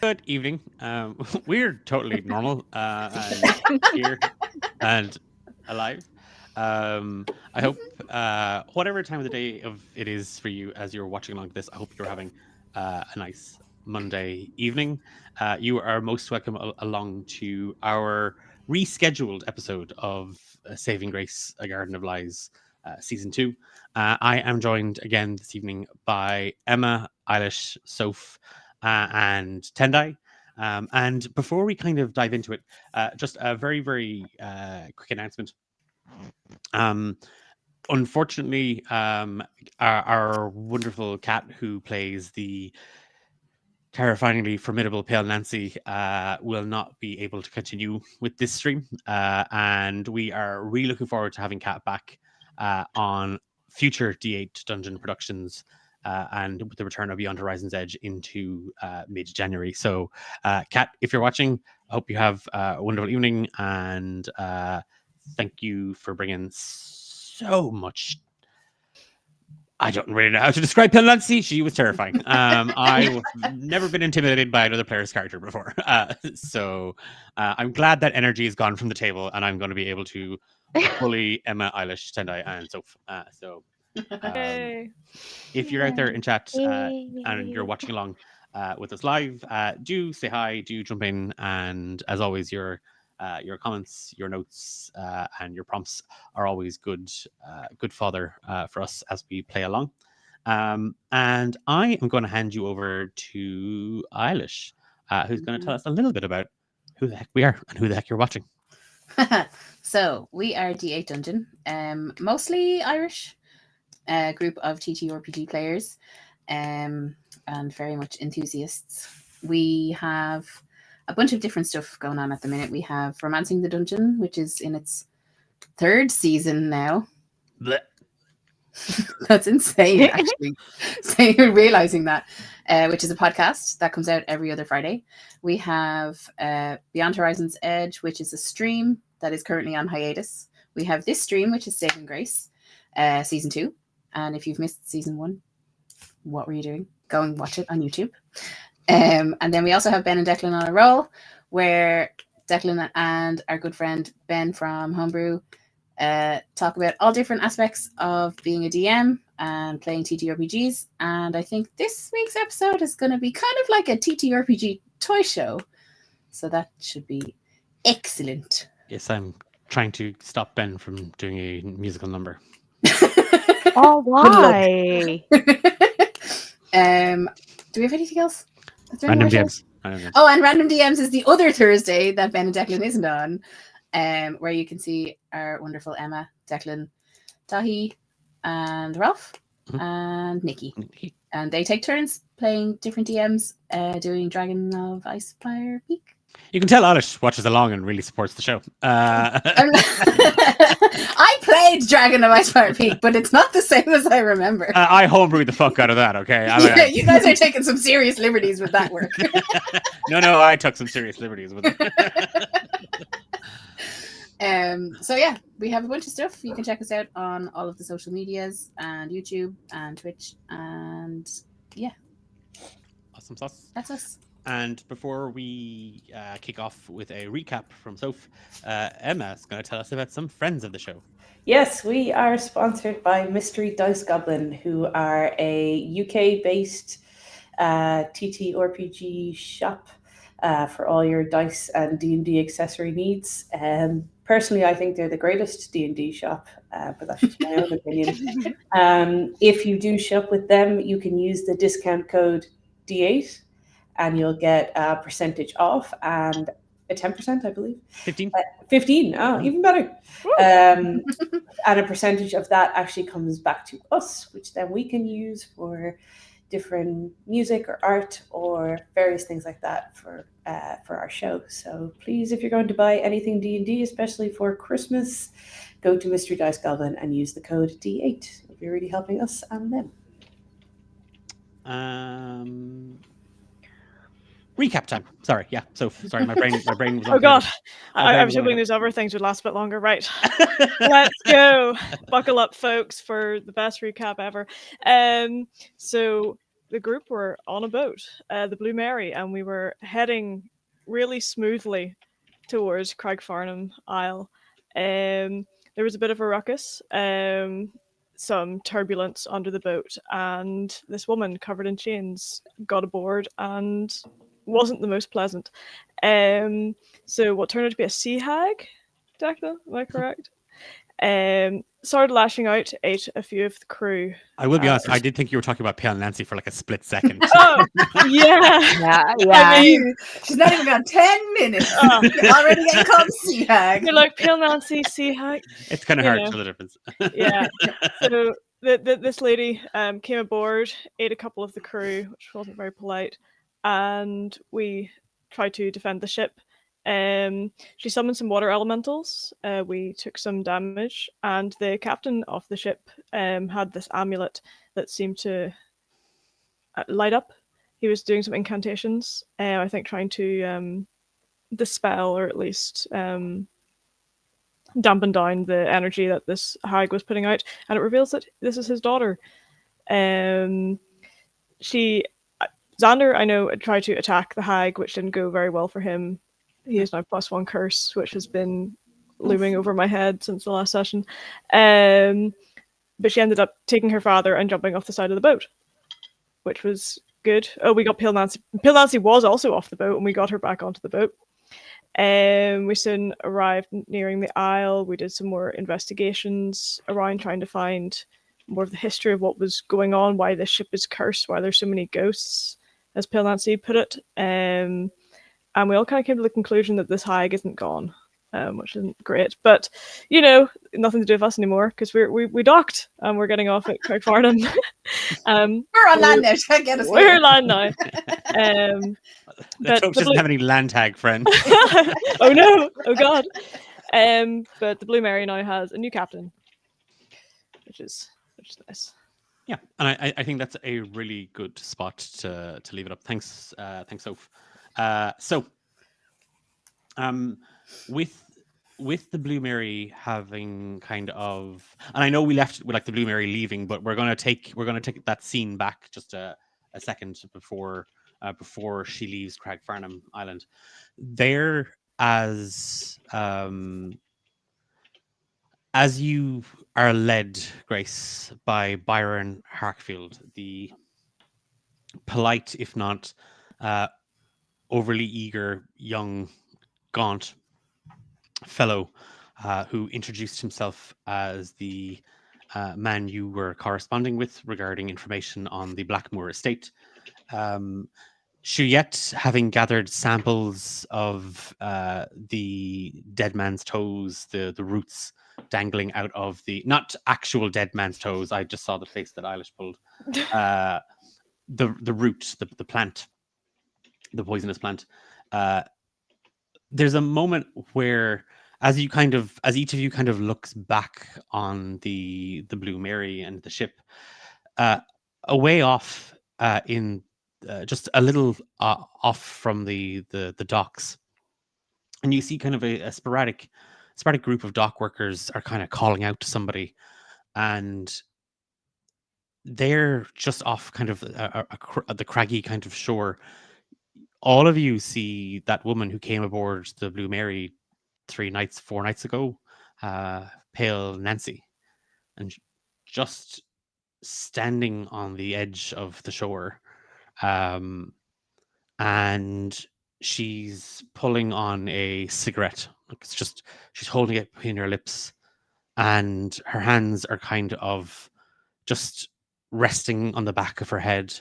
Good evening. We're totally normal and here and alive. I hope whatever time of the day of it is for you as you're watching along to this, I hope you're having a nice Monday evening. You are most welcome along to our rescheduled episode of Saving Grace: A Garden of Lies, season 2. I am joined again this evening by Emma, Eilish, Soph, and Tendai. And before we kind of dive into it, just a very, very quick announcement. Um, Unfortunately, our wonderful cat who plays the terrifyingly formidable Pale Nancy will not be able to continue with this stream. And we are really looking forward to having Cat back on future D8 Dungeon productions. And with the return of Beyond Horizon's Edge into mid-January. So, Kat, if you're watching, I hope you have a wonderful evening, and thank you for bringing so much. I don't really know how to describe Pale Nancy. She was terrifying. I've never been intimidated by another player's character before. So I'm glad that energy is gone from the table, and I'm going to be able to bully Emma, Eilish, Tendai, and Soph. If you're out there in chat and you're watching along with us live, do say hi, do jump in, and as always, your comments, your notes, and your prompts are always good fodder for us as we play along. And I am going to hand you over to Eilish, who's going to tell us a little bit about who the heck we are and who the heck you're watching. So we are D8 Dungeon, mostly Irish, group of TTRPG players, and very much enthusiasts. We have a bunch of different stuff going on at the minute. We have Romancing the Dungeon, which is in its 3rd season now. Blech. That's insane, actually. So you're realizing that, which is a podcast that comes out every other Friday. We have Beyond Horizon's Edge, which is a stream that is currently on hiatus. We have this stream, which is Saving Grace, season 2. And if you've missed season 1, what were you doing? Go and watch it on YouTube. And then we also have Ben and Declan on a roll, where Declan and our good friend Ben from Homebrew talk about all different aspects of being a DM and playing TTRPGs. And I think this week's episode is going to be kind of like a TTRPG toy show. So that should be excellent. Yes, I'm trying to stop Ben from doing a musical number. Oh, why? Do we have anything else? Random DMs. Oh, and Random DMs is the other Thursday that Ben and Declan isn't on, where you can see our wonderful Emma, Declan, Tahi, and Ralph, and Nikki. And they take turns playing different DMs, doing Dragon of Icefire Peak. You can tell Eilish watches along and really supports the show. I played Dragon of Icefire Peak, but it's not the same as I remember. I homebrewed the fuck out of that, okay? You guys are taking some serious liberties with that work. No, I took some serious liberties with it. So yeah, we have a bunch of stuff. You can check us out on all of the social medias and YouTube and Twitch, and yeah. Awesome sauce. That's us. And before we kick off with a recap from Soph, Emma is going to tell us about some friends of the show. Yes, we are sponsored by Mystery Dice Goblin, who are a UK-based TTRPG shop for all your dice and D&D accessory needs. Personally, I think they're the greatest D&D shop, but that's just my own opinion. If you do shop with them, you can use the discount code D8, and you'll get a percentage off and a 10%, I believe. 15? 15, even better. And a percentage of that actually comes back to us, which then we can use for different music or art or various things like that for our show. So please, if you're going to buy anything D&D, especially for Christmas, go to Mystery Dice Goblin and use the code D8. You're really helping us and them. Recap time. Sorry, yeah. So sorry, my brain was on. Oh god, I was hoping those other things would last a bit longer. Right, let's go. Buckle up, folks, for the best recap ever. So the group were on a boat, the Blue Mary, and we were heading really smoothly towards Craigfarnham Isle. There was a bit of a ruckus, some turbulence under the boat, and this woman covered in chains got aboard and wasn't the most pleasant. So what turned out to be a sea hag, Declan, am I correct? Started lashing out, ate a few of the crew. I will be honest, I did think you were talking about Pale Nancy for like a split second. Oh, yeah. I mean, she's not even got 10 minutes. You're already getting called sea hag. You're like, Pale Nancy, sea hag. It's kind of hard to tell the difference. Yeah. So this lady came aboard, ate a couple of the crew, which wasn't very polite, and we tried to defend the ship. She summoned some water elementals. We took some damage, and the captain of the ship had this amulet that seemed to light up. He was doing some incantations, I think trying to dispel, or at least dampen down the energy that this hag was putting out, and it reveals that this is his daughter. Xander, I know, tried to attack the hag, which didn't go very well for him. He is now +1 curse, which has been looming over my head since the last session. But she ended up taking her father and jumping off the side of the boat, which was good. Oh, we got Pale Nancy. Pale Nancy was also off the boat, and we got her back onto the boat. We soon arrived nearing the Isle. We did some more investigations around, trying to find more of the history of what was going on, why this ship is cursed, why there's so many ghosts, as Pale Nancy put it. And we all kind of came to the conclusion that this hag isn't gone, which isn't great. But, you know, nothing to do with us anymore, because we docked and we're getting off at Craigfarnham. We're on land now. Try to get us We're here. on land now. Let's hope she doesn't have any land tag friend. Oh no! Oh god! But the Blue Mary now has a new captain, which is nice. Yeah, and I think that's a really good spot to leave it up. Thanks, Soph. So, with the Blue Mary having kind of, and I know we left with like the Blue Mary leaving, but we're gonna take that scene back just a second before she leaves Craigfarnham Island. There, as you are led, Grace, by Byron Harkfield, the polite, if not overly eager, young, gaunt fellow who introduced himself as the man you were corresponding with regarding information on the Blackmoor estate. Juliette, having gathered samples of the dead man's toes, the roots dangling out of the, not actual dead man's toes, I just saw the face that Eilish pulled, the root, the plant, the poisonous plant. There's a moment where, as each of you kind of looks back on the Blue Mary and the ship, a way off in just a little off from the docks, and you see kind of a sporadic group of dock workers are kind of calling out to somebody, and they're just off kind of the craggy kind of shore. All of you see that woman who came aboard the Blue Mary 4 nights ago, Pale Nancy, and just standing on the edge of the shore, and she's pulling on a cigarette. She's holding it between her lips, and her hands are kind of just resting on the back of her head.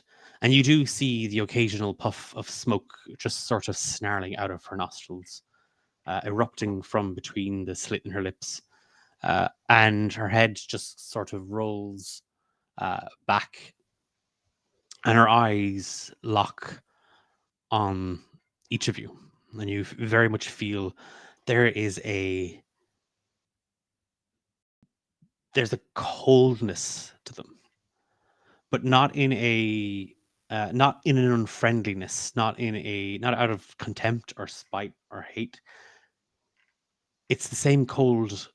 And you do see the occasional puff of smoke just sort of snarling out of her nostrils, erupting from between the slit in her lips. And her head just sort of rolls back, and her eyes lock on each of you. And you very much feel there's a coldness to them, but not in an unfriendliness, not out of contempt or spite or hate. It's the same cold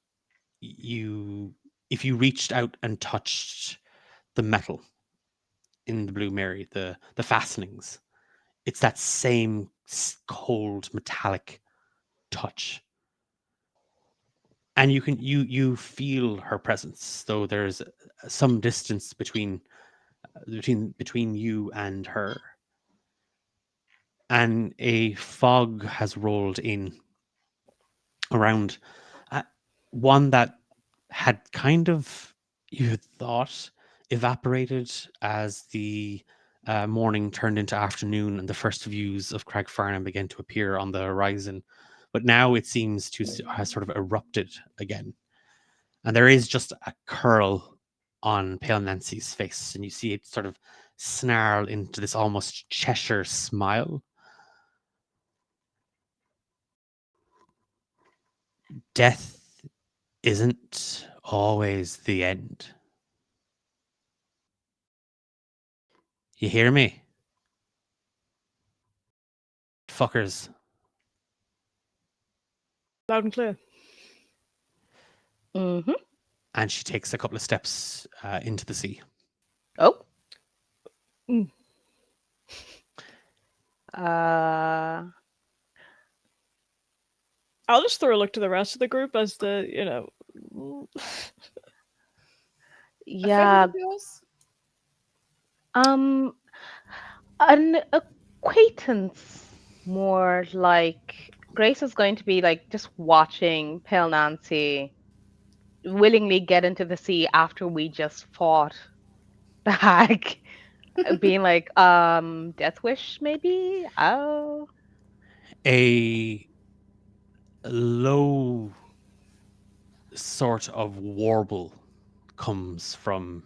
if you reached out and touched the metal, in the Blue Mary, the fastenings. It's that same cold metallic touch. And you feel her presence, though there's some distance between you and her. And a fog has rolled in around one that had kind of, you had thought, evaporated as the morning turned into afternoon and the first views of Craigfarnham began to appear on the horizon. But now it seems to has sort of erupted again. And there is just a curl on Pale Nancy's face, and you see it sort of snarl into this almost Cheshire smile. Death isn't always the end. You hear me? Fuckers. Loud and clear. Mm-hmm. And she takes a couple of steps into the sea. Oh. Mm. I'll just throw a look to the rest of the group as the, Yeah. friend of yours? An acquaintance, more like. Grace is going to be like just watching Pale Nancy willingly get into the sea after we just fought the hag, being like, death wish maybe. Oh, A low sort of warble comes from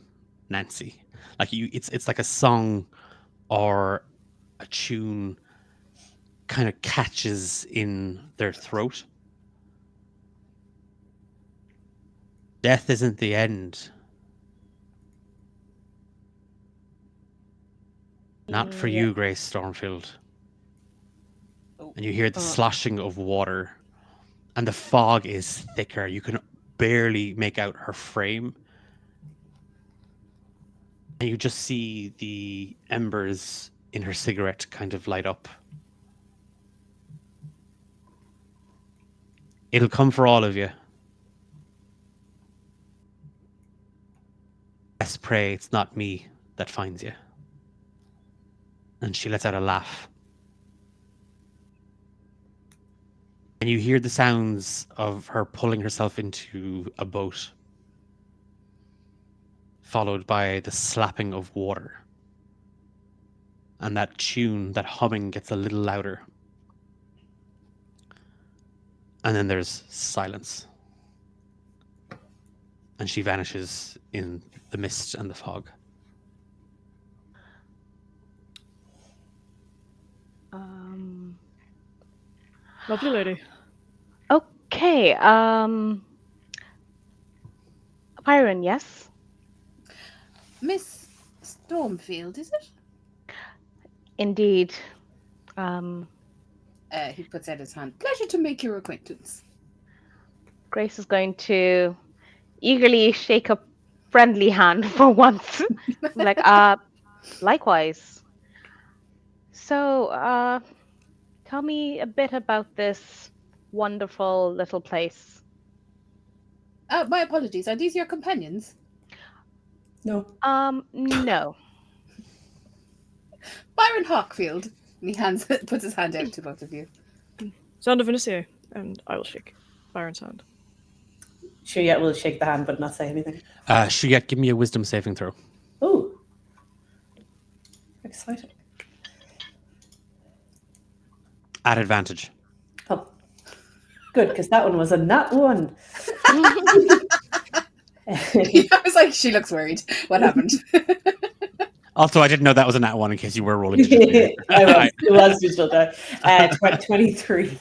Nancy. Like it's like a song or a tune kind of catches in their throat. Death isn't the end. Not for Yeah. you, Grace Stormfield. Oh. And you hear the sloshing of water, and the fog is thicker. You can barely make out her frame. And you just see the embers in her cigarette kind of light up. It'll come for all of you. Let's pray it's not me that finds you. And she lets out a laugh. And you hear the sounds of her pulling herself into a boat, followed by the slapping of water. And that tune, that humming gets a little louder. And then there's silence. And she vanishes in the mist and the fog. Lovely lady. Okay. Byron, yes. Miss Stormfield, is it? Indeed. He puts out his hand. Pleasure to make your acquaintance. Grace is going to eagerly shake a friendly hand for once. Like, likewise. So, tell me a bit about this wonderful little place. My apologies. Are these your companions? No. No. Byron Hawkfield. And he puts his hand out to both of you. Sound of Initiate, and I will shake Byron's hand. Juliet will shake the hand but not say anything. Shuyet, give me a wisdom saving throw. Oh. Exciting. At advantage. Oh. Good, because that one was a nat one. I was like, she looks worried. What happened? Also, I didn't know that was a nat one in case you were rolling. It was digital die. 23.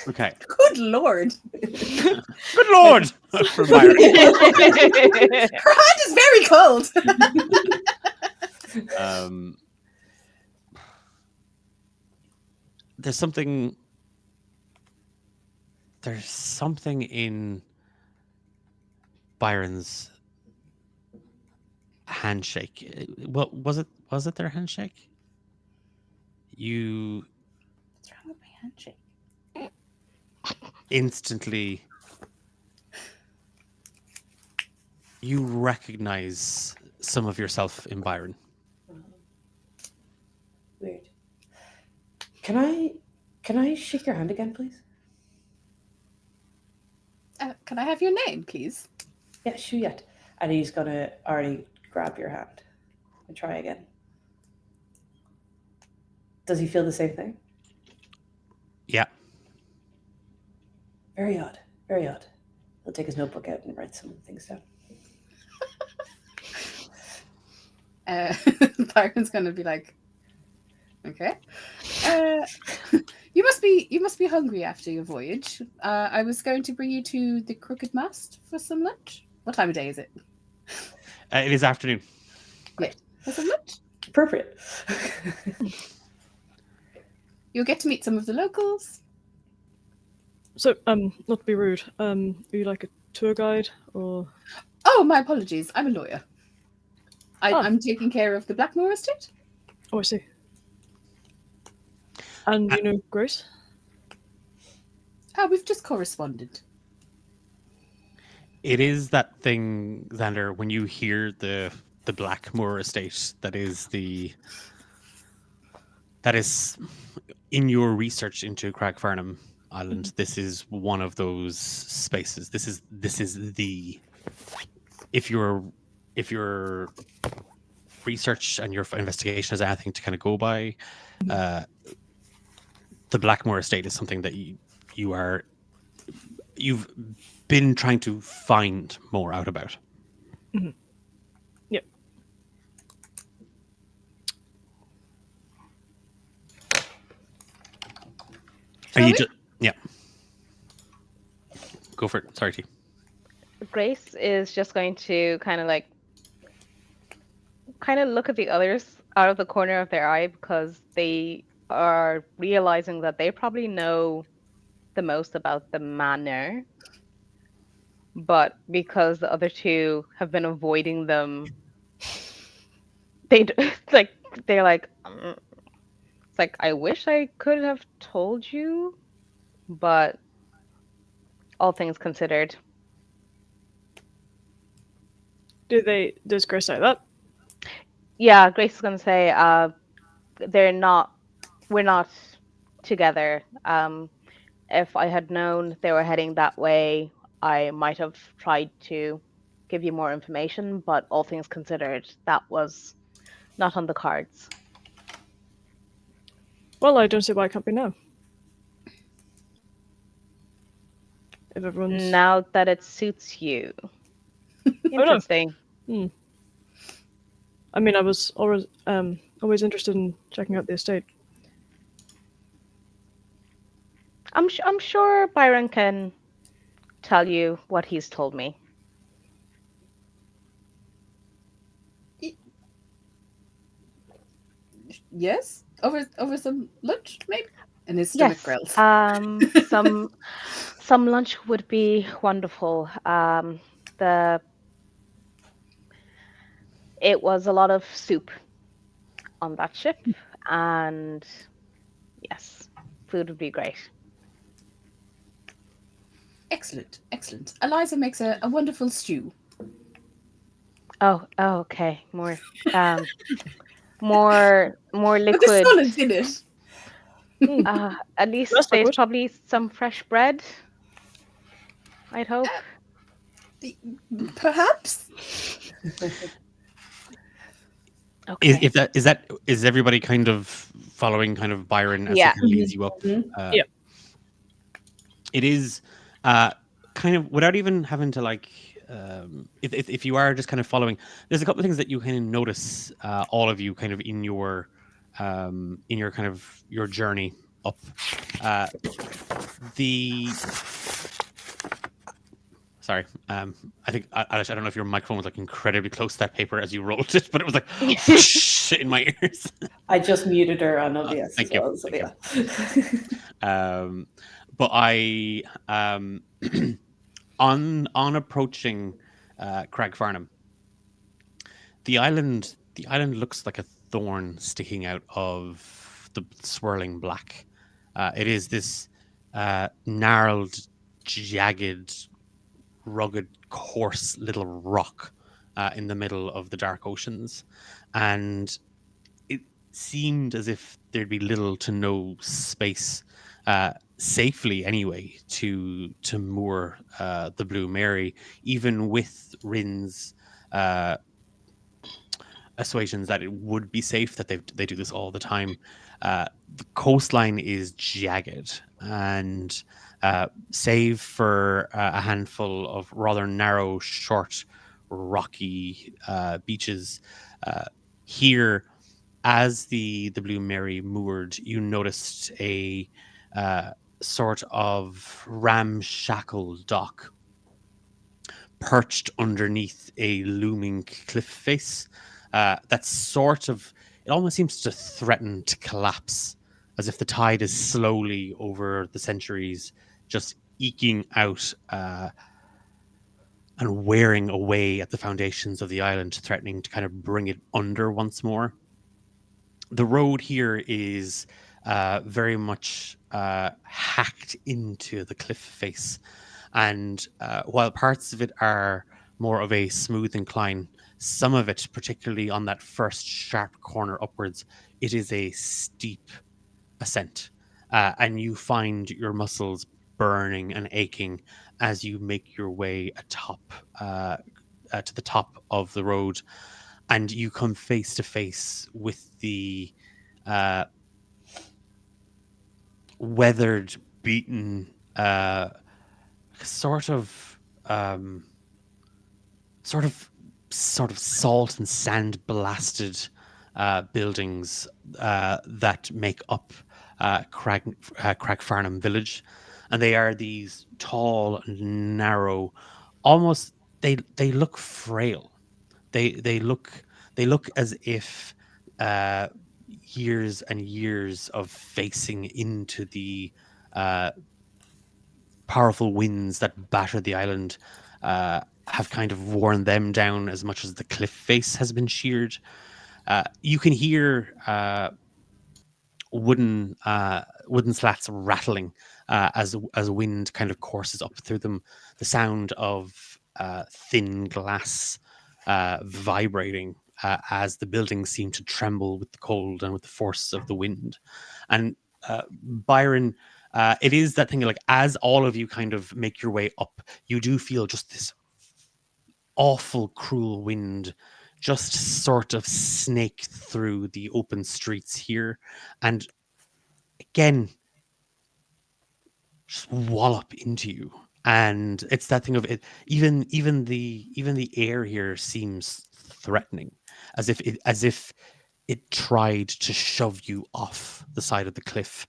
Okay. Good lord. Good lord! For Byron. Her hand is very cold. There's something in Byron's handshake. What was it? Was it their handshake? You What's wrong with my handshake? instantly you recognize some of yourself in Byron. Weird. Can I shake your hand again, please? Can I have your name, please? Yeah, Shuyat. And he's gonna already grab your hand and try again. Does he feel the same thing? Yeah. Very odd. Very odd. He'll take his notebook out and write some things down. Byron's gonna be like, okay. You must be hungry after your voyage. I was going to bring you to the Crooked Mast for some lunch. What time of day is it? It is afternoon. For some lunch? Appropriate. You'll get to meet some of the locals. So, not to be rude, are you like a tour guide or? Oh, my apologies. I'm a lawyer. Oh. I'm taking care of the Blackmore estate. Oh, I see. And you know Grace? We've just corresponded. It is that thing, Xander, when you hear the Blackmore estate, that is in your research into Cragfarnham Island, this is one of those spaces. This is the if your research and your investigation has anything to kind of go by, the Blackmore estate is something that you've been trying to find more out about. Mm-hmm. Yep. Are you just yeah? Go for it. Sorry, T. Grace is just going to kind of look at the others out of the corner of their eye, because they are realizing that they probably know the most about the manor, but because the other two have been avoiding them, they're like, it's like, I wish I could have told you, but all things considered. Does Grace say that? Yeah, Grace is gonna say, we're not together. If I had known they were heading that way, I might have tried to give you more information, but all things considered, that was not on the cards. Well, I don't see why it can't be now. If everyone's Now that it suits you. Interesting. I mean, I was always interested in checking out the estate. I'm sure Byron can tell you what he's told me. Yes, over some lunch, maybe. And his stomach Yes. growls. Some lunch would be wonderful. It was a lot of soup on that ship, and yes, food would be great. Excellent. Eliza makes a wonderful stew. Oh, okay. More With the liquid. solids in it. At least That's there's liquid. probably some fresh bread, I'd hope. Perhaps. Okay. Is everybody kind of following kind of Byron as Yeah. he kind of leads you up? Yeah. It is kind of without even having to like if you are just kind of following, there's a couple of things that you kind of notice, all of you kind of in your kind of your journey up. Sorry, I think Alice, I don't know if your microphone was like incredibly close to that paper as you rolled it, but it was like whoosh in my ears. I just muted her on OBS thank as you, well. So thank yeah. But I on approaching Cragfarnham, the island looks like a thorn sticking out of the swirling black. It is this gnarled, jagged, rugged, coarse little rock in the middle of the dark oceans, and it seemed as if there'd be little to no space, safely anyway, to moor the Blue Mary, even with Rin's assuasions that it would be safe, that they do this all the time. The coastline is jagged, and save for a handful of rather narrow, short, rocky beaches here, as the Blue Mary moored, you noticed a sort of ramshackle dock perched underneath a looming cliff face. That's sort of, it almost seems to threaten to collapse, as if the tide is slowly over the centuries just eking out and wearing away at the foundations of the island, threatening to kind of bring it under once more. The road here is very much hacked into the cliff face, and while parts of it are more of a smooth incline, some of it, particularly on that first sharp corner upwards, it is a steep ascent, and you find your muscles burning and aching as you make your way atop to the top of the road, and you come face to face with the weathered, beaten, sort of salt and sand blasted buildings that make up Cragfarnham village, and they are these tall and narrow, almost they look frail. They look as if years and years of facing into the powerful winds that batter the island have kind of worn them down as much as the cliff face has been sheared. You can hear wooden slats rattling as wind kind of courses up through them. The sound of thin glass vibrating as the buildings seem to tremble with the cold and with the force of the wind. And Byron, it is that thing, like, as all of you kind of make your way up, you do feel just this awful, cruel wind just sort of snake through the open streets here, and again just wallop into you. And it's that thing of it, even the air here seems threatening, as if it tried to shove you off the side of the cliff.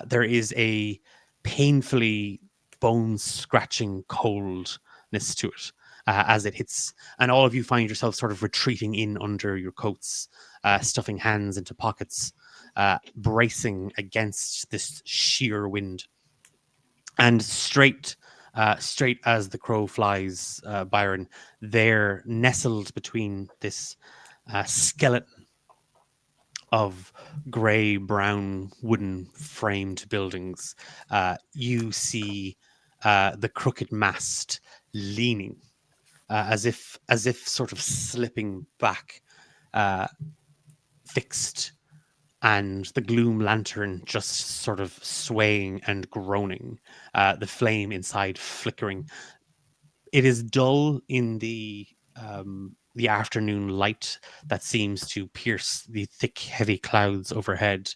There is a painfully bone scratching coldness to it as it hits, and all of you find yourself sort of retreating in under your coats, stuffing hands into pockets, bracing against this sheer wind. And straight as the crow flies, Byron, they're nestled between this skeleton of grey-brown wooden framed buildings. You see the crooked mast leaning, as if sort of slipping back, fixed, and the gloom lantern just sort of swaying and groaning, the flame inside flickering. It is dull in the afternoon light that seems to pierce the thick, heavy clouds overhead.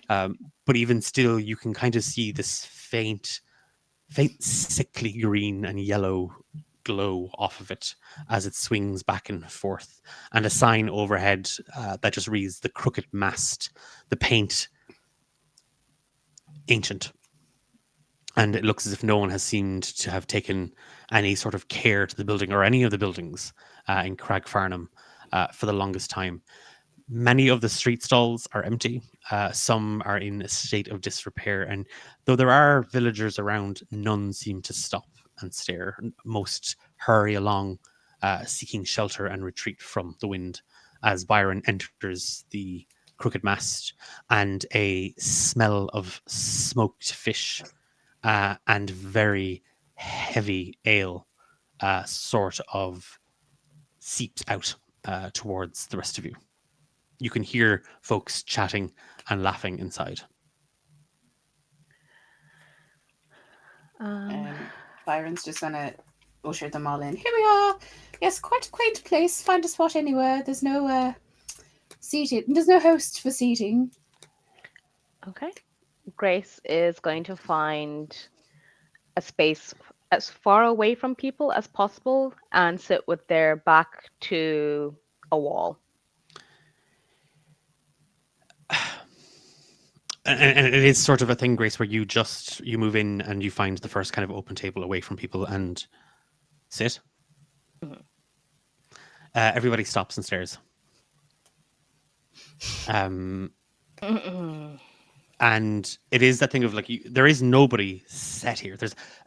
But even still, you can kind of see this faint, sickly green and yellow glow off of it as it swings back and forth, and a sign overhead that just reads "The Crooked Mast," the paint ancient, and it looks as if no one has seemed to have taken any sort of care to the building or any of the buildings in Cragfarnham for the longest time. Many of the street stalls are empty. Some are in a state of disrepair, and though there are villagers around, none seem to stop and stare. Most hurry along, seeking shelter and retreat from the wind. as Byron enters the Crooked Mast, and a smell of smoked fish and very heavy ale sort of seeps out towards the rest of you. You can hear folks chatting and laughing inside. Byron's just gonna usher them all in. Here we are. Yes, quite a quaint place. Find a spot anywhere. There's no seating. There's no host for seating. Okay. Grace is going to find a space as far away from people as possible and sit with their back to a wall. And it is sort of a thing, Grace, where you move in and you find the first kind of open table away from people and sit. Mhm. Everybody stops and stares. And it is that thing of like, there is nobody set here.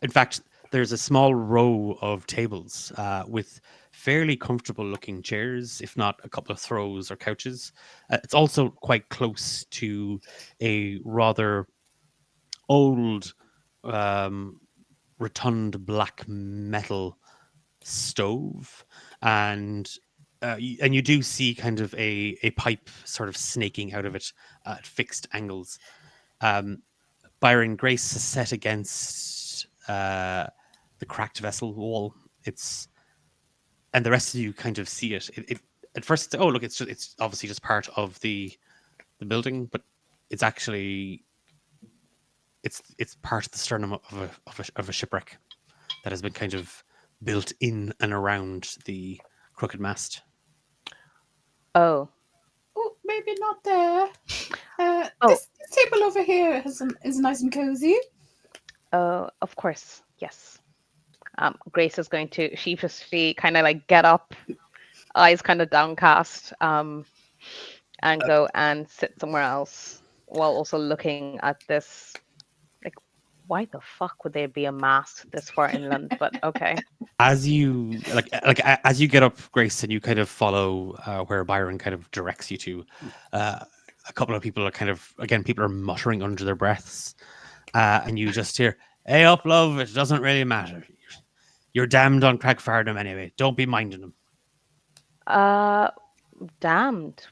In fact, there's a small row of tables with fairly comfortable looking chairs, if not a couple of throws or couches. It's also quite close to a rather old, rotund black metal stove, and you do see kind of a pipe sort of snaking out of it at fixed angles. Byron, Grace is set against the cracked vessel wall. And the rest of you kind of see it. It at first, oh look, it's obviously just part of the building, but it's actually it's part of the sternum of a shipwreck that has been kind of built in and around the Crooked Mast. Oh. Oh, maybe not there. Oh. This table over here is nice and cozy. Of course, yes. Grace is going to sheepishly kind of like get up, eyes kind of downcast, and go and sit somewhere else while also looking at this. Like, why the fuck would there be a mast this far inland? But okay. As you as you get up, Grace, and you kind of follow where Byron kind of directs you to, a couple of people are people are muttering under their breaths, and you just hear, "Hey up, love! It doesn't really matter. You're damned on Craigfardham anyway. Don't be minding them." Damned.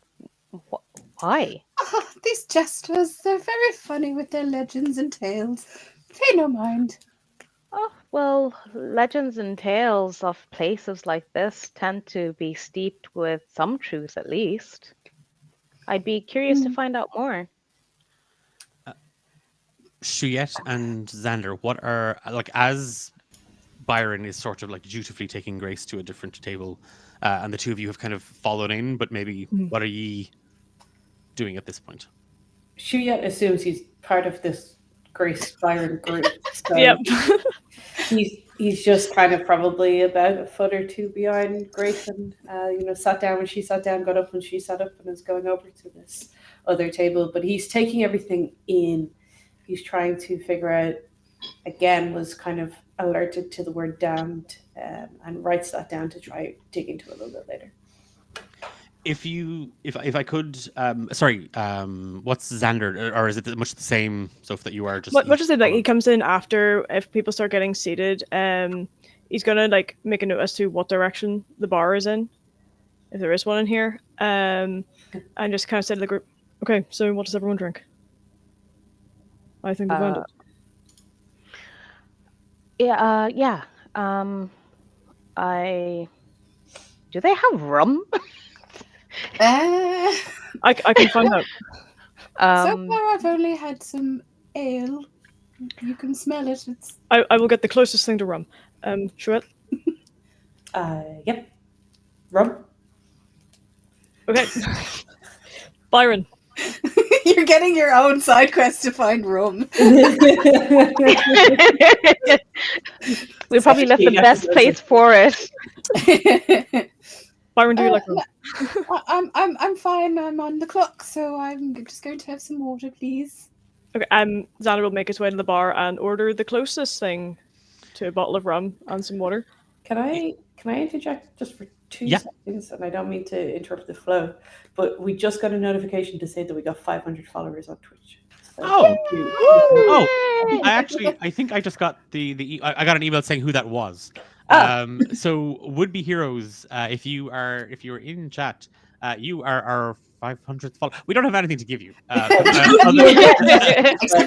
Why? Oh, these jesters, they're very funny with their legends and tales. Pay no mind. Oh, well, legends and tales of places like this tend to be steeped with some truth, at least. I'd be curious to find out more. Shuyet and Xander, what are as Byron is sort of like dutifully taking Grace to a different table, and the two of you have kind of followed in, but maybe what are ye doing at this point? Shuyet assumes he's part of this Grace Byron group. So Yep. he's just kind of probably about a foot or two behind Grace, and sat down when she sat down, got up when she sat up, and is going over to this other table. But he's taking everything in. He's trying to figure out. Again, was kind of alerted to the word damned, and writes that down to try dig into it a little bit later. If I could, what's Xander, or is it much the same stuff that you are just? Much as like he comes in after, if people start getting seated, he's gonna like make a note as to what direction the bar is in, if there is one in here, and just kind of say to the group, "Okay, so what does everyone drink?" I think we found it. Yeah. Do they have rum? I can find out. So far, I've only had some ale. You can smell it. I will get the closest thing to rum. Shuyet? Yep. Rum. Okay. Byron. You're getting your own side quest to find rum. We probably left the best place for it. Byron, do you like rum? I'm fine. I'm on the clock, so I'm just going to have some water, please. Okay. Xander will make his way to the bar and order the closest thing to a bottle of rum and some water. Can I interject just for 2 Yeah. seconds, and I don't mean to interrupt the flow, but we just got a notification to say that we got 500 followers on Twitch. So Oh. thank you. Oh, Yay! I think I just got I got an email saying who that was. Ah. So would be heroes. If you're in chat, you are our 500th follower. We don't have anything to give you. Except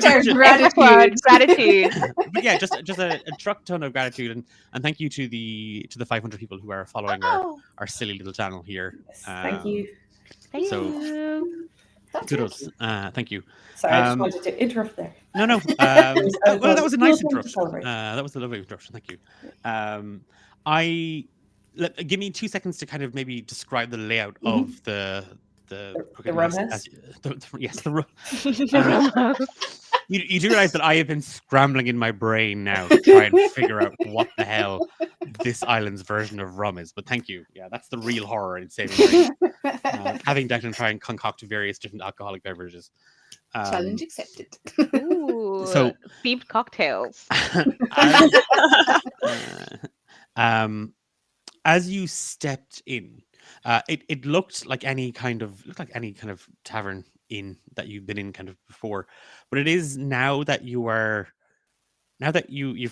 our Just- gratitude. Gratitude. but yeah, just a truck ton of gratitude and thank you to the 500 people who are following our silly little channel here. Yes, thank you. Thank So- you. That's Kudos. right. Thank you. Sorry, I just wanted to interrupt there. No. I Well, that was a thought, nice cool thing to introduction. celebrate. That was a lovely introduction. Thank you. Give me 2 seconds to kind of maybe describe the layout of the Crooked rum Mask house? yes, the rum. You do realize that I have been scrambling in my brain now to try and figure out what the hell this island's version of rum is. But thank you. Yeah, that's the real horror in Saving Grace. Having Declan try and concoct various different alcoholic beverages. Challenge accepted. Ooh, So- themed cocktails. As you stepped in, it looked like any kind of tavern inn that you've been in kind of before, but it is now that you've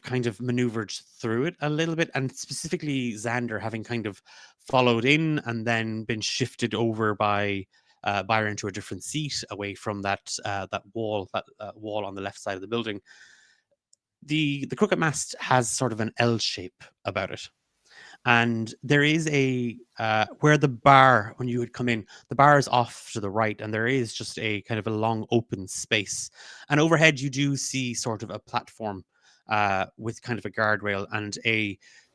kind of maneuvered through it a little bit, and specifically Xander having kind of followed in and then been shifted over by Byron to a different seat away from that wall on the left side of the building. The Crooked Mast has sort of an L shape about it. And there is where the bar, when you would come in, the bar is off to the right, and there is just a kind of a long open space. And overhead, you do see sort of a platform with kind of a guardrail, and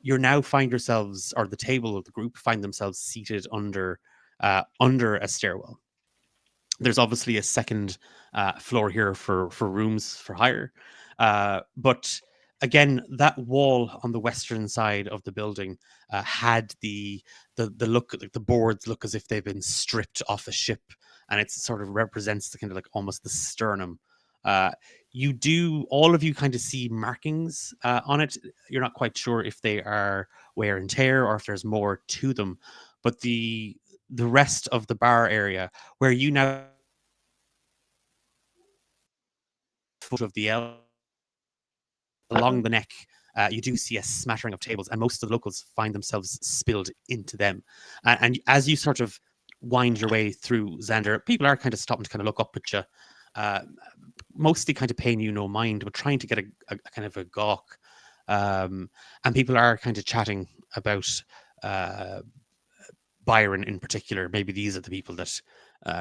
you now find yourselves, or the table of the group find themselves seated under a stairwell. There's obviously a second floor here for rooms for hire, but again, that wall on the western side of the building had the look, like the boards look as if they've been stripped off a ship, and it sort of represents the kind of like almost the sternum. All of you kind of see markings on it. You're not quite sure if they are wear and tear or if there's more to them, but the rest of the bar area where you now foot of the L along the neck, you do see a smattering of tables, and most of the locals find themselves spilled into them. And as you sort of wind your way through, Xander, people are kind of stopping to kind of look up at you, mostly kind of paying you no mind, but trying to get a kind of a gawk. And people are kind of chatting about Byron in particular. Maybe these are the people that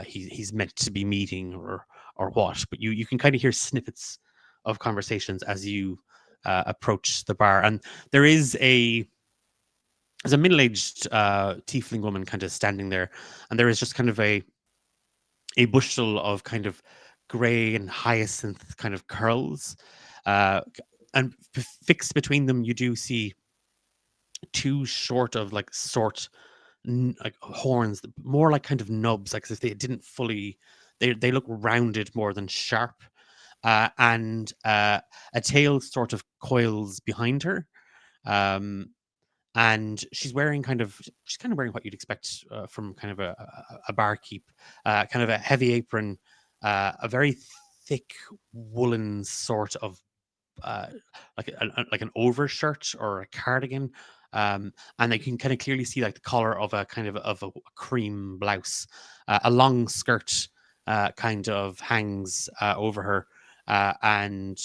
he's meant to be meeting, or what. But you can kind of hear snippets of conversations as you approach the bar, and there's a middle-aged tiefling woman kind of standing there, and there is just kind of a bushel of kind of gray and hyacinth kind of curls, and fixed between them you do see two short of like like horns, more like kind of nubs, like as if they didn't fully, they look rounded more than sharp, and a tail sort of coils behind her, and she's kind of wearing what you'd expect from kind of a barkeep, kind of a heavy apron, a very thick woolen sort of like an overshirt or a cardigan, and they can kind of clearly see like the collar of a kind of a cream blouse, a long skirt kind of hangs over her, and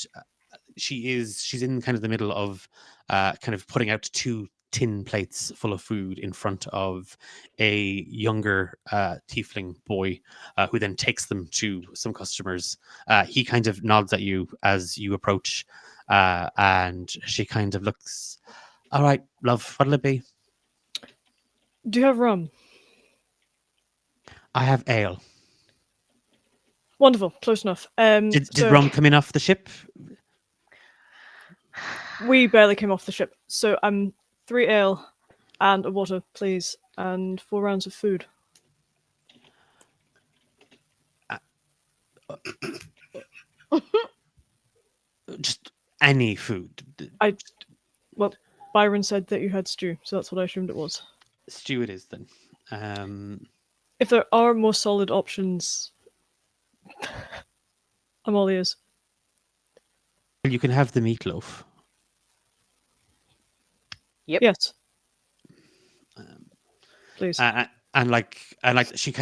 she's in kind of the middle of kind of putting out two tin plates full of food in front of a younger tiefling boy, who then takes them to some customers. He kind of nods at you as you approach, and she kind of looks, all right, love, what'll it be? Do you have rum? I have ale. Wonderful, close enough. Did So rum come in off the ship? we barely came off the ship, so 3 ale and a water, please, and 4 rounds of food. Just any food. Well, Byron said that you had stew, so that's what I assumed it was. stew it is then. If there are more solid options, I'm all ears. You can have the meatloaf. Yep. Yes. Um, Please. and like she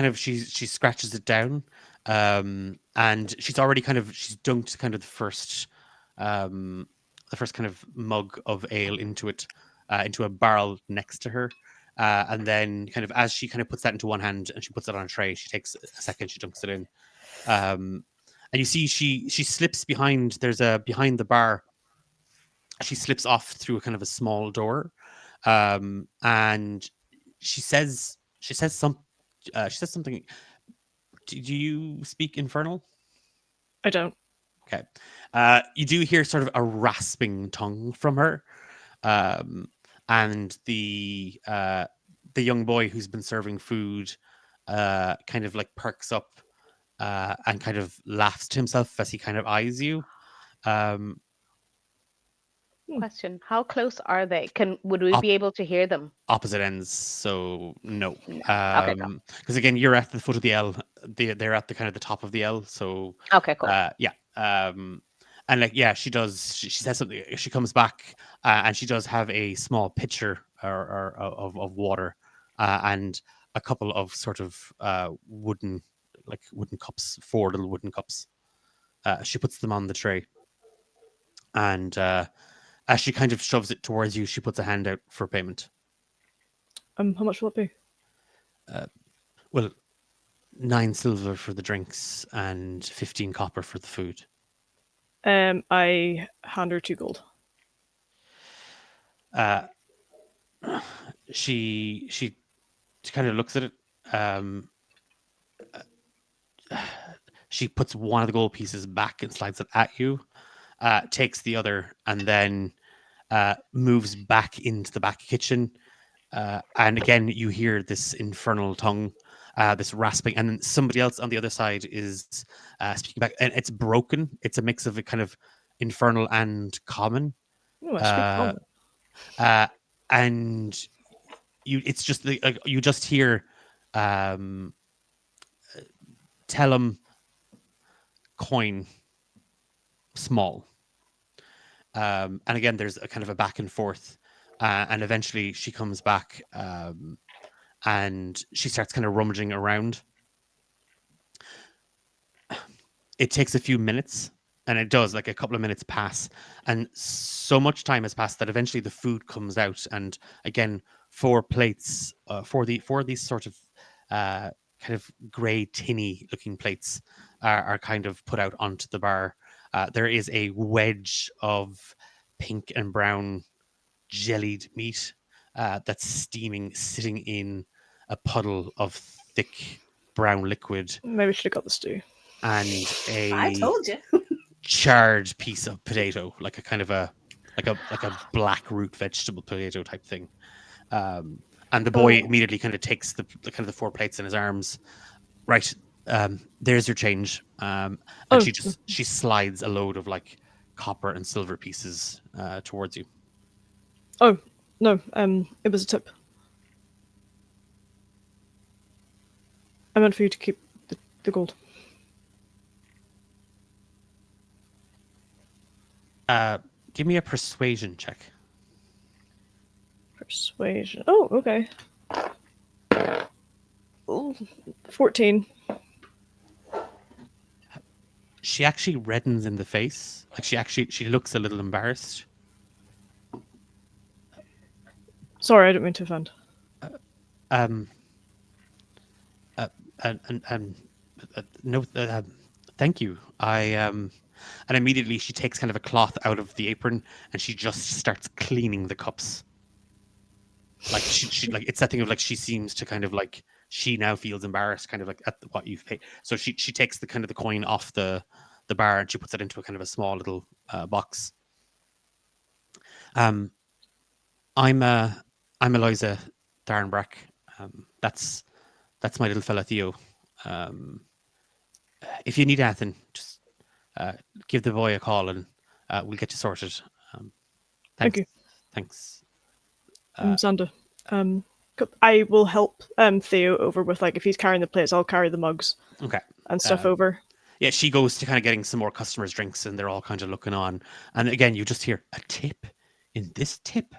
scratches it down, and she's already she's dunked kind of the first kind of mug of ale into it, into a barrel next to her, and then kind of as she kind of puts that into one hand and she puts it on a tray, she takes a second, she dunks it in, and you see she slips behind. There's a behind the bar. She slips off through a kind of a small door, and she says something. Do you speak Infernal? I don't. Okay. You do hear sort of a rasping tongue from her, and the young boy who's been serving food kind of like perks up and kind of laughs to himself as he kind of eyes you. Um, Question: how close are they? Would we Up- be able to hear them? Opposite ends, so no. No. Okay, cool. Because again, you're at the foot of the L. They're at the kind of the top of the L. So Okay, cool. yeah. And like yeah, she does. She says something. She comes back and she does have a small pitcher of water and a couple of sort of wooden cups, 4 little wooden cups. She puts them on the tray, and as she kind of shoves it towards you, she puts a hand out for payment. How much will it be? Well, 9 silver for the drinks and 15 copper for the food. I hand her 2 gold. She kind of looks at it. She puts one of the gold pieces back and slides it at you. Takes the other and then moves back into the back kitchen. And again, you hear this infernal tongue, this rasping, and then somebody else on the other side is speaking back, and it's broken. It's a mix of a kind of infernal and common. Oh, I speak common. And it's just you just hear tell him coin small. And again, there's a kind of a back and forth, and eventually she comes back, and she starts kind of rummaging around. It takes a few minutes, and it does, like a couple of minutes pass, and so much time has passed that eventually the food comes out, and again, 4 plates, for these sort of kind of grey tinny looking plates are kind of put out onto the bar. There is a wedge of pink and brown jellied meat that's steaming, sitting in a puddle of thick brown liquid, Maybe we should have got the stew. and I a told you. charred piece of potato, like a kind of a black root vegetable potato type thing. And the boy immediately kind of takes the kind of the 4 plates in his arms. Right, there's your change. And she slides a load of like copper and silver pieces towards you. Oh, no, it was a tip. I meant for you to keep the gold. Give me a persuasion check. Persuasion. Oh, okay. Ooh, 14. She actually reddens in the face. Like she looks a little embarrassed. Sorry, I didn't mean to offend. No, thank you. And immediately she takes kind of a cloth out of the apron and she just starts cleaning the cups. Like she like it's that thing of like she seems to kind of like she now feels embarrassed, kind of like at what you've paid. So she takes the kind of the coin off the bar and she puts it into a kind of a small little box. I'm Eliza Darrenbrack. That's my little fella Theo. If you need anything, just give the boy a call and we'll get you sorted. Thank you. Thanks. Xander. I will help Theo over with, like, if he's carrying the plates, I'll carry the mugs Okay. and stuff over. Yeah, she goes to kind of getting some more customers' drinks, and they're all kind of looking on. And again, you just hear a tip in this tip.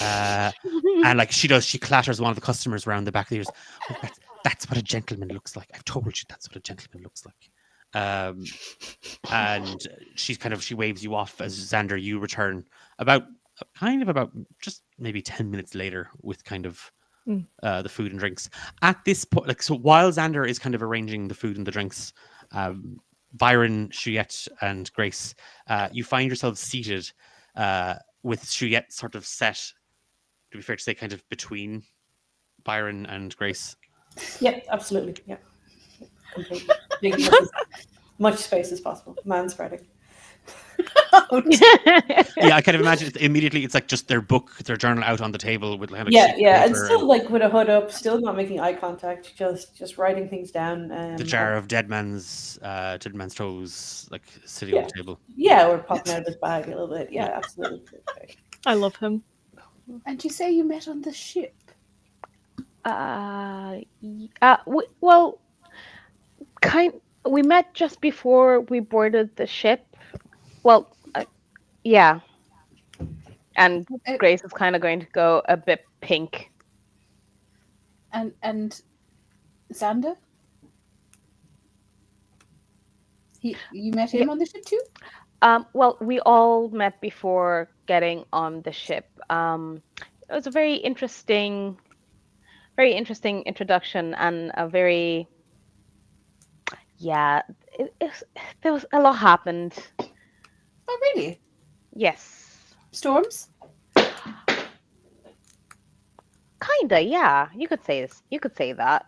And like she clatters one of the customers around the back of the ears. Oh, that's what a gentleman looks like. I've told you that's what a gentleman looks like. And she waves you off as Xander, you return about just maybe 10 minutes later with kind of the food and drinks. At this point, like, so while Xander is kind of arranging the food and the drinks, Byron, Shuyette, and Grace, you find yourselves seated with Shuyette sort of set, to be fair to say, kind of between Byron and Grace. Yep, absolutely. Yeah, completely. Making as much space as possible. Man spreading. Yeah, I kind of imagine immediately it's like just their journal out on the table with kind of and still like with a hood up, still not making eye contact, just writing things down. The jar of dead man's toes, like sitting on the table. Yeah, or popping out of his bag a little bit. Yeah, absolutely. Okay. I love him. And you say you met on the ship? We met just before we boarded the ship. Well, yeah. And Grace is kind of going to go a bit pink. And Xander? You met him on the ship too? Well, we all met before getting on the ship. It was a very interesting introduction, and a very there was a lot happened. Oh, really? Yes. Storms? Kinda, yeah. You could say that.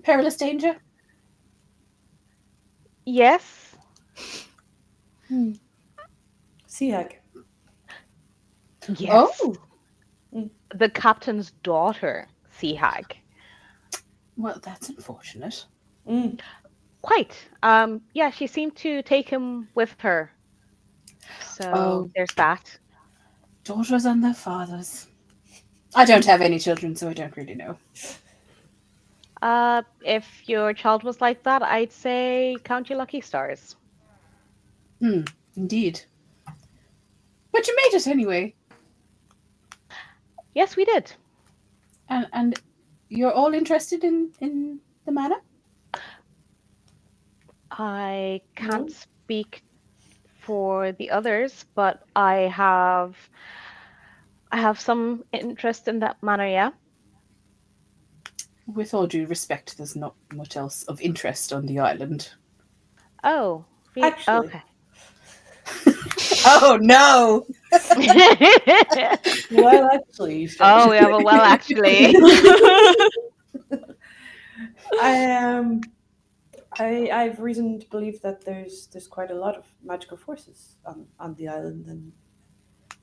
Perilous danger? Yes. Sea hag. Yes. Oh. The captain's daughter, Sea Hag. Well, that's unfortunate. Quite. Yeah, she seemed to take him with her. So there's that. Daughters and their fathers. I don't have any children, so I don't really know. If your child was like that, I'd say count your lucky stars. Indeed. But you made it anyway. Yes, we did. And you're all interested in the manor? I can't speak for the others, but I have some interest in that manor, yeah. With all due respect, there's not much else of interest on the island. Oh, actually. Okay. Oh no! Well, actually. Oh, we have a well, actually. I have reason to believe that there's quite a lot of magical forces on the island, and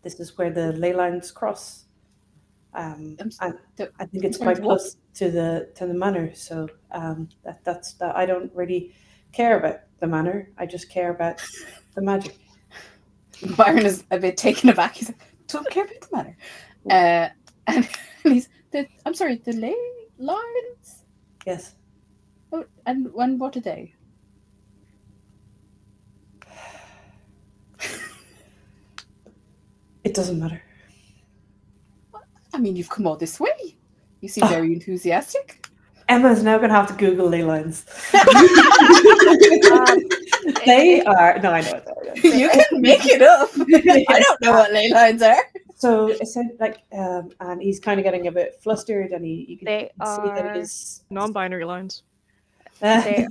this is where the ley lines cross. And I think it's quite close to the manor, so that's that. I don't really care about the manor. I just care about the magic. Byron is a bit taken aback. He's like, "Don't care about the manor." And he's I'm sorry, the ley lines. Yes. Oh, and what are they? It doesn't matter. I mean, you've come all this way. You seem very enthusiastic. Emma's now going to have to Google ley lines. They are... No, I know what they are. You can make it up. I don't know what ley lines are. So, and he's kind of getting a bit flustered, and you can see that he's... Non-binary lines. I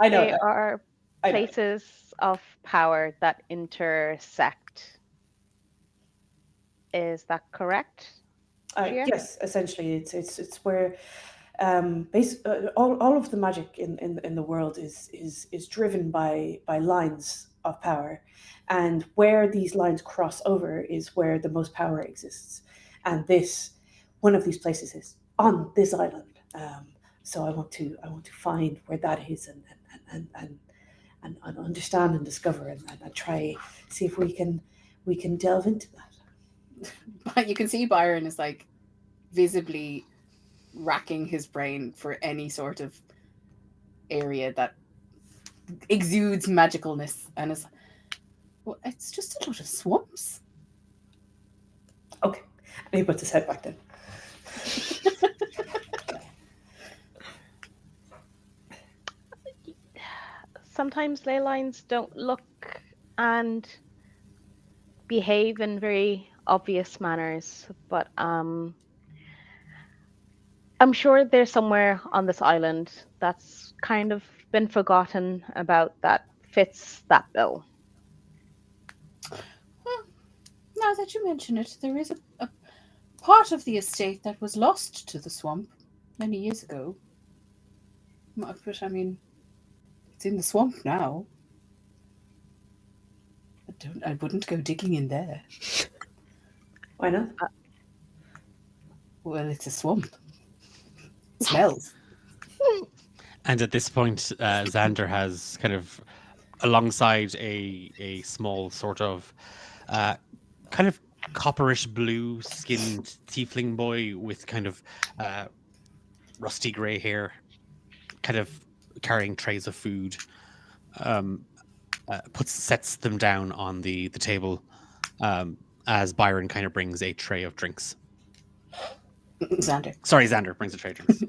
know. They are places of power that intersect. Is that correct? Yes, essentially, it's where all of the magic in the world is driven by lines of power, and where these lines cross over is where the most power exists, and one of these places is on this island. So I want to find where that is and understand and discover and try see if we can delve into that. But you can see Byron is like visibly racking his brain for any sort of area that exudes magicalness, and is, well, it's just a lot of swamps. Okay. And he puts his head back down. Sometimes ley lines don't look and behave in very obvious manners, but I'm sure there's somewhere on this island that's kind of been forgotten about that fits that bill. Well, now that you mention it, there is a part of the estate that was lost to the swamp many years ago. But I mean, it's in the swamp now. I wouldn't go digging in there. Why not? Well, it's a swamp. It smells. And at this point, Xander has kind of, alongside a small sort of kind of copperish blue skinned tiefling boy with kind of rusty grey hair, kind of carrying trays of food, sets them down on the table as Byron kind of brings a tray of drinks. Xander brings a tray of drinks.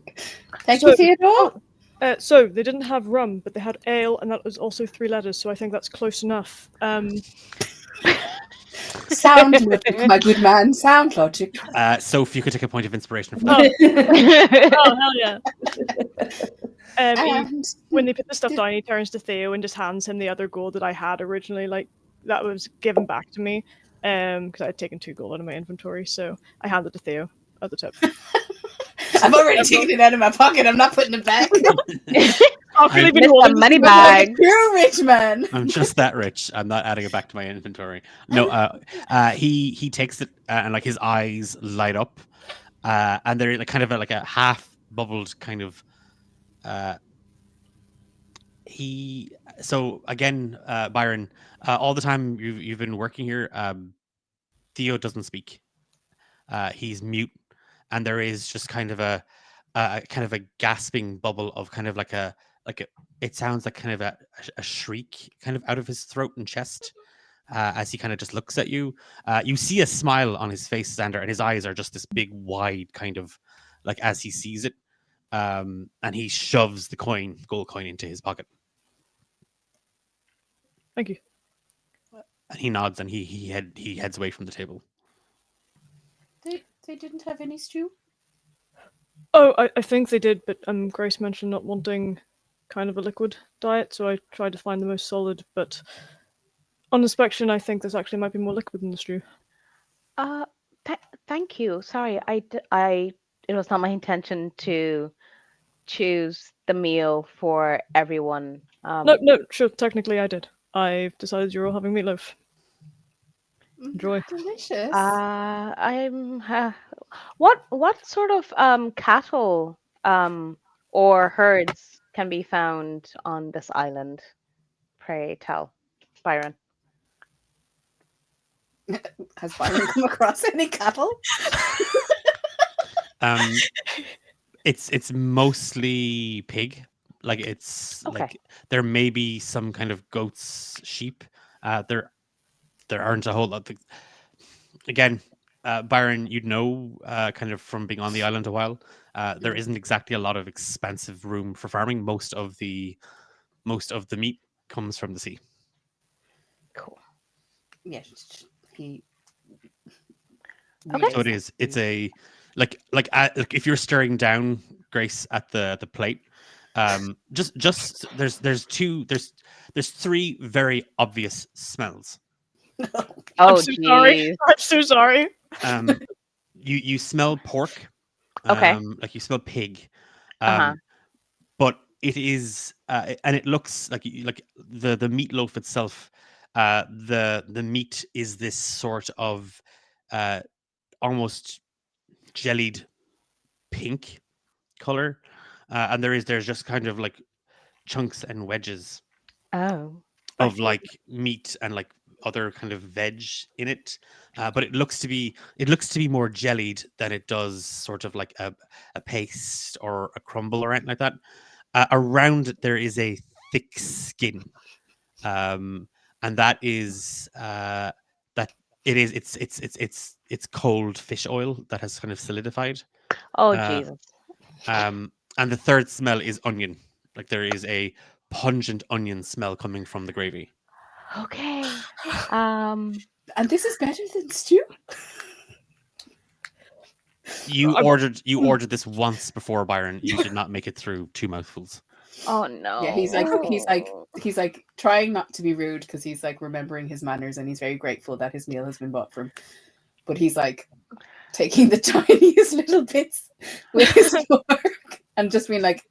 Thank you, Theodore. So they didn't have rum, but they had ale, and that was also 3 letters. So I think that's close enough. Sound logic, my good man. Sound logic. So if you could take a point of inspiration for Oh, that. oh hell yeah! And When they put the stuff down, he turns to Theo and just hands him the other gold that I had originally. Like that was given back to me because I had taken 2 gold out of my inventory. So I handed it to Theo at the tip. I've already taken it out of my pocket. I'm not putting it back. I've really been Missed holding the money this- bag. You're a rich man. I'm just that rich. I'm not adding it back to my inventory. No, he takes it and like his eyes light up, and they're like kind of like a half bubbled kind of. So again, Byron, all the time you've been working here, Theo doesn't speak. He's mute, and there is just kind of a kind of a gasping bubble of kind of like a it sounds like kind of a shriek kind of out of his throat and chest as he kind of just looks at you. You see a smile on his face, Xander, and his eyes are just this big, wide kind of like as he sees it, and he shoves the gold coin into his pocket, Thank you. and he nods and he heads away from the table. They didn't have any stew. Oh, I think they did, but Grace mentioned not wanting kind of a liquid diet, so I tried to find the most solid. But on inspection, I think there's actually might be more liquid in the stew. Thank you. Sorry, it was not my intention to choose the meal for everyone. No, sure. Technically, I did. I've decided you're all having meatloaf. Enjoy. Delicious. I'm. What sort of cattle or herds can be found on this island? Pray tell, Byron. Has Byron come across any cattle? It's mostly pig. Like it's Okay. like there may be some kind of goats, sheep. There aren't a whole lot. Again, Byron, you'd know kind of from being on the island a while. There isn't exactly a lot of expansive room for farming. Most of the meat comes from the sea. Cool. Yes, he. Okay. So it is. It's a like if you're staring down, Grace, at the plate. Just there's 3 very obvious smells. Oh, I'm so sorry. geez. I'm so sorry. You smell pork. Okay. Like you smell pig. Uh-huh. But it is and it looks like the meatloaf itself. The meat is this sort of almost jellied pink color, and there's just kind of like chunks and wedges Oh. of like meat and like other kind of veg in it, but it looks to be more jellied than it does sort of like a paste or a crumble or anything like that. Around it there is a thick skin, and that is that it is it's cold fish oil that has kind of solidified. Oh Uh, Jesus. and the third smell is onion. Like there is a pungent onion smell coming from the gravy. Okay. And this is better than stew. You I'm- ordered this once before, Byron. You did not make it through 2 mouthfuls. Oh no. Yeah, he's like trying not to be rude because he's like remembering his manners and he's very grateful that his meal has been bought for him. But he's like taking the tiniest little bits with his fork and just being like,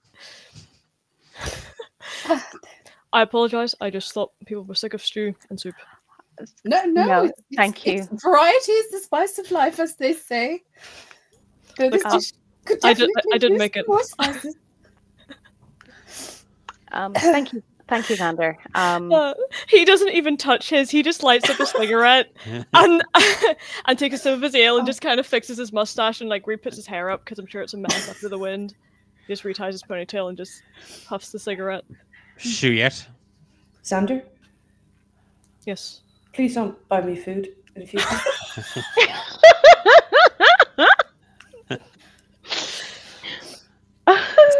I apologize. I just thought people were sick of stew and soup. no, No, thank you. Variety is the spice of life, as they say. So this Look, dish could I didn't definitely use make it. more spices. Thank you, Xander. He doesn't even touch his. He just lights up a cigarette and and takes a sip of his ale and just kind of fixes his mustache and like re-puts his hair up because I'm sure it's a mess after the wind. He just reties his ponytail and just puffs the cigarette. Shuyet. Xander, Yes. please don't buy me food in the future.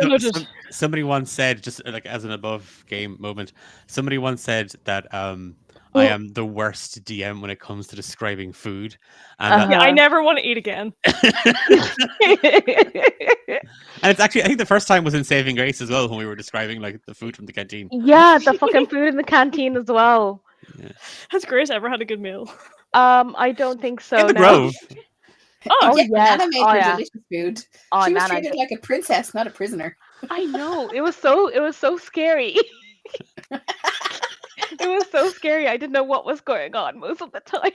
No, just- Somebody once said, just like as an above game moment, somebody once said that I am the worst DM when it comes to describing food, and Yeah, I never want to eat again. and it's actually, I think the first time was in Saving Grace as well when we were describing like the food from the canteen. Yeah, the fucking food in the canteen as well. Has Grace ever had a good meal? I don't think so. In the no. Grove. Oh, Yeah, yes. Nana made Oh, her yeah. delicious food. Oh, She was Nana. treated like a princess, not a prisoner. I know. It was so scary. It was so scary. I didn't know what was going on most of the time.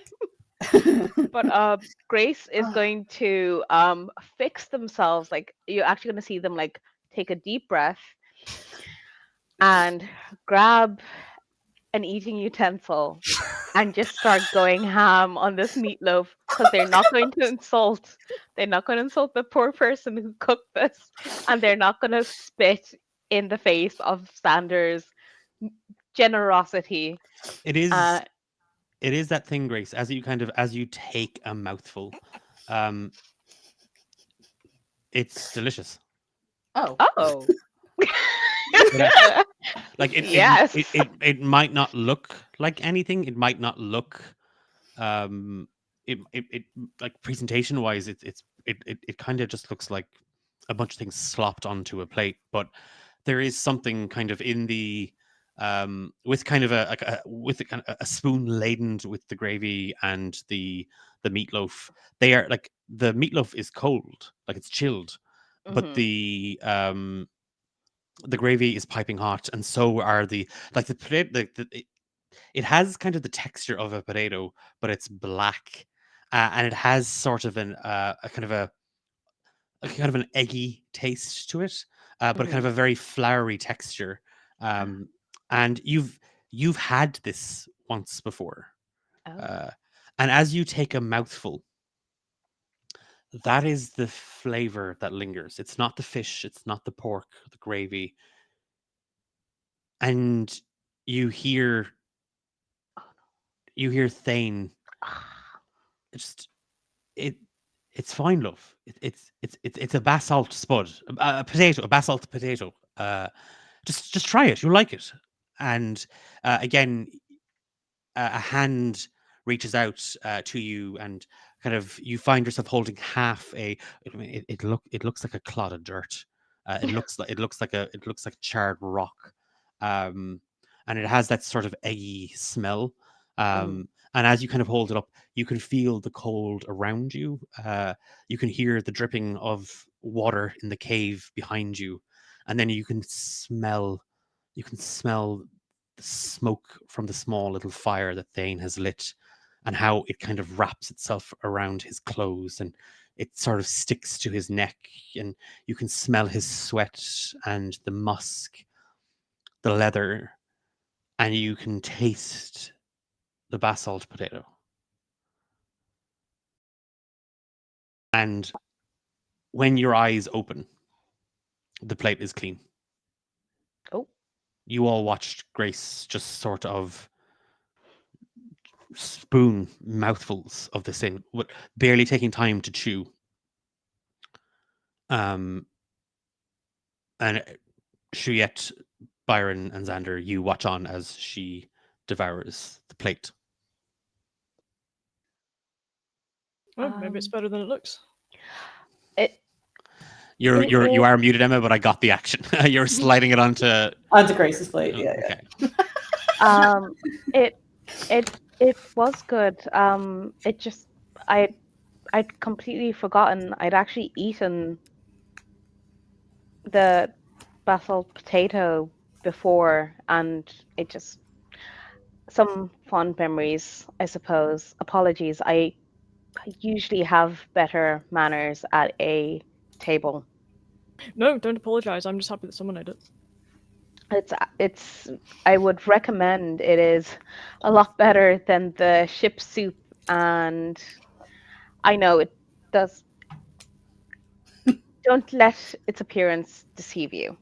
But Grace is going to fix themselves. Like you're actually going to see them like take a deep breath and grab an eating utensil and just start going ham on this meatloaf because they're not going to insult. They're not going to insult the poor person who cooked this, and they're not going to spit in the face of Xander's generosity. It is. Uh, It is that thing, Grace. As you take a mouthful, it's delicious. Oh. Oh. Like it, Yes. it might not look like anything. It might not look, it like presentation wise, it kind of just looks like a bunch of things slopped onto a plate. But there is something kind of in the, with kind of a spoon laden with the gravy and the meatloaf. They are like, the meatloaf is cold, like it's chilled, but Mhm. the gravy is piping hot, and so are the, like the potato. It has kind of the texture of a potato, but it's black, and it has sort of a kind of a kind of an eggy taste to it, but kind of a very floury texture. And you've had this once before, Oh. and as you take a mouthful, that is the flavor that lingers. It's not the fish, it's not the pork, the gravy, and you hear Thane. It's it it's fine, love. It's a basalt spud, a potato, a basalt potato. Just try it. You'll like it. And again, a hand reaches out to you, and kind of you find yourself holding half a. I mean, it looks like a clod of dirt. It looks like charred rock, and it has that sort of eggy smell. And as you kind of hold it up, you can feel the cold around you. You can hear the dripping of water in the cave behind you, and then you can smell. You can smell the smoke from the small little fire that Thane has lit, and how it kind of wraps itself around his clothes, and it sort of sticks to his neck, and you can smell his sweat and the musk, the leather, and you can taste the basalt potato. And when your eyes open, the plate is clean. Oh. You all watched Grace just sort of spoon mouthfuls of this in, barely taking time to chew. And Juliet, Byron, and Xander, you watch on as she devours the plate. Oh, maybe it's better than it looks. It You are muted, Emma, but I got the action. You're sliding it onto Grace's plate. Yeah, yeah. Okay. it was good. It just I'd completely forgotten I'd actually eaten the basalt potato before, and it just some fond memories, I suppose. Apologies. I usually have better manners at a table. No, don't apologize. I'm just happy that someone ate it. It's I would recommend it is a lot better than the ship soup, and I know it does. Don't let its appearance deceive you.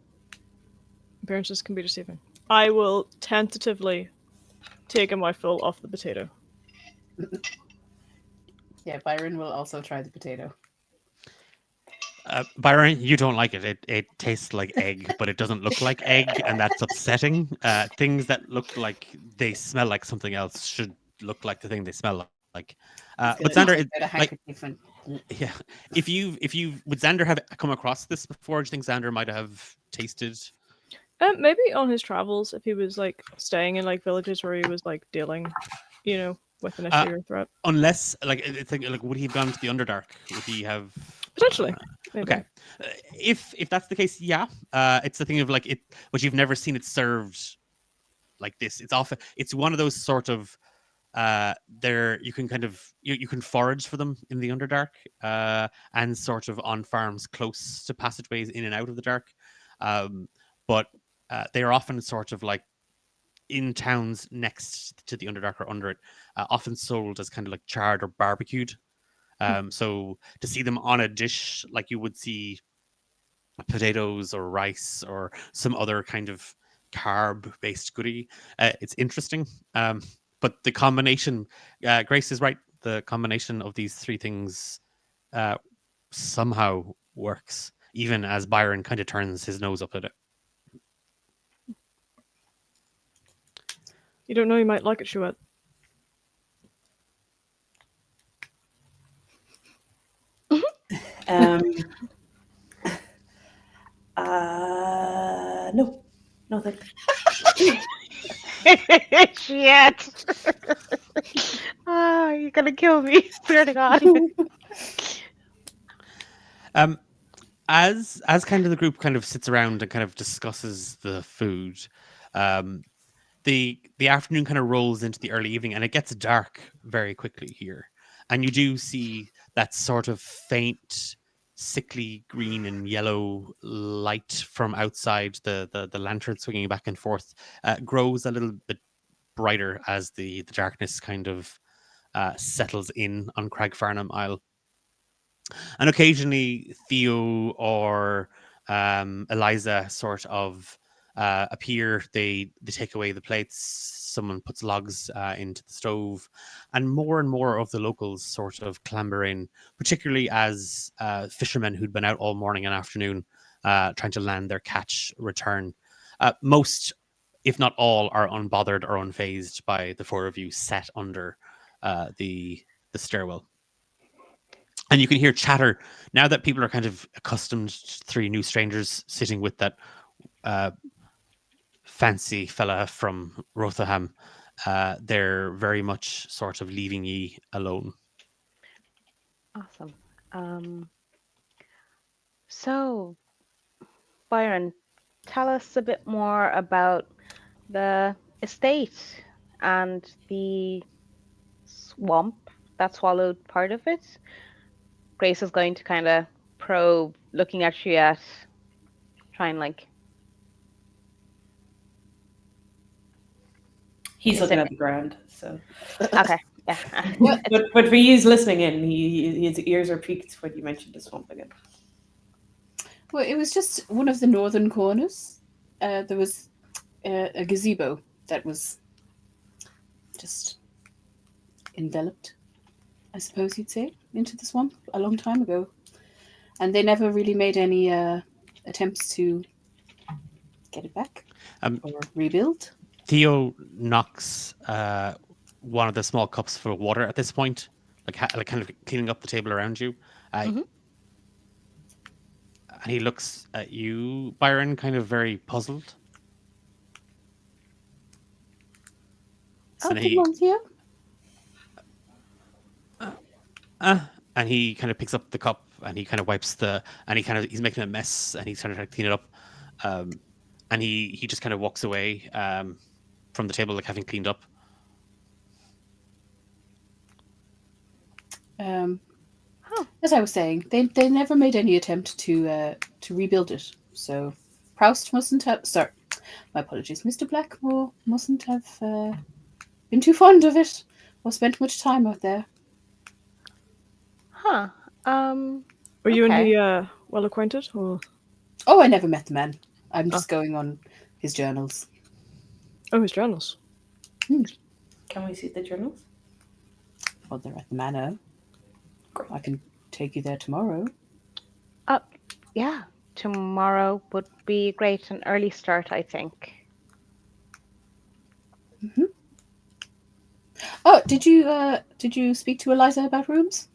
Appearances can be deceiving. I will tentatively take a mouthful off the potato. Yeah, Byron will also try the potato. Byron, you don't like it. It tastes like egg, but it doesn't look like egg, and that's upsetting. Things that look like they smell like something else should look like the thing they smell like. But Xander, yeah, if you would Xander have come across this before? Do you think Xander might have tasted? Maybe on his travels, if he was like staying in like villages where he was like dealing, with an issue or threat. Unless, like, it's like, would he have gone to the Underdark? Would he have potentially? Maybe. Okay, if that's the case, yeah. It's the thing of like it, but you've never seen it served like this. It's one of those sort of there you can kind of you can forage for them in the Underdark, and sort of on farms close to passageways in and out of the dark, but they are often sort of like in towns next to the Underdark or under it, often sold as kind of like charred or barbecued. So to see them on a dish like you would see potatoes or rice or some other kind of carb-based goodie, it's interesting. But the combination, Grace is right, the combination of these three things somehow works, even as Byron kind of turns his nose up at it. You don't know, you might like it, Chouette. No, nothing. Shit! You're gonna kill me. Swear to God. As kind of the group kind of sits around and kind of discusses the food, the afternoon kind of rolls into the early evening, and it gets dark very quickly here. And you do see that sort of faint, sickly green and yellow light from outside the lantern swinging back and forth grows a little bit brighter as the darkness kind of settles in on Cragfarnham Isle. And occasionally Theo or Eliza sort of appear. They take away the plates. Someone puts logs into the stove, and more of the locals sort of clamber in, particularly as fishermen who'd been out all morning and afternoon trying to land their catch return. Most, if not all, are unbothered or unfazed by the four of you set under the stairwell. And you can hear chatter now that people are kind of accustomed to three new strangers sitting with that fancy fella from Rotherham. They're very much sort of leaving ye alone. Awesome. So, Byron, tell us a bit more about the estate and the swamp that swallowed part of it. Grace is going to kind of probe, looking at Juliet, try and like. He's Is looking it- at the ground. So, Okay. Yeah. but for you listening in, his ears are peaked when you mentioned the swamp again. Well, it was just one of the northern corners. There was a gazebo that was just enveloped, I suppose you'd say, into the swamp a long time ago. And they never really made any attempts to get it back Um, or rebuild. Theo knocks one of the small cups full of water at this point, like kind of cleaning up the table around you. Mhm. And he looks at you, Byron, kind of very puzzled. So Oh, then good one, Theo. and he kind of picks up the cup and he kind of wipes he's making a mess and he's trying to clean it up. And he just kind of walks away from the table, like having cleaned up. As I was saying, they never made any attempt to rebuild it. So Proust mustn't have. Sorry, my apologies. Mr. Blackmore mustn't have been too fond of it or spent much time out there. Huh. Were you and Okay. he well acquainted? Or Oh, I never met the man. I'm just going on his journals. oh, his journals. Can we see the journals? Well, they're at the manor. I can take you there tomorrow. Yeah. Tomorrow would be great. An early start, I think. Oh, did you speak to Eliza about rooms?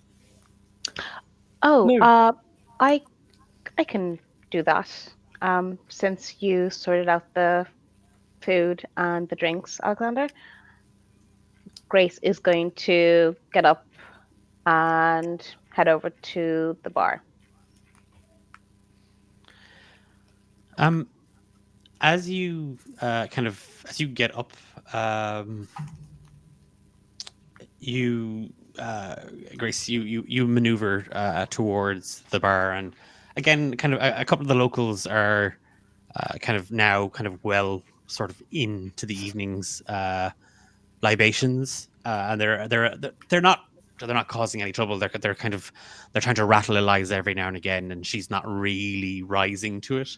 Oh, No. I can do that. Since you sorted out the food and the drinks, Alexander, Grace is going to get up and head over to the bar. As you as you get up, you Grace, you maneuver towards the bar, and again, kind of a couple of the locals are kind of now well sort of into the evening's libations, and they're not causing any trouble. They're trying to rattle Eliza every now and again, and she's not really rising to it.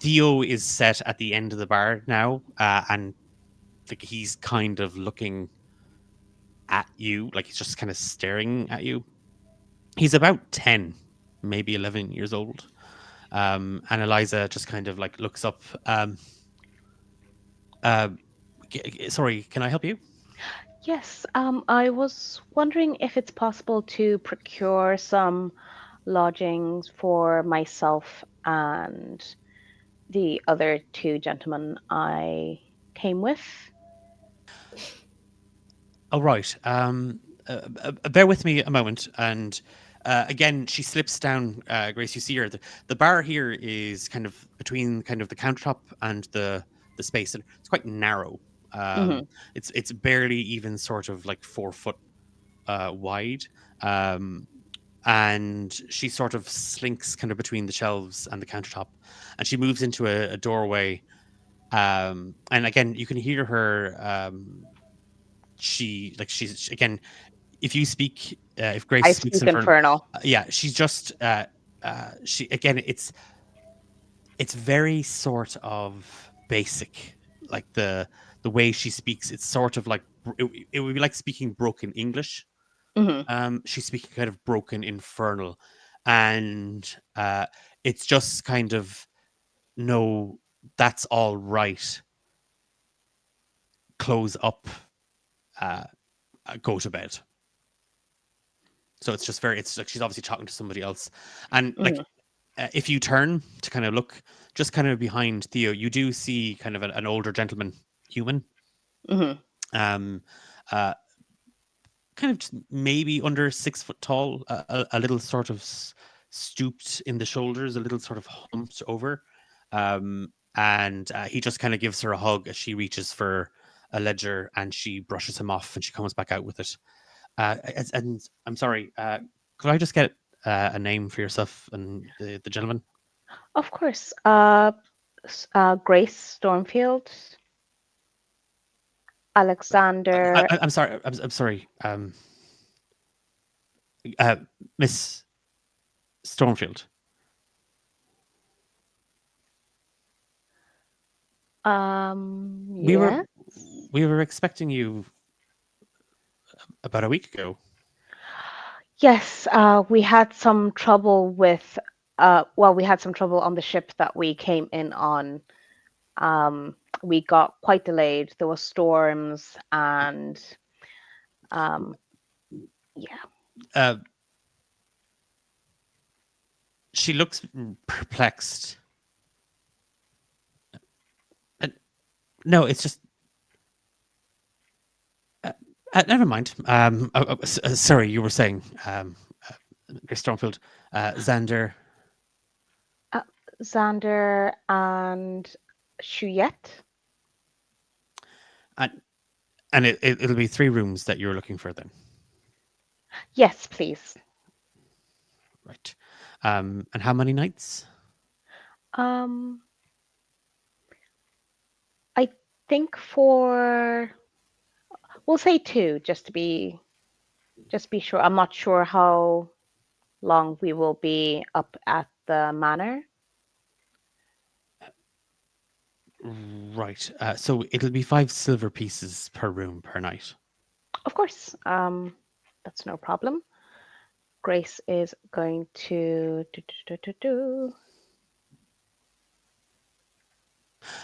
Theo is set at the end of the bar now, and like he's kind of looking at you, like he's just kind of staring at you. He's about 10, maybe 11 years old. And Eliza just kind of like looks up. Sorry, can I help you? Yes, I was wondering if it's possible to procure some lodgings for myself and the other two gentlemen I came with. Oh, right. Bear with me a moment. And again, she slips down. Grace, you see her. The bar here is kind of between kind of the countertop and the space, and it's quite narrow. Mhm. It's barely even sort of like 4 foot wide. And she sort of slinks kind of between the shelves and the countertop, and she moves into a doorway. And again, you can hear her. She's again, if you speak, if Grace I speaks speak Infernal, Infernal. yeah, she's just she again. It's very sort of basic, like the way she speaks. It's sort of like it would be like speaking broken English. Mhm. She's speaking kind of broken Infernal, and it's just kind of no, that's all right. Close up, uh, go to bed. So it's just very, it's like she's obviously talking to somebody else. And like, Mhm. if you turn to kind of look just kind of behind Theo, you do see kind of an older gentleman, human, Mhm. um, uh, kind of just maybe under 6 foot tall, a little sort of stooped in the shoulders, a little sort of humped over. And he just kind of gives her a hug as she reaches for a ledger and she brushes him off and she comes back out with it. And I'm sorry, could I just get a name for yourself and the gentleman? Of course. Grace Stormfield. Alexander. I'm sorry. I'm sorry. Miss Stormfield. We Yeah. were expecting you about a week ago. Yes, we had some trouble with, well, we had some trouble on the ship that we came in on. We got quite delayed. There were storms and, yeah. She looks perplexed. No, it's just. Never mind. Sorry, you were saying, Miss Stormfield, Xander. Xander and Chuyette. And it'll be 3 rooms that you're looking for then. Yes, please. Right. And how many nights? I think we'll say 2, just to be sure. I'm not sure how long we will be up at the manor. Right. So it'll be 5 silver pieces per room per night. Of course. That's no problem. Grace is going to do.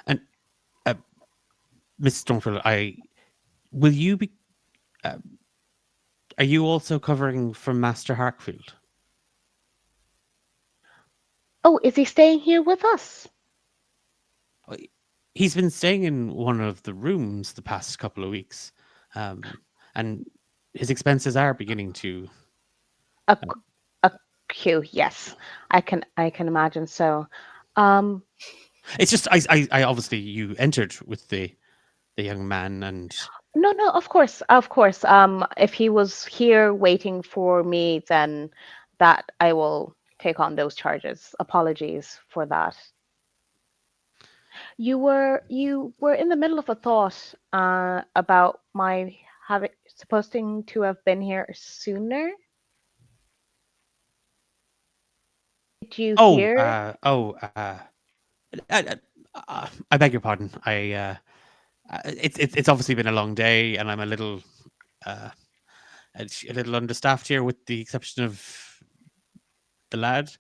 And Miss Stormfield, will you be? Are you also covering for Master Harkfield? Oh, is he staying here with us? He's been staying in one of the rooms the past couple of weeks, and his expenses are beginning to. Accrue, yes, I can imagine so. It's just I obviously you entered with the young man and. No, of course. If he was here waiting for me, then that I will take on those charges. Apologies for that. You were in the middle of a thought about my supposing to have been here sooner. Did you hear? I beg your pardon. It's obviously been a long day, and I'm a little understaffed here, with the exception of the lad.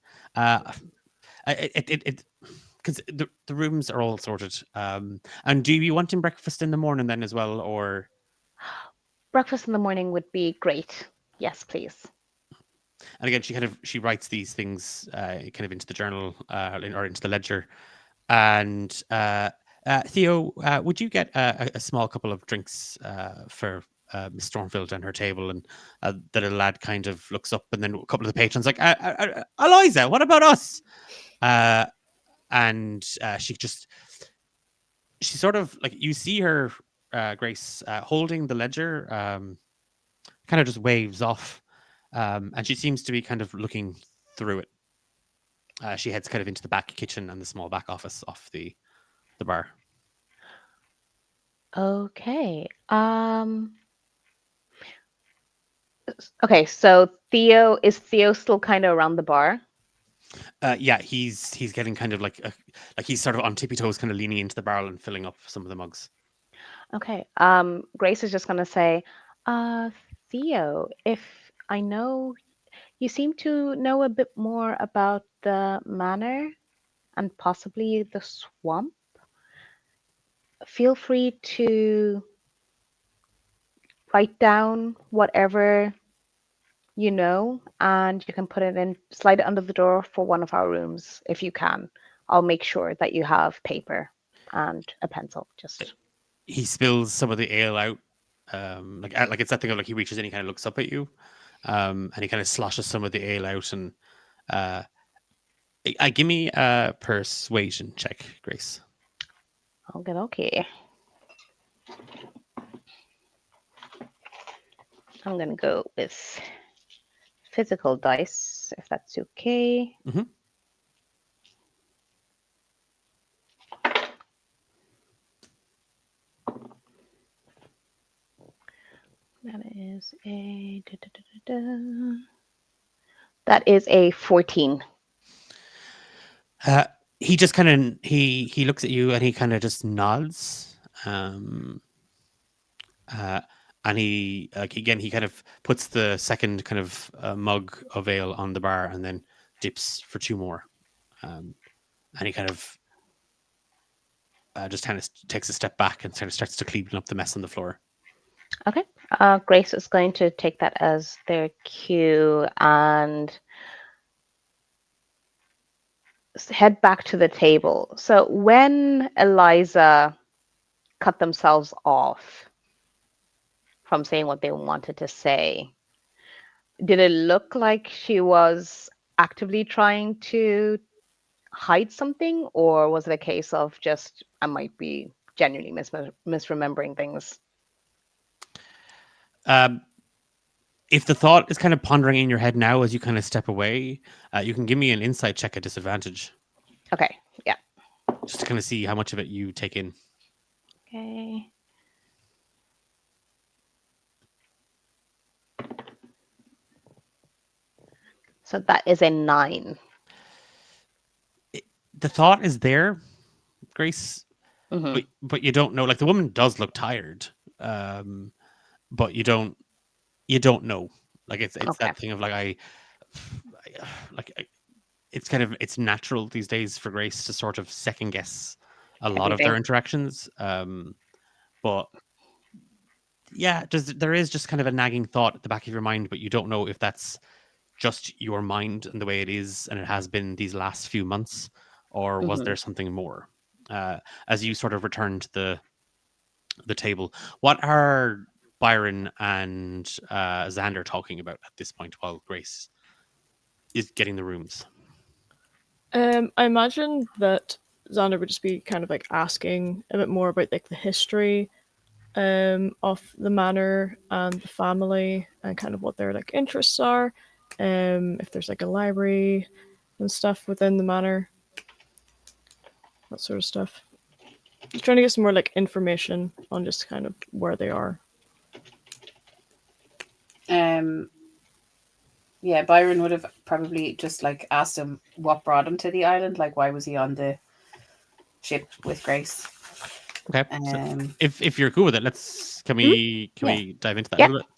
Because the rooms are all sorted. And do you want him breakfast in the morning then as well, or? Breakfast in the morning would be great. Yes, please. And again, she writes these things kind of into the journal or into the ledger. And Theo, would you get a small couple of drinks for Miss Stormfield and her table? And the little lad kind of looks up, and then a couple of the patrons like, Eliza, what about us? And she sort of like, you see her, Grace, holding the ledger, kind of just waves off, and she seems to be kind of looking through it. She heads kind of into the back kitchen and the small back office off the bar. Okay. Okay, so is Theo still kind of around the bar? Yeah, he's getting kind of like he's sort of on tippy toes, kind of leaning into the barrel and filling up some of the mugs. Okay. Grace is just gonna say, Theo, if I know you seem to know a bit more about the manor and possibly the swamp, feel free to write down whatever you know, and you can slide it under the door for one of our rooms if you can. I'll make sure that you have paper and a pencil. Just he spills some of the ale out, like it's that thing of like he reaches in, he kind of looks up at you, and he kind of sloshes some of the ale out, and give me a persuasion check, Grace. Okay. I'm gonna go with physical dice, if that's okay. Mm-hmm. That is a that is a 14. He just kind of he looks at you and he kind of just nods. And he again he kind of puts the second kind of mug of ale on the bar and then dips for 2 more. And he kind of just kind of takes a step back and kind of starts to clean up the mess on the floor. Okay. Grace is going to take that as their cue and head back to the table. So when Eliza cut themselves off from saying what they wanted to say, did it look like she was actively trying to hide something, or was it a case of just I might be genuinely misremembering things? If the thought is kind of pondering in your head now as you kind of step away, you can give me an insight check at disadvantage. Okay, yeah. Just to kind of see how much of it you take in. Okay. So that is a 9. The thought is there, Grace, Mhm. but you don't know. Like the woman does look tired, but you don't know. Like it's Okay. that thing of like it's natural these days for Grace to sort of second guess a lot of their Everything. interactions. But yeah, there is just kind of a nagging thought at the back of your mind, but you don't know if that's just your mind and the way it is and it has been these last few months, or was there something more? As you sort of return to the table, what are Byron and Xander talking about at this point while Grace is getting the rooms? I imagine that Xander would just be kind of like asking a bit more about like the history of the manor and the family and kind of what their like interests are. If there's like a library and stuff within the manor, that sort of stuff. Just trying to get some more like information on just kind of where they are. Yeah, Byron would have probably just like asked him what brought him to the island, like why was he on the ship with Grace. Okay, so if you're cool with it, can we dive into that a little bit?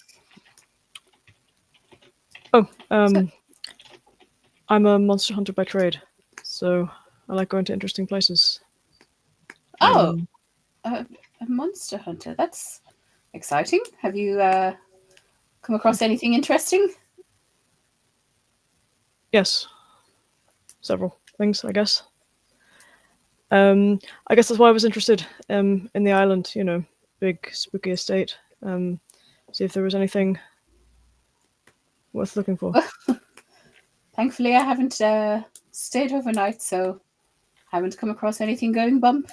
Oh, I'm a monster hunter by trade, so I like going to interesting places. Oh, a monster hunter. That's exciting. Have you come across anything interesting? Yes. Several things, I guess. I guess that's why I was interested in the island, big spooky estate. See if there was anything worth looking for. Thankfully, I haven't stayed overnight, so haven't come across anything going bump.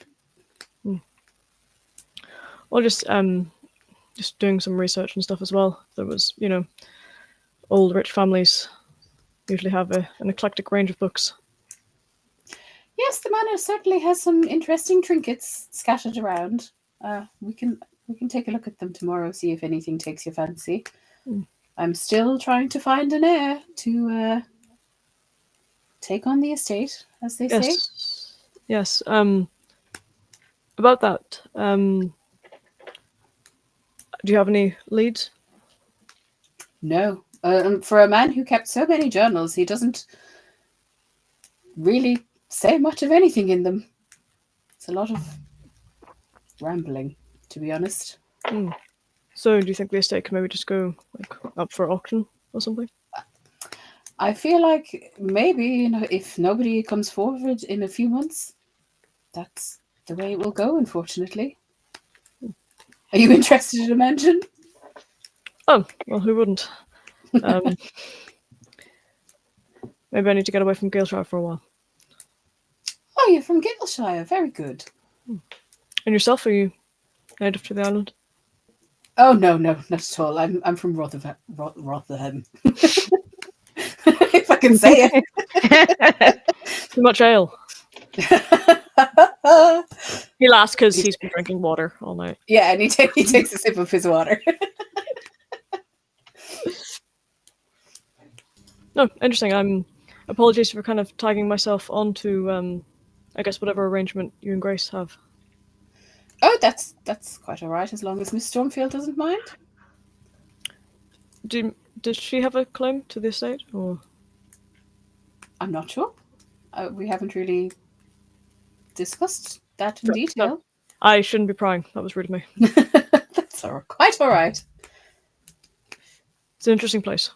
Well, just doing some research and stuff as well. There was, old rich families usually have an eclectic range of books. Yes, the manor certainly has some interesting trinkets scattered around. We can take a look at them tomorrow, see if anything takes your fancy. I'm still trying to find an heir to take on the estate, as they say. Yes. About that, do you have any leads? No. For a man who kept so many journals, he doesn't really say much of anything in them. It's a lot of rambling, to be honest. So do you think the estate can maybe just go up for auction or something? I feel like maybe, if nobody comes forward in a few months, that's the way it will go, unfortunately. Are you interested in a mansion? Oh, well, who wouldn't? Maybe I need to get away from Galeshire for a while. Oh, you're from Galeshire. Very good. And yourself, are you native to the island? Oh, no, not at all. I'm from Rotherham. If I can say it. Too much ale. He laughs because he's been drinking water all night. Yeah, and he takes a sip of his water. No, interesting. Apologies for kind of tagging myself onto, I guess, whatever arrangement you and Grace have. Oh, that's quite all right, as long as Miss Stormfield doesn't mind. Does she have a claim to the estate, or? I'm not sure. We haven't really discussed that in No. detail. I shouldn't be prying. That was rude of me. That's quite all right. It's an interesting place.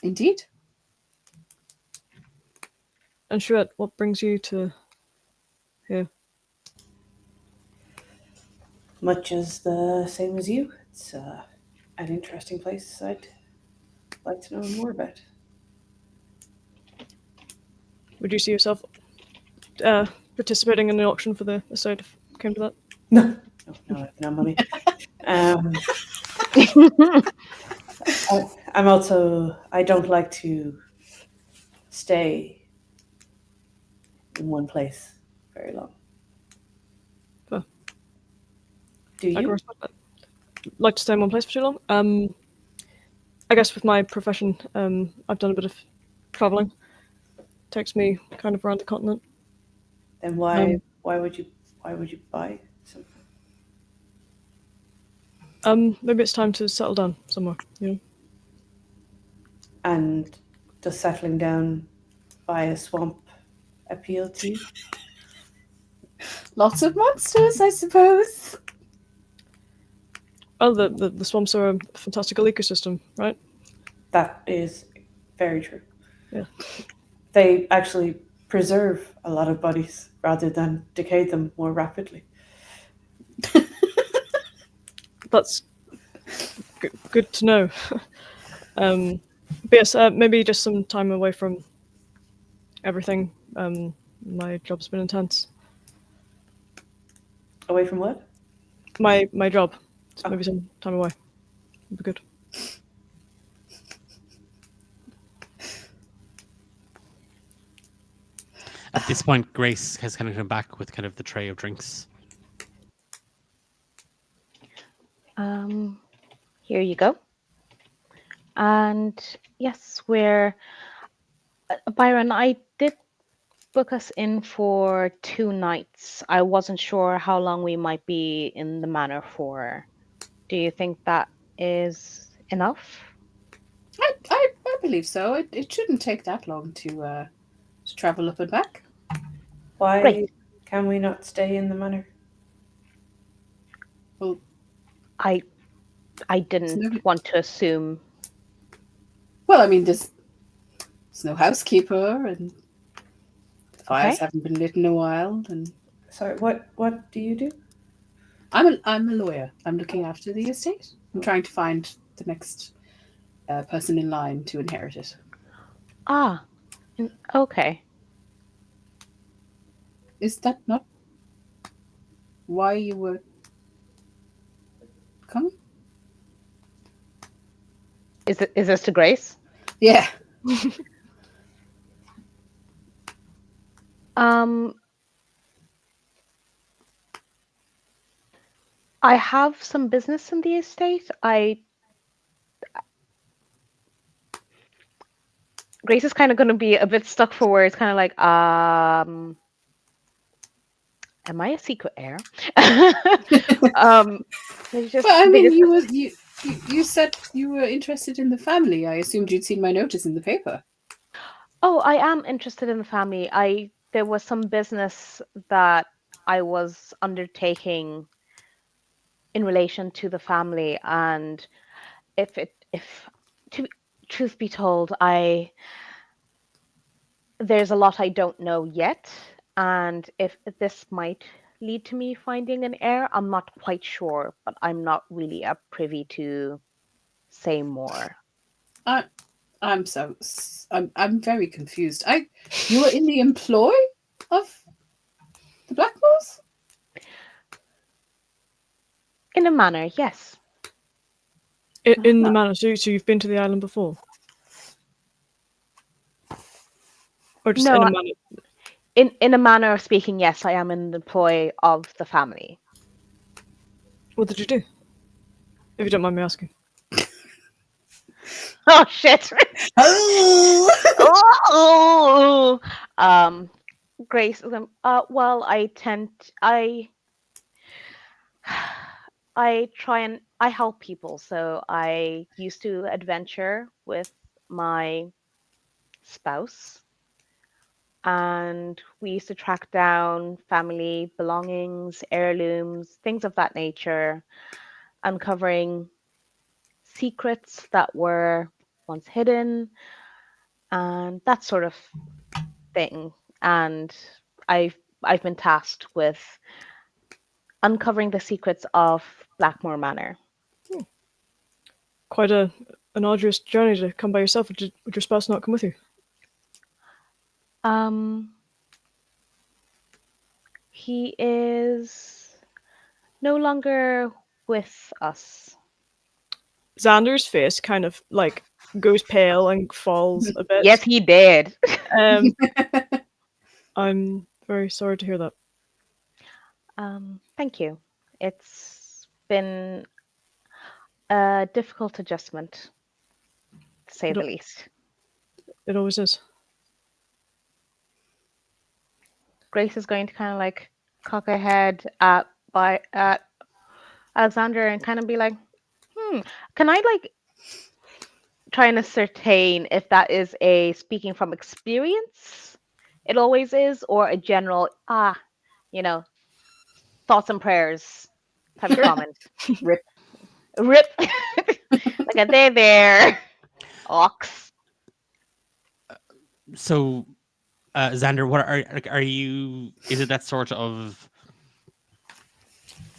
Indeed. And Shuet, what brings you to here? Much as the same as you. It's an interesting place I'd like to know more about. Would you see yourself participating in the auction for the estate if it came to that? No, I have no money. I'm also, I don't like to stay in one place very long. Fair. Do I can you? respect that. Like to stay in one place for too long? I guess with my profession, I've done a bit of traveling. Takes me kind of around the continent. Then why would you buy something? Maybe it's time to settle down somewhere, you know? And does settling down by a swamp appeal to you? Lots of monsters, I suppose. Well, the swamps are a fantastical ecosystem, right? That is very true. Yeah. They actually preserve a lot of bodies rather than decay them more rapidly. That's good to know. But yes, maybe just some time away from everything. My job's been intense. Away from what? My job. So maybe some time away would be good. At this point, Grace has kind of come back with kind of the tray of drinks. Here you go. And yes, we're Byron, I did book us in for 2 nights. I wasn't sure how long we might be in the manor for. Do you think that is enough? I believe so. It shouldn't take that long to travel up and back. Why Great. can we not stay in the manor? Well, I didn't want to assume. well, I mean, there's no housekeeper, and the fires haven't been lit in a while. And Sorry, what do you do? I'm a lawyer. I'm looking after the estate. I'm trying to find the next person in line to inherit it. Okay. Is that not why you were coming? Is this to Grace? Yeah. I have some business in the estate. Grace is kind of going to be a bit stuck for words, kind of like, am I a secret heir? But I mean, you said you were interested in the family. I assumed you'd seen my notice in the paper. Oh, I am interested in the family. There was some business that I was undertaking in relation to the family, and truth be told, there's a lot I don't know yet, and if this might lead to me finding an heir, I'm not quite sure, but I'm not really privy to say more. I'm very confused. You were in the employ of the Blackmores? In a manner, yes. In the manor, so you've been to the island before? Or just No, in a manor? In a manner of speaking, yes, I am in the employ of the family. What did you do? If you don't mind me asking. Oh shit. Oh! Oh. Grace. Well, I try and I help people. So I used to adventure with my spouse, and we used to track down family belongings, heirlooms, things of that nature, uncovering secrets that were once hidden and that sort of thing. And I've been tasked with uncovering the secrets of Blackmore Manor. Quite an arduous journey to come by yourself. Would your spouse not come with you? He is no longer with us. Xander's face kind of like goes pale and falls a bit. Yes, he did. I'm very sorry to hear that. Thank you. It's been a difficult adjustment, to say the least. It always is. Grace is going to kind of like cock her head at Alexander and kind of be like, can I like try and ascertain if that is a speaking from experience? It always is, or a general thoughts and prayers type of comment. Rip. Like a there, ox. So, Xander, what are you? Is it that sort of?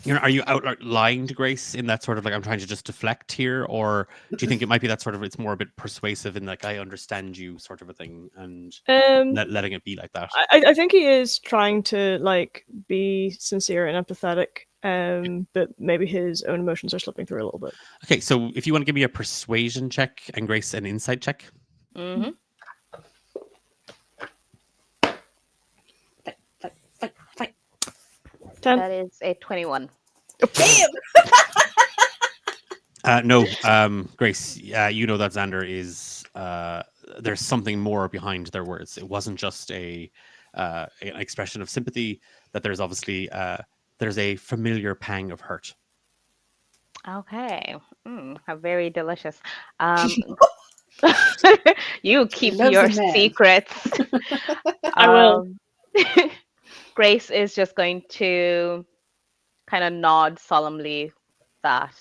Are you outright lying to Grace in that sort of like I'm trying to just deflect here, or do you think it might be that sort of it's more a bit persuasive in like I understand you sort of a thing and letting it be like that? I think he is trying to like be sincere and empathetic, but maybe his own emotions are slipping through a little bit. Okay, so if you want to give me a persuasion check and Grace an insight check. Mm-hmm. Fight. 10. That is a 21. Damn! No, Grace, you know that Xander is there's something more behind their words. It wasn't just an expression of sympathy. That there's obviously there's a familiar pang of hurt. Okay. How very delicious. You keep loves your a man. secrets. I will. Grace is just going to kind of nod solemnly that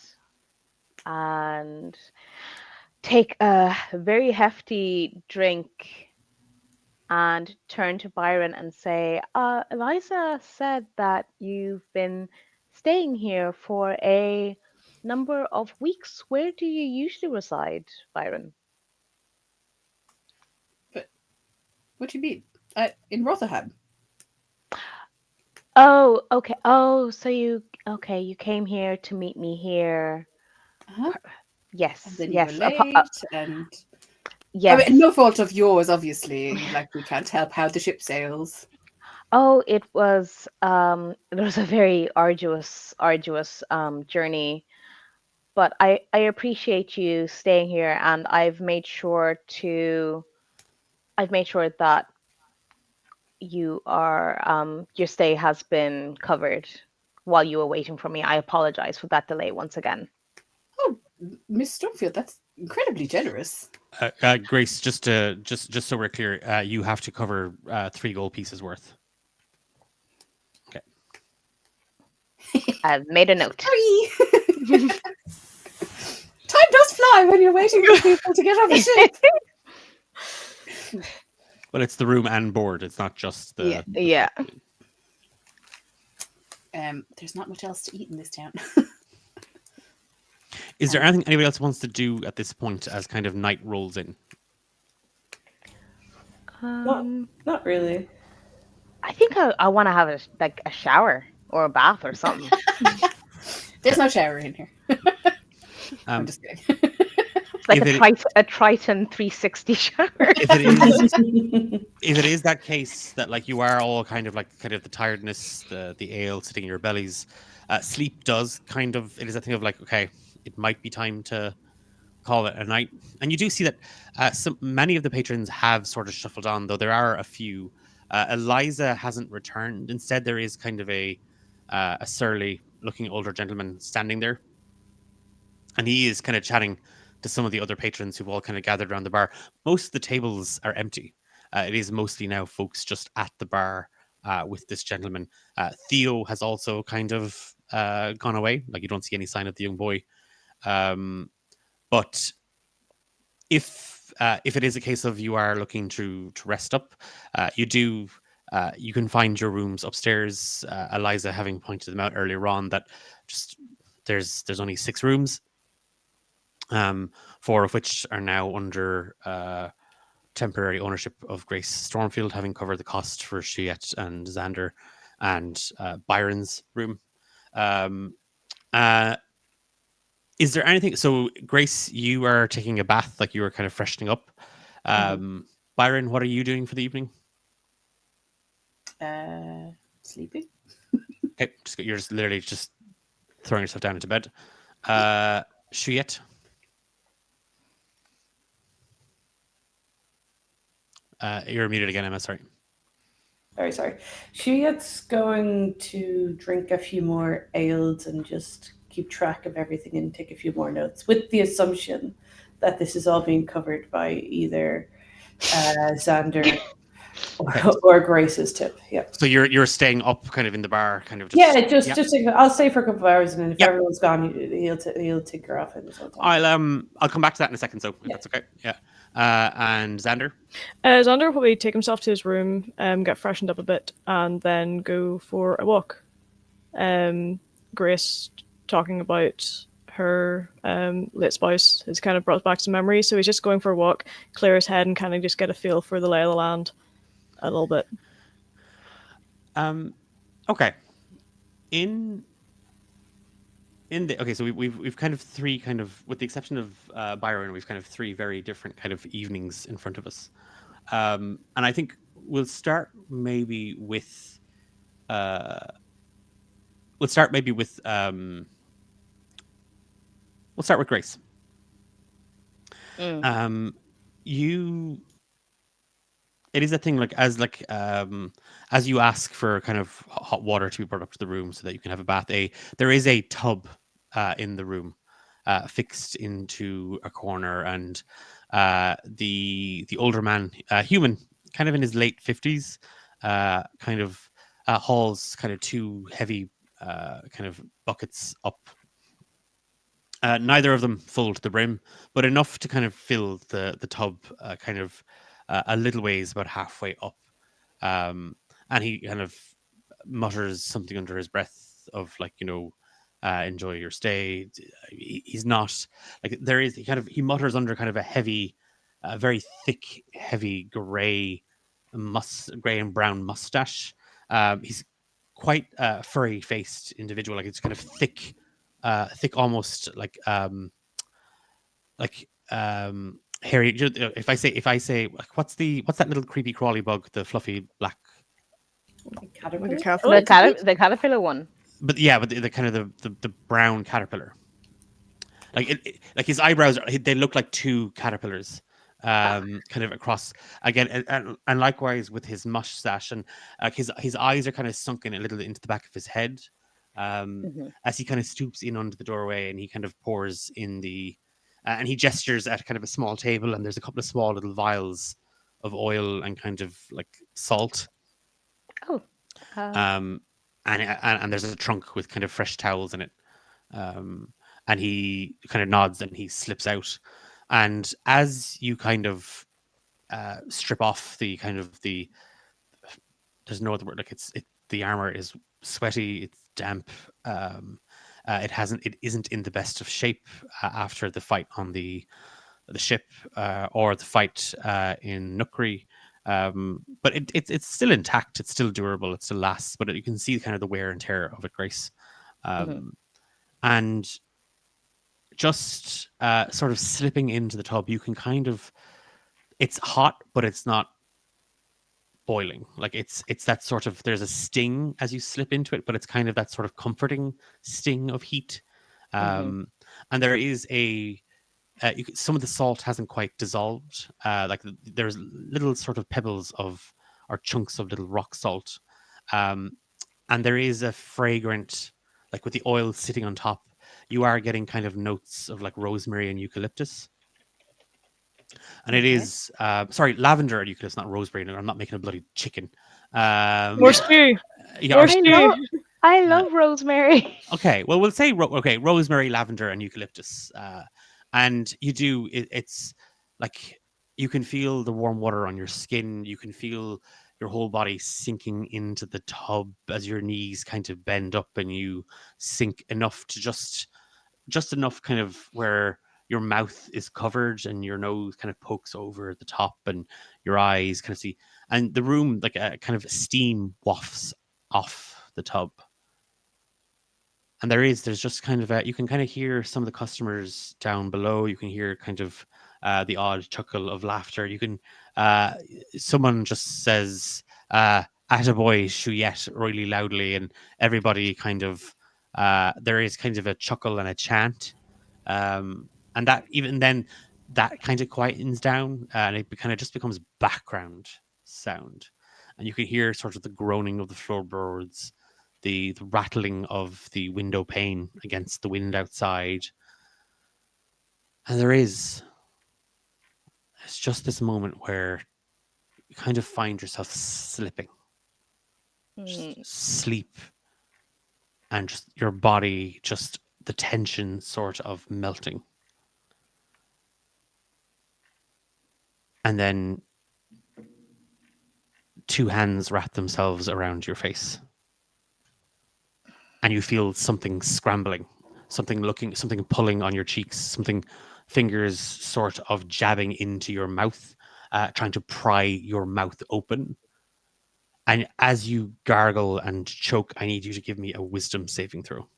and take a very hefty drink and turn to Byron and say, Eliza said that you've been staying here for a number of weeks. Where do you usually reside, Byron? What do you mean? In Rotherham. Oh, okay. Oh, so you came here to meet me here. Uh-huh. Yes, And then yes. you were late, and Yes. I mean, no fault of yours, obviously. Like we can't help how the ship sails. Oh, it was a very arduous journey, but I appreciate you staying here, and I've made sure that you are your stay has been covered while you were waiting for me. I apologize for that delay once again. Oh, Miss Stormfield, that's incredibly generous. Grace, just so we're clear, you have to cover 3 gold pieces worth. Okay. I've made a note. 3! Time does fly when you're waiting for people to get off the ship. Well, it's the room and board. It's not just the. Yeah. There's not much else to eat in this town. Is there anything anybody else wants to do at this point as kind of night rolls in? Not really. I think I want to have a shower or a bath or something. There's no shower in here. I'm just kidding. It's like a Triton 360 shower. If it is that case that like you are all kind of the tiredness, the ale sitting in your bellies, sleep does kind of, it is a thing of like, okay, it might be time to call it a night. And you do see that many of the patrons have sort of shuffled on, though there are a few. Eliza hasn't returned. Instead, there is kind of a surly-looking older gentleman standing there, and he is kind of chatting to some of the other patrons who've all kind of gathered around the bar. Most of the tables are empty. It is mostly now folks just at the bar with this gentleman. Theo has also kind of gone away. Like, you don't see any sign of the young boy. But if it is a case of you are looking to rest up, you can find your rooms upstairs. Eliza having pointed them out earlier on, that just there's only 6 rooms, 4 of which are now under temporary ownership of Grace Stormfield, having covered the cost for Shiet and Xander and Byron's room. Is there anything? So, Grace, you are taking a bath, like you were kind of freshening up. Byron, what are you doing for the evening? Sleeping. Okay, you're just literally just throwing yourself down into bed. Shiet. You're muted again, Emma. Sorry. Very sorry. Shiet's going to drink a few more ales and just keep track of everything and take a few more notes, with the assumption that this is all being covered by either Xander or Grace's tip. Yeah. So you're staying up, kind of in the bar, kind of. Just I'll stay for a couple of hours, and then if everyone's gone, he'll tinker off in his own time. I'll come back to that in a second. So if that's okay. Yeah. And Xander. Xander will probably take himself to his room, get freshened up a bit, and then go for a walk. Grace talking about her late spouse has kind of brought back some memories, so he's just going for a walk, clear his head, and kind of just get a feel for the lay of the land a little bit. Okay. So we've kind of 3 kind of, with the exception of Byron, we've kind of 3 very different kind of evenings in front of us, and I think we'll start maybe with Grace. It is a thing, like as you ask for kind of hot water to be brought up to the room so that you can have a bath. There is a tub in the room, fixed into a corner, and the older man, human, kind of in his late 50s, kind of hauls kind of 2 heavy kind of buckets up. Neither of them full to the brim, but enough to kind of fill the tub kind of a little ways, about halfway up. And he kind of mutters something under his breath of, like, enjoy your stay. He's not like, he mutters under kind of a heavy, very thick, heavy gray and brown mustache. He's quite a furry faced individual. Like, it's kind of thick, almost like hairy. If I say, what's that little creepy crawly bug? The fluffy black. The caterpillar one. But yeah, but the kind of the brown caterpillar. Like his eyebrows, they look like 2 caterpillars, kind of across again, and likewise with his mustache, and his eyes are kind of sunken a little into the back of his head, as he kind of stoops in under the doorway, and he kind of pours in the. And he gestures at kind of a small table, and there's a couple of small little vials of oil and kind of like salt. Oh. And there's a trunk with kind of fresh towels in it. And he kind of nods and he slips out. And as you kind of strip off the kind of the, there's no other word, like the armor is sweaty, it's damp. It isn't in the best of shape after the fight on the ship, or the fight in Nukri, but it's still intact, it's still durable, it still lasts, but you can see kind of the wear and tear of it, Grace. And just sort of slipping into the tub, you can kind of, it's hot, but it's not boiling. Like, it's that sort of, there's a sting as you slip into it, but it's kind of that sort of comforting sting of heat. And there is some of the salt hasn't quite dissolved. There's little sort of pebbles of or chunks of little rock salt, and there is a fragrant, like with the oil sitting on top. You are getting kind of notes of like rosemary and eucalyptus, and it Okay. is sorry, lavender and eucalyptus, not rosemary. No, I'm not making a bloody chicken. More stew. Yeah, More or I stew. love, I love rosemary. Okay, well, we'll say rosemary, lavender, and eucalyptus. And you do it's like you can feel the warm water on your skin. You can feel your whole body sinking into the tub as your knees kind of bend up and you sink enough to just enough kind of where your mouth is covered and your nose kind of pokes over the top and your eyes kind of see, and the room like a kind of steam wafts off the tub. And there's just kind of you can kind of hear some of the customers down below. You can hear kind of the odd chuckle of laughter. You can someone just says "attaboy Shuyette" really loudly, and everybody kind of there is kind of a chuckle and a chant, and that even then that kind of quietens down, and it kind of just becomes background sound, and you can hear sort of the groaning of the floorboards, the rattling of the window pane against the wind outside. And it's just this moment where you kind of find yourself slipping, Mm. just sleep, and just your body, just the tension sort of melting. And then two hands wrap themselves around your face. And you feel something scrambling, something pulling on your cheeks, something fingers sort of jabbing into your mouth, trying to pry your mouth open. And as you gargle and choke, I need you to give me a wisdom saving throw.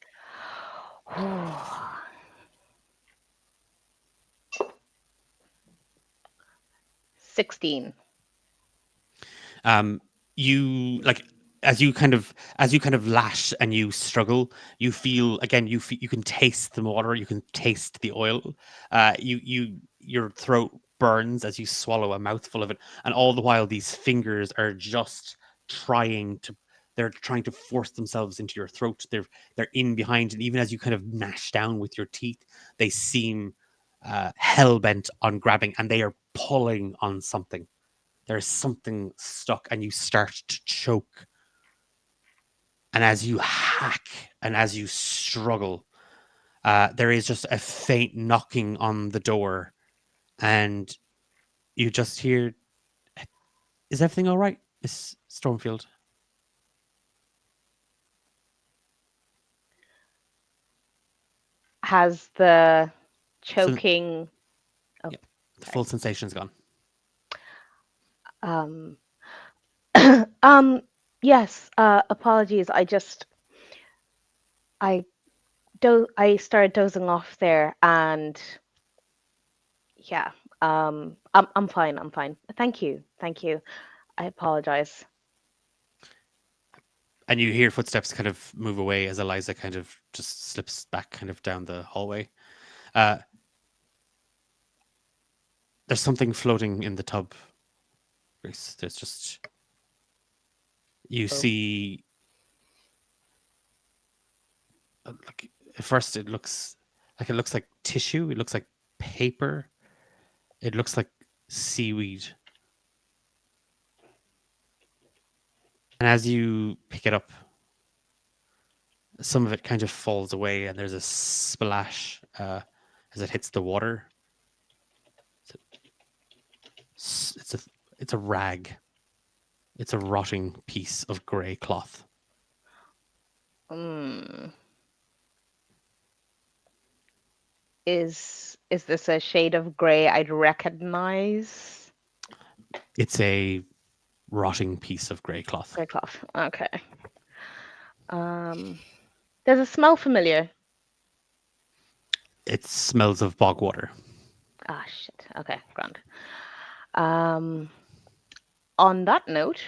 16. You like as you kind of lash and you struggle, you feel again. You can taste the water. You can taste the oil. Your throat burns as you swallow a mouthful of it, and all the while these fingers are just they're trying to force themselves into your throat. They're in behind, and even as you kind of gnash down with your teeth, they seem hell bent on grabbing, and they are pulling on something. There's something stuck, and you start to choke. And as you hack and as you struggle, there is just a faint knocking on the door, and you just hear, "Is everything all right, Miss Stormfield?" Has the choking. The full sensation's gone. Yes, apologies. I started dozing off there, and yeah, I'm fine. I'm fine. Thank you. I apologize. And you hear footsteps kind of move away as Eliza kind of just slips back kind of down the hallway. There's something floating in the tub, Grace. There's just... You see... Like, at first it looks like tissue. It looks like paper. It looks like seaweed. And as you pick it up, some of it kind of falls away, and there's a splash as it hits the water. It's a rag. It's a rotting piece of grey cloth. Is this a shade of grey I'd recognize? It's a rotting piece of grey cloth. Grey cloth. Okay. Does it smell familiar? It smells of bog water. Ah, shit. Okay, grand. On that note,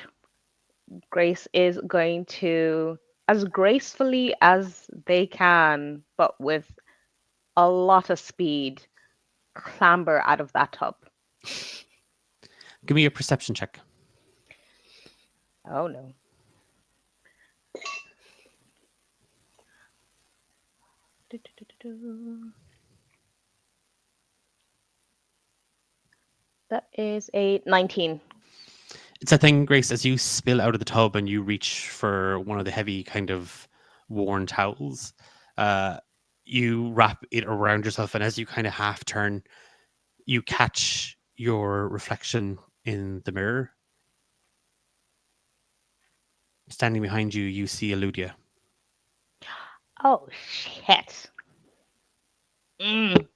Grace is going to, as gracefully as they can, but with a lot of speed, clamber out of that tub. Give me a perception check. Oh no. That is a 19. It's a thing, Grace, as you spill out of the tub and you reach for one of the heavy kind of worn towels, you wrap it around yourself, and as you kind of half turn, you catch your reflection in the mirror. Standing behind you, you see Eludia. Oh shit. Mm.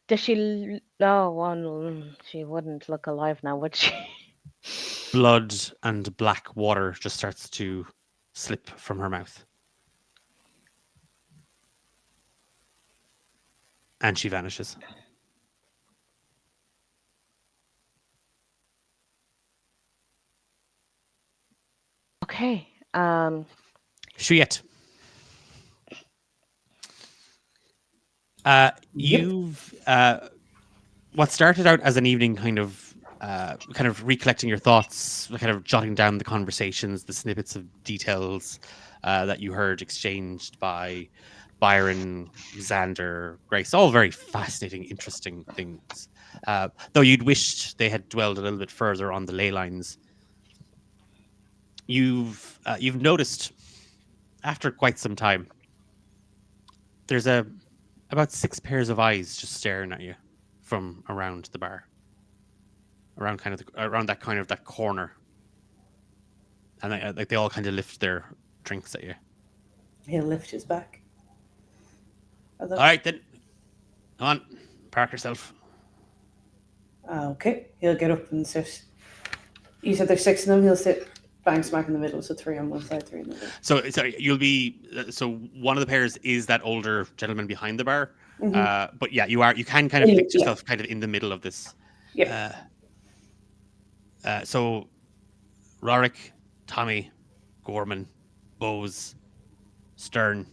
Does she? Oh, well, she wouldn't look alive now, would she? Blood and black water just starts to slip from her mouth. And she vanishes. Okay. Shuyet. Yep. You've what started out as an evening kind of recollecting your thoughts, kind of jotting down the conversations, the snippets of details that you heard exchanged by Byron, Xander, Grace, all very fascinating, interesting things. Though you'd wished they had dwelled a little bit further on the ley lines. You've noticed after quite some time there's about 6 pairs of eyes just staring at you from around the bar, around that corner, and they all kind of lift their drinks at you. He'll lift his back. All right then, come on, park yourself. Okay, he'll get up and sit. You said there's 6 of them. He'll sit bang smack in the middle, so 3 on one side, 3 in the middle. So sorry, you'll be so one of the pairs is that older gentleman behind the bar. But yeah, you can kind of fix yourself kind of in the middle of this. Yeah. So Rorik, Tommy, Gorman, Bose, Stern,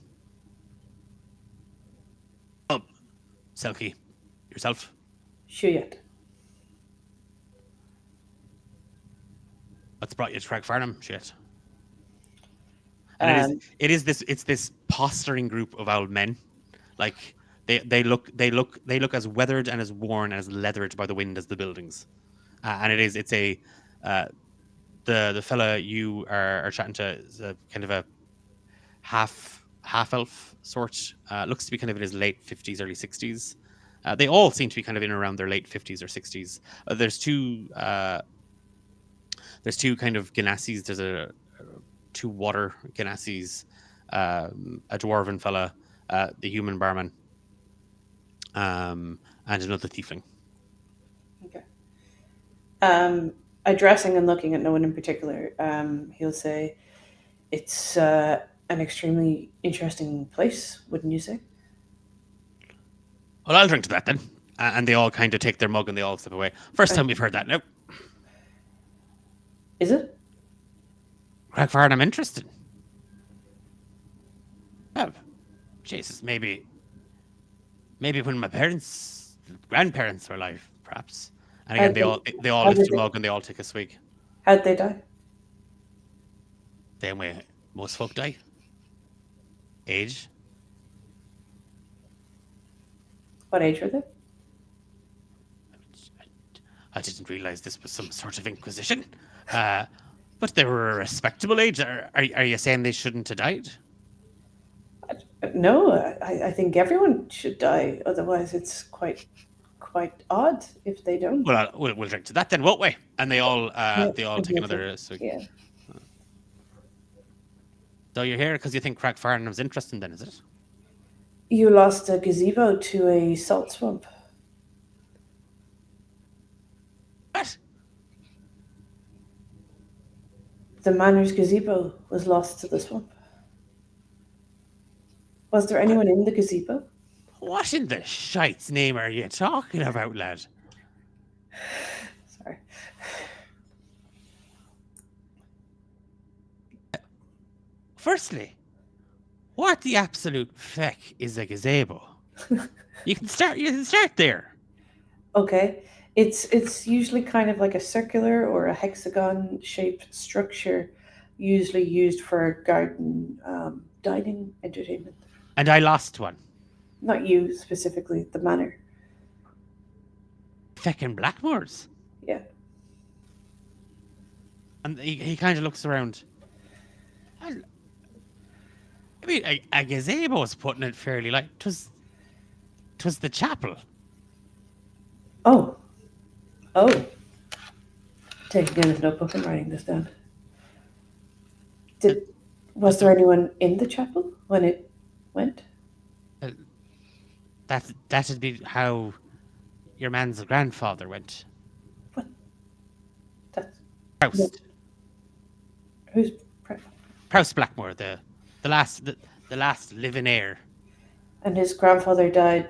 Selkie, yourself. Shuyet. What's brought you to Craigfarnham? Shit. And it's this posturing group of old men, like they look as weathered and as worn and as leathered by the wind as the buildings, and the fella you are chatting to is a kind of a half elf sort. Looks to be kind of in his late 50s, early 60s. They all seem to be kind of in around their late 50s or 60s. There's two kind of Ganassis. There's two water Ganassis, a dwarven fella, the human barman, and another tiefling. Okay. Addressing and looking at no one in particular, he'll say, "It's an extremely interesting place, wouldn't you say?" Well, I'll drink to that then. And they all kind of take their mug and they all step away. First time we've heard that now. Is it? Craigfarnham, I'm interested. Oh, Jesus, maybe when my grandparents were alive, perhaps. And again, they all lift the mug and they all take a swig. How'd they die? Same way most folk die. Age. What age were they? I didn't realize this was some sort of inquisition. But they were a respectable age. Are you saying they shouldn't have died? No, I think everyone should die. Otherwise, it's quite odd if they don't. Well, we'll drink to that then, won't we? And they all take another swig. Yeah. So you're here because you think Craigfarnham's interesting, then, is it? You lost a gazebo to a salt swamp. What? The manor's gazebo was lost to the swamp. Was there anyone in the gazebo? What in the shite's name are you talking about, lad? Sorry. Firstly, what the absolute feck is a gazebo? You can start there. Okay. It's usually kind of like a circular or a hexagon shaped structure, usually used for garden dining entertainment. And I lost one. Not you specifically, the manor. Feckin' Blackmoors. Yeah. And he kind of looks around. I mean, a gazebo's putting it fairly light. 'Twas the chapel. Oh. Oh. Taking in his notebook and writing this down. Was there anyone in the chapel when it went? That'd be how your man's grandfather went. What? That's Proust. who's Proust Blackmore, the last living heir. and his grandfather died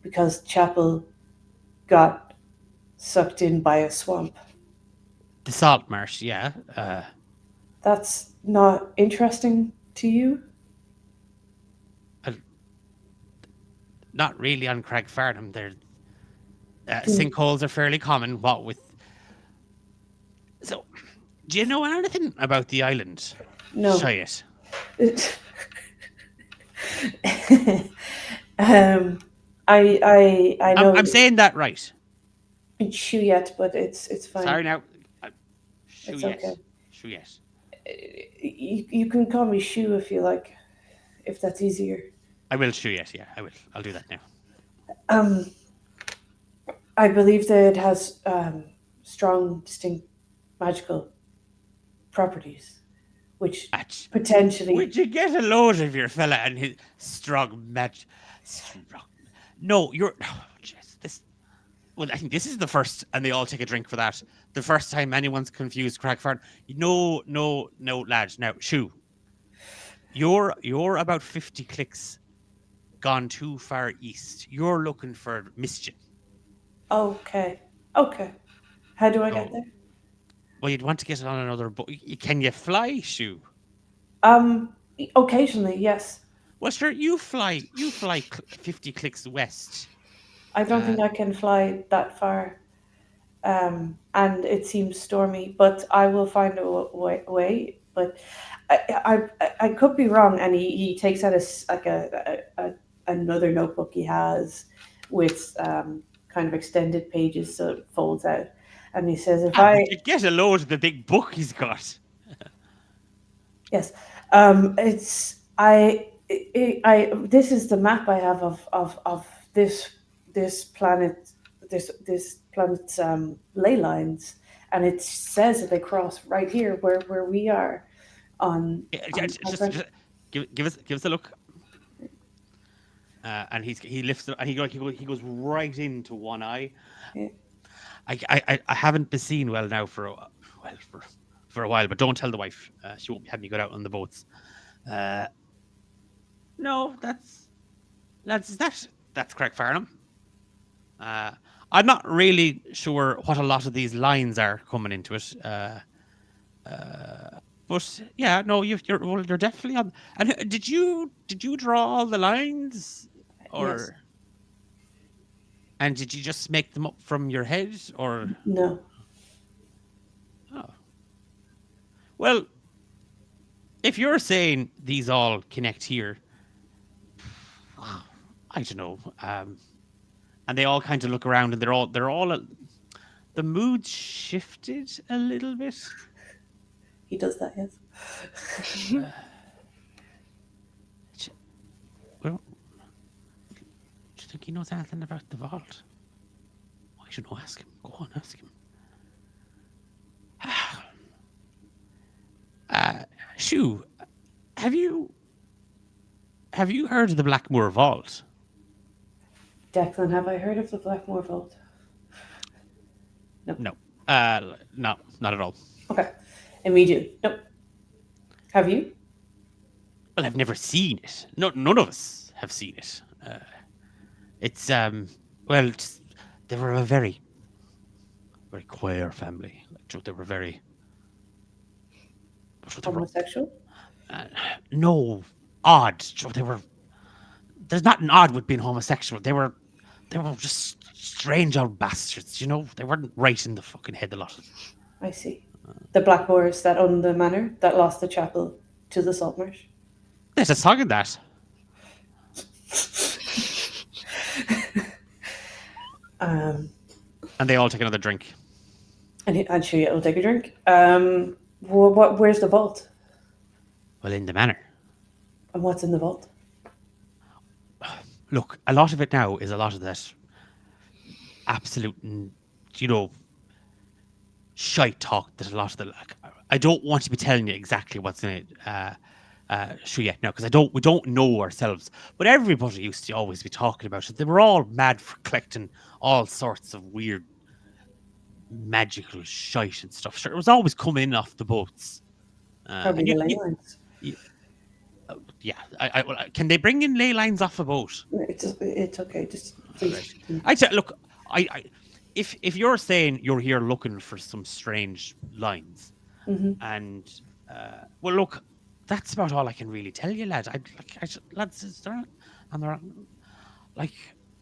because Chapel got sucked in by a swamp. The salt marsh, yeah. That's not interesting to you? Not really on Craigfarnham. Sinkholes are fairly common. What with? So, do you know anything about the island? No. Try it. I know I'm saying that right. it's Shuyet, but it's fine. Sorry now. It's okay. Shuyet. You can call me Shu if you like, if that's easier. I will Shuyet. Yeah, I will. I'll do that now. I believe that it has strong, distinct magical properties, which potentially. Would you get a load of your fella and his strong magic? No, you're. Oh, jeez, this. Well, I think this is the first, and they all take a drink for that. The first time anyone's confused Craigfarn. No, lads. Now, Shoo. You're about 50 clicks gone too far east. You're looking for Mischief. Okay. How do I get there? Well, you'd want to get it on another boat. Can you fly, Shoo? Occasionally, yes. Well, sure, you fly 50 clicks west. I don't think I can fly that far. And it seems stormy, but I will find a way. But I could be wrong. And he takes out another notebook he has with kind of extended pages, so it folds out. And he says, "If I get a load of the big book he's got." Yes, it's I. This is the map I have of this planet, this planet's ley lines, and it says that they cross right here where we are. Just give us a look. And he lifts it, and he goes right into one eye. Yeah. I haven't been seen well now for a while, but don't tell the wife. She won't be having you go out on the boats. No, that's Craigfarnham. I'm not really sure what a lot of these lines are coming into it. But yeah, no, you're definitely on. And did you draw all the lines, or? Yes. And did you just make them up from your head, or? No. Oh. Well, if you're saying these all connect here, I don't know. And they all kind of look around, and they're all the mood shifted a little bit. He does that, yes. Well, do you think he knows anything about the vault? Why should I ask him? Go on, ask him. Shoo, have you heard of the Blackmoor Vault? Declan, have I heard of the Blackmoor Vault? No, not at all. Okay. Immediately. Nope. Have you? Well, I've never seen it. No, none of us have seen it. It's they were a very, very queer family. They were very homosexual? No, odd. They were. There's nothing odd with being homosexual. They were just strange old bastards. You know, they weren't right in the fucking head a lot of them. I see. The Blackmoors that owned the manor that lost the chapel to the Saltmarsh. There's a song in that. Um, And they all take another drink. and Juliet will take a drink. Where's the vault? Well, in the manor. And what's in the vault? Look, a lot of it now is a lot of that absolute, shite talk that a lot of the. Like, I don't want to be telling you exactly what's in it, sure yet now, because we don't know ourselves. But everybody used to always be talking about it. They were all mad for collecting all sorts of weird, magical shite and stuff. Sure, it was always coming in off the boats. Probably and the you- ley you- lines. yeah. Well, can they bring in ley lines off a boat? It's okay. Just please. I say, look, if you're saying you're here looking for some strange lines, Mm-hmm. and well, look, that's about all I can really tell you, lads. Lads, they're like,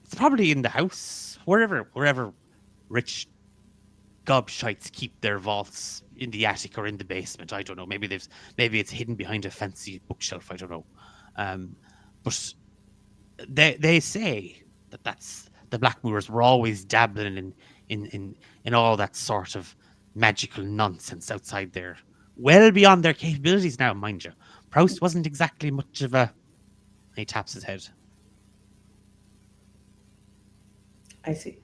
it's probably in the house, wherever rich gobshites keep their vaults, in the attic or in the basement. I don't know. Maybe it's hidden behind a fancy bookshelf. I don't know. But they say that's the Blackmoors were always dabbling in all that sort of magical nonsense outside there, well beyond their capabilities now, mind you. Proust wasn't exactly much of a. He taps his head. I see.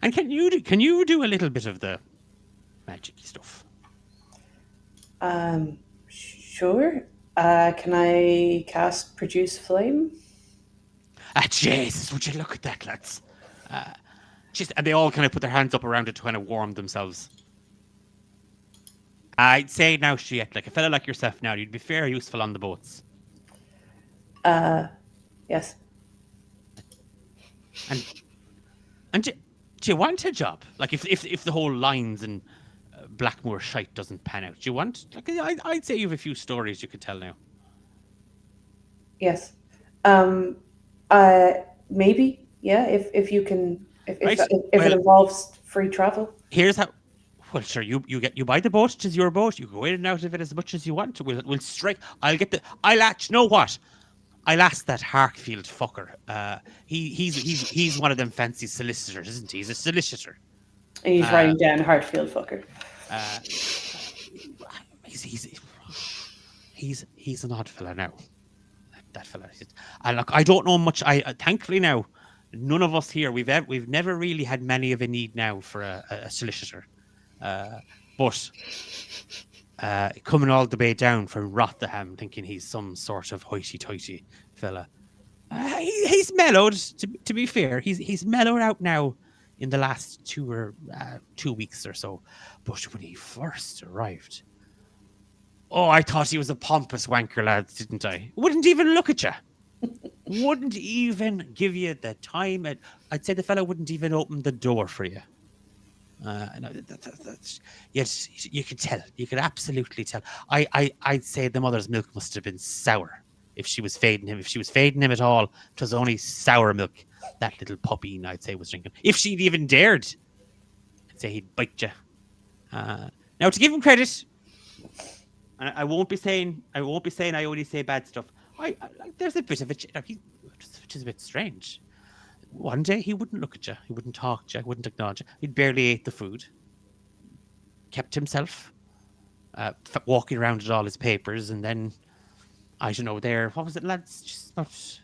And can you do a little bit of the magic-y stuff? Sure. Can I cast Produce Flame? Ah, Jesus, would you look at that, lads? And they all kind of put their hands up around it to kind of warm themselves. I'd say now, Shiet, like a fella like yourself now, you'd be fair useful on the boats. Yes. And do you want a job? Like if the whole lines and Blackmoor shite doesn't pan out, do you want? Like I'd say you have a few stories you could tell now. Yes. Maybe. Yeah. If you can. If Right, it involves free travel. Here's how. Well, sure. You buy the boat. It's your boat. You go in and out of it as much as you want. We'll strike. Know what? I'll ask that Harkfield fucker. He's one of them fancy solicitors, isn't he? He's a solicitor. And he's writing down Hartfield fucker. He's an odd fella now. That fella. And look, I don't know much. Thankfully now, none of us here we've never really had many of a need now for a solicitor. But coming all the way down from Rotherham, thinking he's some sort of hoity-toity fella. He's mellowed. To be fair, he's mellowed out now in the last 2 weeks or so. But when he first arrived, I thought he was a pompous wanker, lads, didn't I? Wouldn't even look at you. Wouldn't even give you the time. I'd say the fellow wouldn't even open the door for you. Yes, you could tell. You could absolutely tell. I'd say the mother's milk must have been sour if she was feeding him. If she was feeding him at all, it was only sour milk that little puppy, I'd say, was drinking. If she'd even dared, I'd say he'd bite you. Now, to give him credit, I won't be saying I only say bad stuff. There's a bit of which is a bit strange. One day he wouldn't look at you, he wouldn't talk to you, he wouldn't acknowledge you. He barely ate the food. Kept himself, walking around with all his papers, and then I don't know. What was it, lads? Just about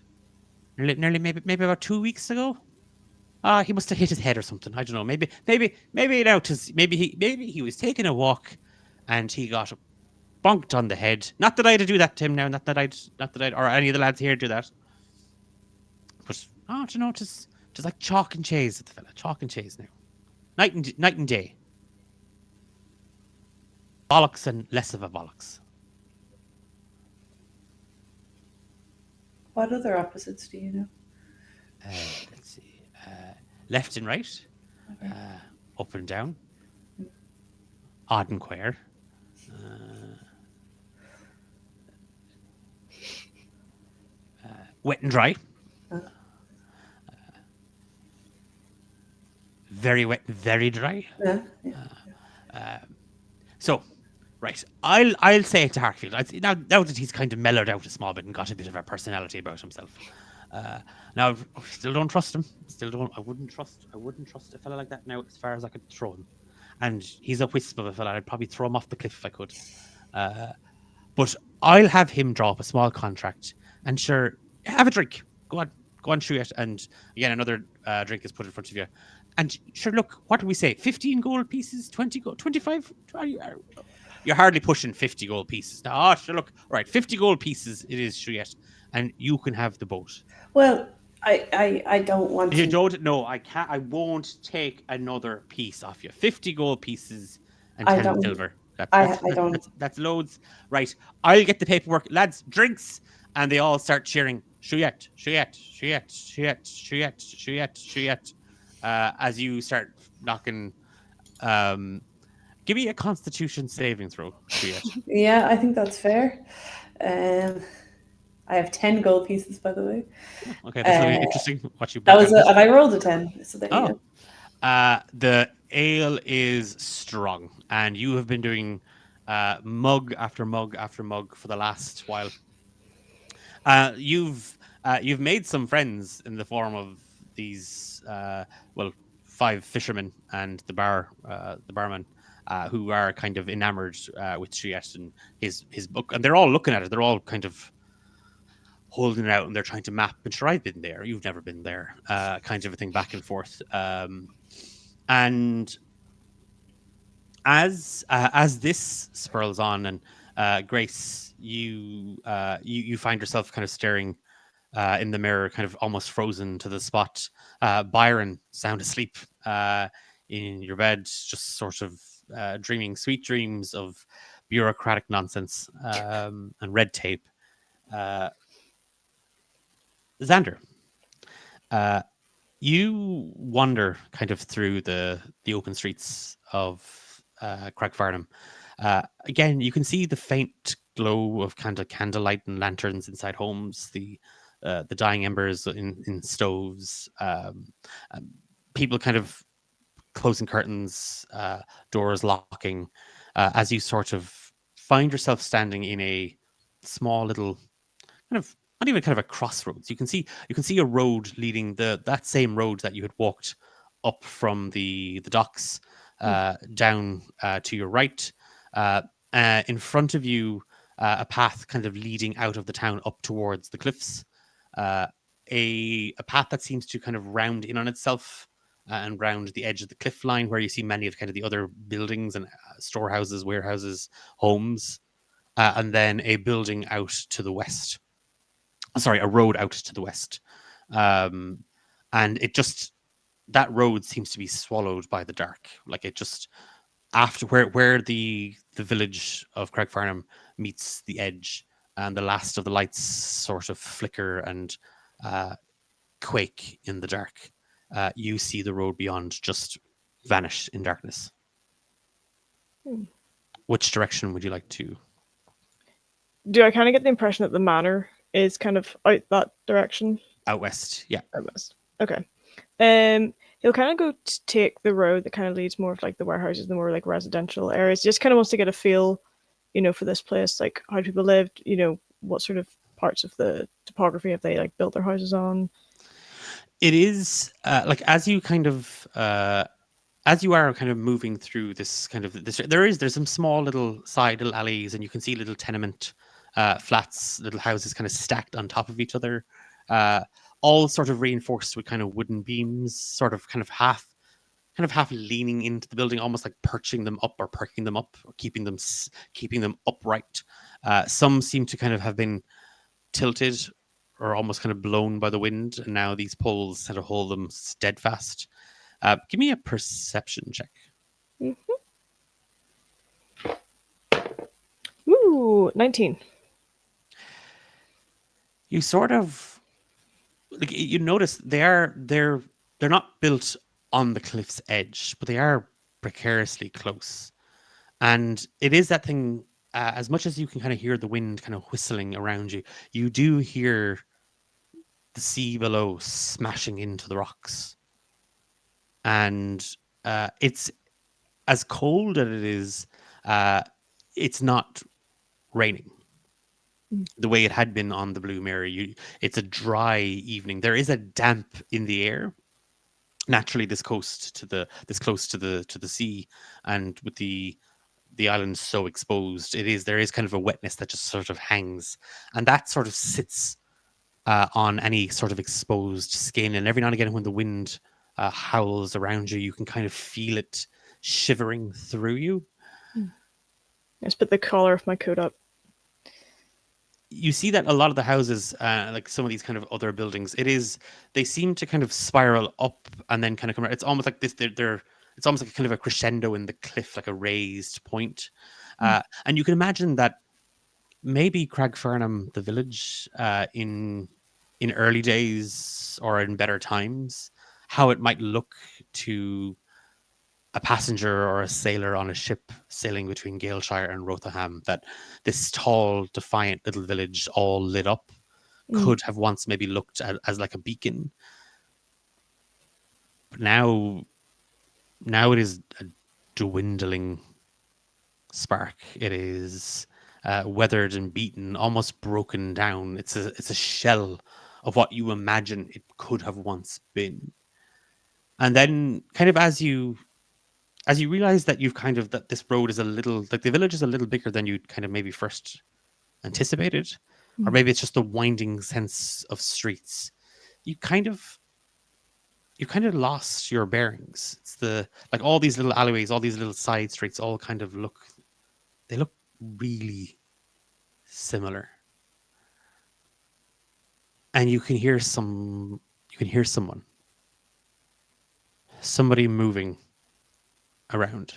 nearly maybe about 2 weeks ago. He must have hit his head or something. I don't know. Maybe now, maybe he was taking a walk, and he got bonked on the head. Not that I'd do that to him now. Not that I'd or any of the lads here do that. But I don't know. Just like chalk and cheese with the fella. Chalk and cheese now. Night and day. Bollocks and less of a bollocks. What other opposites do you know? Let's see. Left and right. Okay. Up and down. Odd and queer. wet and dry. Uh. Very wet and very dry. Yeah. So, right, I'll say it to Hartfield. Now that he's kind of mellowed out a small bit and got a bit of a personality about himself. Now, I still don't trust him. I wouldn't trust a fella like that now as far as I could throw him. And he's a wisp of a fella. I'd probably throw him off the cliff if I could. But I'll have him draw up a small contract and sure, have a drink. Go on, shoot it. And again, another drink is put in front of you. And sure, look, what do we say? 15 gold pieces, 20 gold, 25? You're hardly pushing 50 gold pieces. Now, sure, look, right, 50 gold pieces it is, Shriet, and you can have the boat. Well, I don't want You to. don't, no, I can't, I won't take another piece off you. 50 gold pieces and I 10 don't- silver. I don't. That's loads. Right, I'll get the paperwork. Lads, drinks. And they all start cheering, Shriet, Shriet, Shriet, Shriet, Shriet, Shriet, Shriet. As you start knocking, give me a Constitution saving throw. Yeah, I think that's fair. I have 10 gold pieces, by the way. Okay, that's really interesting. What you That was and I rolled a 10. So there you go. The ale is strong, and you have been doing mug after mug after mug for the last while. You've made some friends in the form of these 5 fishermen and the barman, who are kind of enamored with Shriet and his book, and they're all looking at it. They're all kind of holding it out, and they're trying to map. And sure, I've been there. You've never been there. Kind of a thing back and forth. And as this spirals on, and Grace, you find yourself kind of staring in the mirror, kind of almost frozen to the spot. Byron, sound asleep in your bed, just sort of dreaming sweet dreams of bureaucratic nonsense and red tape. Xander, you wander kind of through the open streets of Craigfarnham. Again, you can see the faint glow of kind of candlelight and lanterns inside homes, the dying embers in stoves, people kind of closing curtains, doors locking, as you sort of find yourself standing in a small little kind of, not even kind of a crossroads. You can see a road leading that same road that you had walked up from the docks down to your right. In front of you, a path kind of leading out of the town up towards the cliffs. A path that seems to kind of round in on itself and round the edge of the cliff line, where you see many of kind of the other buildings and storehouses, warehouses, homes, and then a building out to the west. Sorry, a road out to the west. And it just, that road seems to be swallowed by the dark. Like it just, after where the village of Craigfarnham meets the edge, and the last of the lights sort of flicker and quake in the dark, you see the road beyond just vanish in darkness. Which direction would you like to? Do I kind of get the impression that the manor is kind of out that direction? Out west, yeah. Out west. Okay. He'll kind of go to take the road that kind of leads more of like the warehouses, the more like residential areas. He just kind of wants to get a feel, for this place, like how people lived, what sort of parts of the topography have they like built their houses on. It is like as you kind of as you are kind of moving through this kind of there's some small little side little alleys, and you can see little tenement flats, little houses kind of stacked on top of each other, all sort of reinforced with kind of wooden beams, sort of kind of half leaning into the building, almost like perching them up or perking them up, or keeping them upright. Some seem to kind of have been tilted or almost kind of blown by the wind, and now these poles kind of hold them steadfast. Give me a perception check. Ooh, 19. You sort of like, you notice they're not built on the cliff's edge, but they are precariously close. And it is that thing, as much as you can kind of hear the wind kind of whistling around you, you do hear the sea below smashing into the rocks. And it's as cold as it is, it's not raining the way it had been on the Blue Mirror. It's a dry evening. There is a damp in the air. Naturally, this close to the sea, and with the island so exposed, there is kind of a wetness that just sort of hangs, and that sort of sits on any sort of exposed skin. And every now and again, when the wind howls around you, you can kind of feel it shivering through you. Let's put the collar of my coat up. You see that a lot of the houses, like some of these kind of other buildings, they seem to kind of spiral up and then kind of come around. It's almost like this. It's almost like a kind of a crescendo in the cliff, like a raised point. And you can imagine that maybe Cragfernham, the village, in early days or in better times, how it might look to a passenger or a sailor on a ship sailing between Galeshire and Rotherham, that this tall, defiant little village, all lit up, could have once maybe looked at as like a beacon. But now it is a dwindling spark. It is weathered and beaten, almost broken down. It's a shell of what you imagine it could have once been. And then, kind of as you realize that that this road is a little, like, the village is a little bigger than you'd kind of maybe first anticipated, or maybe it's just the winding sense of streets. You kind of lost your bearings. It's like all these little alleyways, all these little side streets, all kind of look really similar. And you can hear someone, somebody moving around.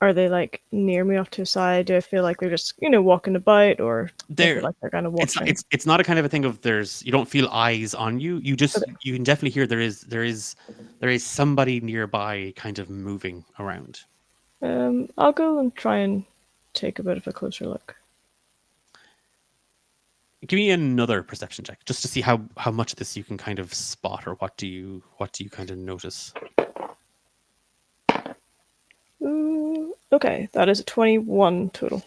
Are they like near me off to the side? Do I feel like they're just walking about, or do I feel like they're kind of watching? It's not a kind of a thing of you don't feel eyes on you. You just you can definitely hear there is somebody nearby kind of moving around. I'll go and try and take a bit of a closer look. Give me another perception check just to see how much of this you can kind of spot, or what do you kind of notice. Okay, that is a 21 total.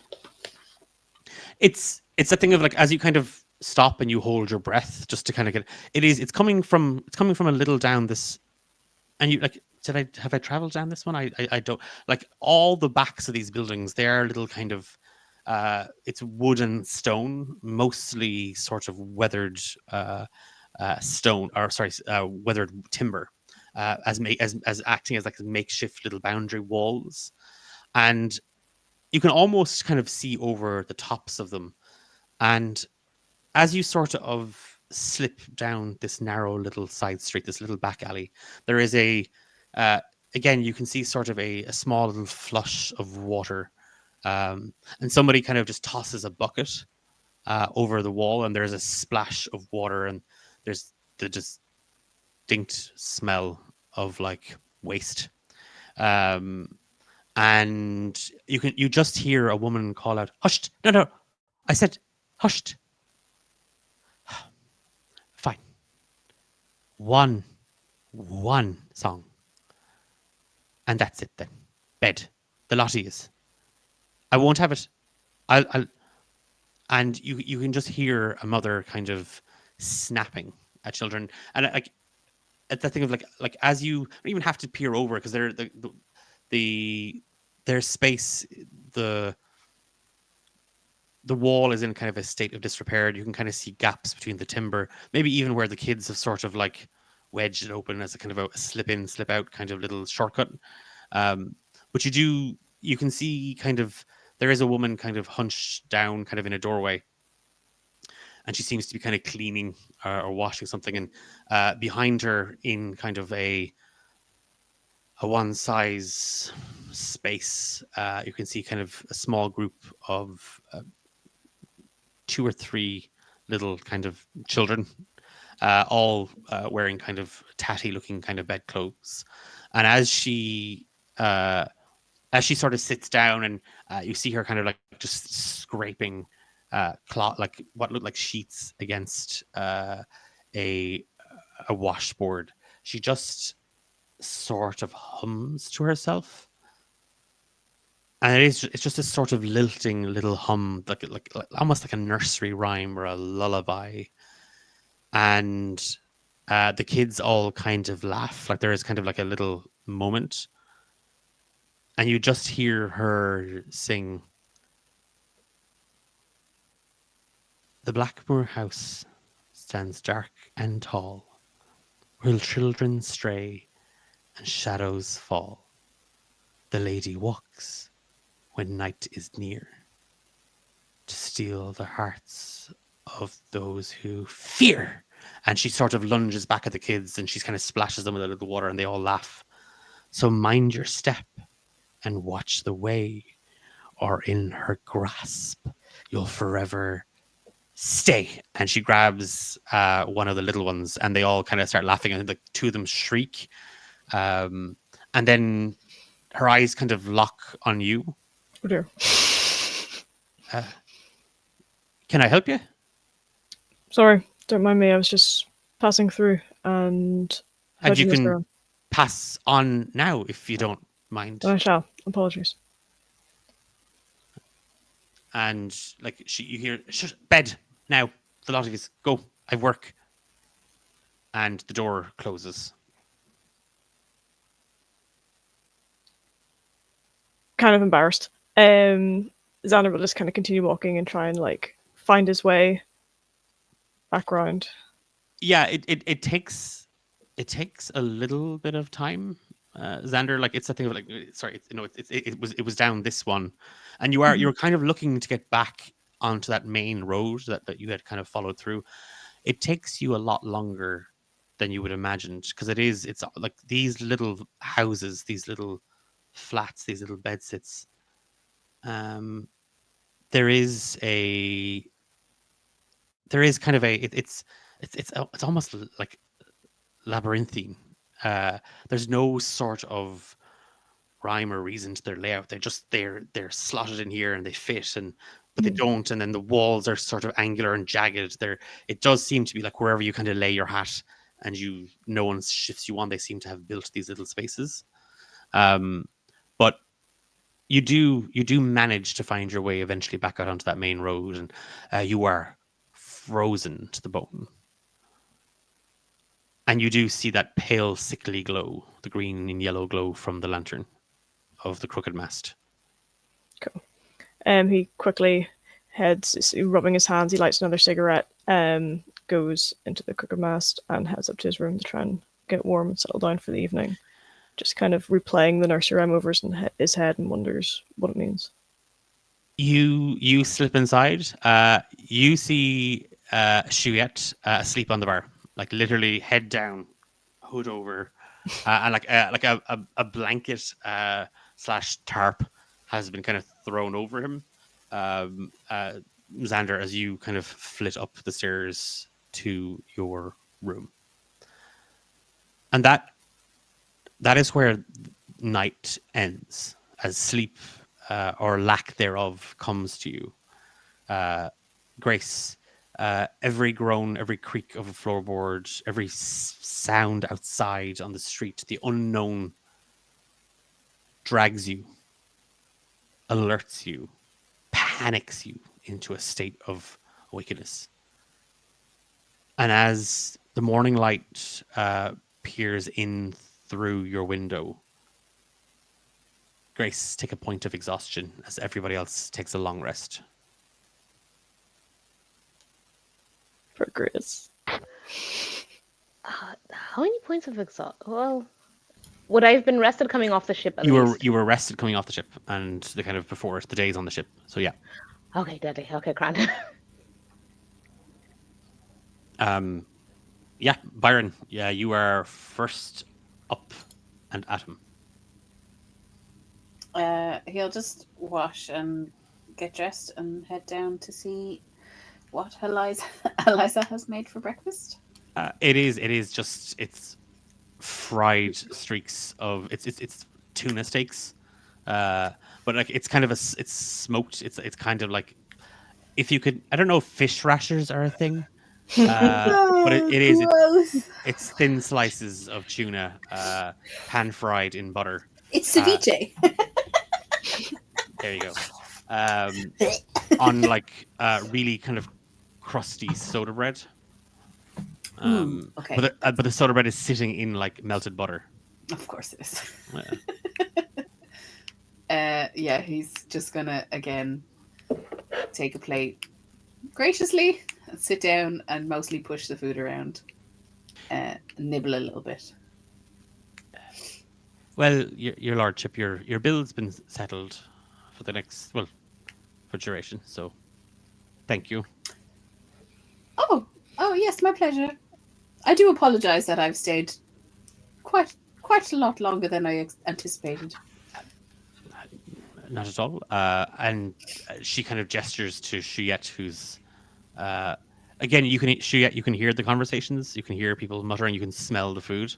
It's a thing of like, as you kind of stop and you hold your breath just to kind of get it's coming from a little down this, and you like, have I traveled down this one? I don't, like, all the backs of these buildings, they are little kind of it's wood and stone, mostly sort of weathered weathered timber, as acting as like makeshift little boundary walls. And you can almost kind of see over the tops of them. And as you sort of slip down this narrow little side street, this little back alley, there is again, you can see sort of a small little flush of water. And somebody kind of just tosses a bucket over the wall, and there's a splash of water, and there's the distinct smell of like waste. And you just hear a woman call out, "Hushed! No, I said hushed." Fine. One song, and that's it then. Bed. The lot of yous. I won't have it. I'll. And you can just hear a mother kind of snapping at children, and like at that thing of like as you don't even have to peer over, because there's space. The wall is in kind of a state of disrepair. You can kind of see gaps between the timber, maybe even where the kids have sort of like wedged it open as a kind of a slip in, slip out kind of little shortcut. But you can see kind of, there is a woman kind of hunched down kind of in a doorway, and she seems to be kind of cleaning or washing something. And behind her, in kind of a one size space, you can see kind of a small group of 2 or 3 little kind of children, all wearing kind of tatty looking kind of bedclothes. And as she sort of sits down, and you see her kind of like just scraping cloth, like what looked like sheets against a washboard. She just sort of hums to herself, and it's just this sort of lilting little hum, like almost like a nursery rhyme or a lullaby. And the kids all kind of laugh, like there is kind of like a little moment, and you just hear her sing, "The Blackmoor house stands dark and tall, where children stray and shadows fall. The lady walks when night is near, to steal the hearts of those who fear." And she sort of lunges back at the kids and she kind of splashes them with a little water and they all laugh. "So mind your step and watch the way, or in her grasp you'll forever stay." And she grabs one of the little ones and they all kind of start laughing and the two of them shriek. And then her eyes kind of lock on you. Oh dear. Can I help you? Sorry, don't mind me. I was just passing through and And you heard can around. pass on now if you don't mind. I shall. Apologies. And like you hear, "Shut bed now, the lot of you, go, I work." And the door closes. Kind of embarrassed. Xander will just kind of continue walking and try and like find his way back around. Yeah, it takes a little bit of time, Xander. Like it's a thing of like, sorry, it was down this one, and you're kind of looking to get back onto that main road that you had kind of followed through. It takes you a lot longer than you would imagined, because it's like these little houses, these little flats, these little bedsits. There is kind of it's almost like labyrinthine. There's no sort of rhyme or reason to their layout. They're slotted in here and they fit, but they don't. And then the walls are sort of angular and jagged. It does seem to be like wherever you kind of lay your hat and no one shifts you on, they seem to have built these little spaces. But you do manage to find your way eventually back out onto that main road, and you are frozen to the bone. And you do see that pale, sickly glow, the green and yellow glow from the lantern of the crooked mast. Cool. He quickly heads, rubbing his hands. He lights another cigarette. Goes into the crooked mast and heads up to his room to try and get warm and settle down for the evening. Just kind of replaying the nursery rhyme over his head and wonders what it means. You slip inside. You see Shuet asleep on the bar, like literally head down, hood over, and like a blanket / tarp has been kind of thrown over him. Xander, as you kind of flit up the stairs to your room, and that is where night ends, as sleep or lack thereof comes to you. Grace, every groan, every creak of a floorboard, every sound outside on the street, the unknown drags you, alerts you, panics you into a state of wickedness. And as the morning light peers in through your window, Grace, take a point of exhaustion as everybody else takes a long rest. For Grace. How many points of exhaust? Well, would I have been rested coming off the ship? At least? You were rested coming off the ship, and the kind of before the days on the ship. So yeah. Okay, deadly. Okay, grand. Yeah, Byron. Yeah, you are first up and at him. He'll just wash and get dressed and head down to see what Eliza has made for breakfast. It's fried streaks of it's tuna steaks, but like it's kind of it's smoked. It's kind of like if you could, I don't know if fish rashers are a thing, but it is. Gross. It's thin slices of tuna, pan fried in butter. It's Uh, ceviche. There you go. On like really kind of crusty soda bread. Okay. But the soda bread is sitting in like melted butter. Of course it is. Yeah. Yeah, he's just gonna again take a plate graciously and sit down and mostly push the food around, nibble a little bit. Well, your lordship, your bill's been settled for the next for duration. So, thank you. Oh yes, my pleasure. I do apologize that I've stayed quite a lot longer than I anticipated. Not at all. And she kind of gestures to Shuyet, who's again. Shuyet, you can hear the conversations. You can hear people muttering. You can smell the food.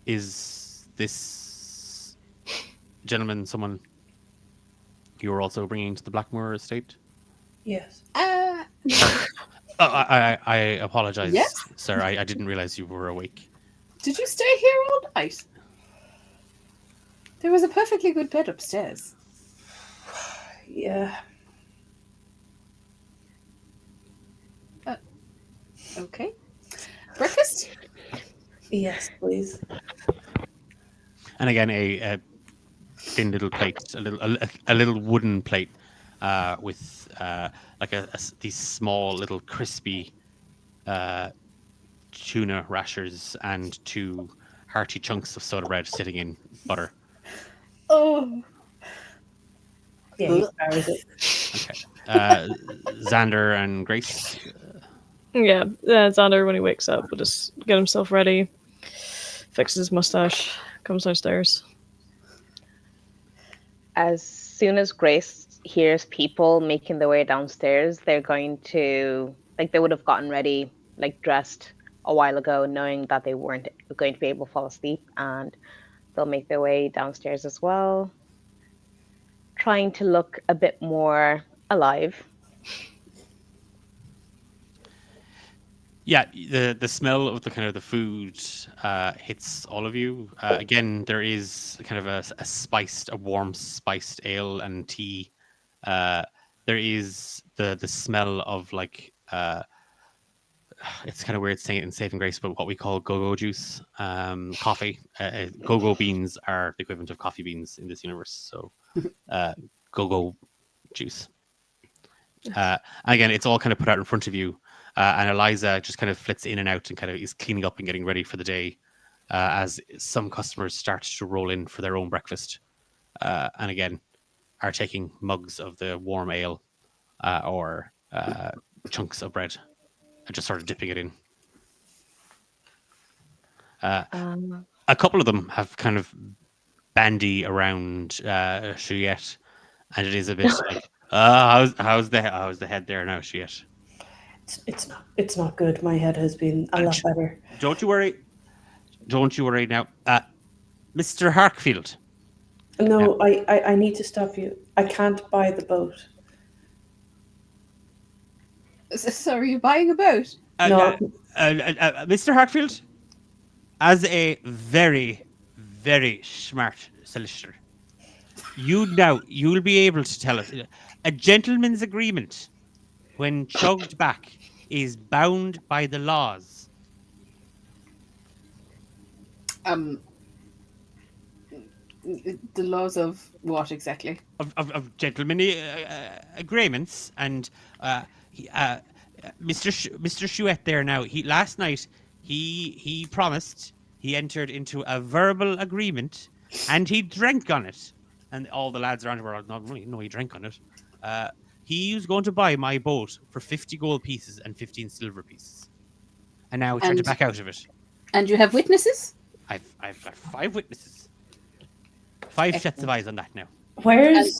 Is this gentleman someone you were also bringing to the Blackmoor estate? Yes. I apologize, Yes? sir. I didn't realize you were awake. Did you stay here all night? There was a perfectly good bed upstairs. Yeah. Okay. Breakfast? Yes, please. And again, a thin little plate, a little wooden plate, with like these small little crispy tuna rashers and 2 hearty chunks of soda bread sitting in butter. Oh. Yeah, he powers it. Okay. Xander and Grace. Yeah, Xander, when he wakes up, will just get himself ready, fixes his mustache, comes downstairs. As soon as Grace hears people making their way downstairs, they're going to, like, they would have gotten ready, like, dressed a while ago, knowing that they weren't going to be able to fall asleep, and they'll make their way downstairs as well, trying to look a bit more alive. Yeah, the smell of the kind of the food hits all of you. Again, there is kind of a warm spiced ale and tea. There is the smell of like it's kind of weird saying it in Saving Grace, but what we call go-go juice, coffee. Go-go beans are the equivalent of coffee beans in this universe. So go-go juice. And again, it's all kind of put out in front of you. And Eliza just kind of flits in and out and kind of is cleaning up and getting ready for the day as some customers start to roll in for their own breakfast. And again, are taking mugs of the warm ale or chunks of bread and just sort of dipping it in. A couple of them have kind of bandy around Shuyet, and it is a bit like, how's the head there now, Shuyet? It's not good. My head has been a lot better. Don't you worry now. Mr. Harkfield. No, I need to stop you. I can't buy the boat. So are you buying a boat? No. Mr. Harkfield, as a very, very smart solicitor, you'll be able to tell us a gentleman's agreement, when chugged back, is bound by the laws. The laws of what exactly? Of gentlemanly agreements, and Mr. Shuyet there now. Last night he promised, he entered into a verbal agreement, and he drank on it. And all the lads around were like, no, he drank on it. He was going to buy my boat for 50 gold pieces and 15 silver pieces, and now he tried to back out of it. And you have witnesses? I've got 5 witnesses, 5 sets of eyes on that now. Where's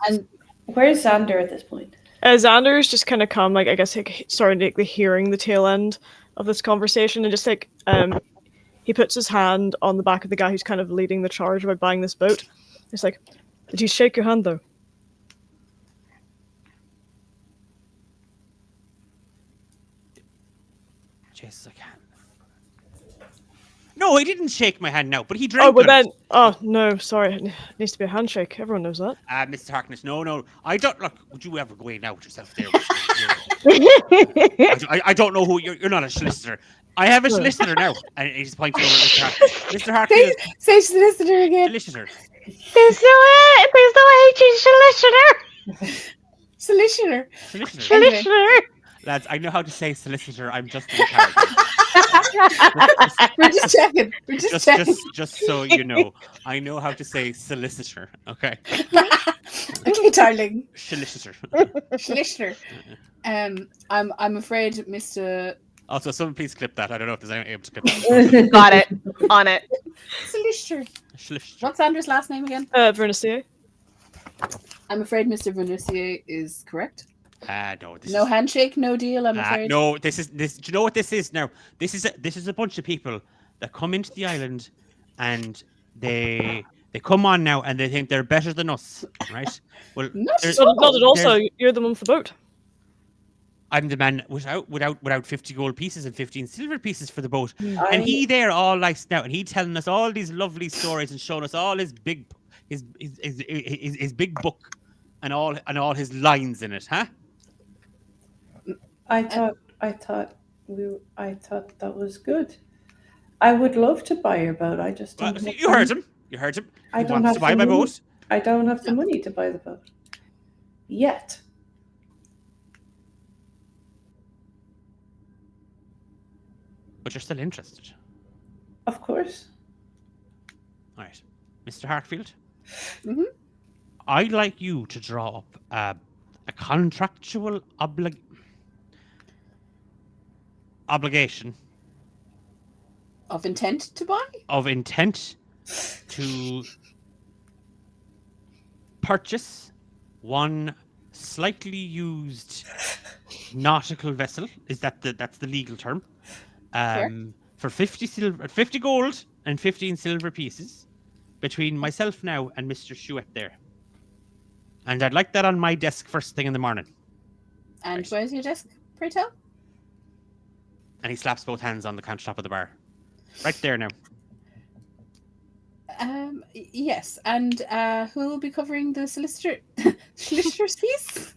Xander at this point? Xander's just kind of come, like, I guess, like, starting to hearing the tail end of this conversation, and just like he puts his hand on the back of the guy who's kind of leading the charge about buying this boat. It's like, did he shake your hand though? Jesus, I can't. No, he didn't shake my hand now, but he Oh, drank but on it. then. Oh no, sorry. It needs to be a handshake. Everyone knows that. Mr. Harkness, no. I don't look. Would you ever go in out yourself there? I don't know who you're not a solicitor. I have a No. solicitor now, and he's pointing over at Mr. Harkness. Mr. Harkness, Say solicitor again. solicitor. There's no H in solicitor. Solicitor. Solicitor. Anyway. Solicitor. Lads, I know how to say solicitor. I'm just in character. We're just checking. We're just checking. just so you know, I know how to say solicitor. Okay, Okay, darling. solicitor. Solicitor. I'm afraid, Mr. Also, someone please clip that. I don't know if there's anyone able to clip that. Got it. On it. Solicitor. Solicitor. What's Andrew's last name again? Vernissier. I'm afraid Mr. Vernissier is correct. No, this No is, handshake, no deal. I'm afraid. no, this. Do you know what this is now? This is a bunch of people that come into the island, and they come on now, and they think they're better than us, right? Well, Not there's- at all. Not at all. So there's- you're the one with the boat. I'm the man without 50 gold pieces and 15 silver pieces for the boat. And I- he there all nice now, and he telling us all these lovely stories and showing us all his big his big book and all his lines in it, huh? I thought that was good. I would love to buy your boat. I just don't. Well, have you the- heard him. You heard him. I He don't wants have to buy the my money. boat. I don't have the money to buy the boat yet. But you're still interested. Of course. All right. Mr. Hartfield. Mhm. I'd like you to draw up a contractual obligation Of intent to buy? of intent to purchase one slightly used nautical vessel. That's the legal term? For 50 gold and 15 silver pieces between myself now and Mr. Chouette there. And I'd like that on my desk first thing in the morning. And Right. where's your desk, pray tell? And he slaps both hands on the countertop of the bar. Right there now. Yes. And who will be covering the solicitor's piece?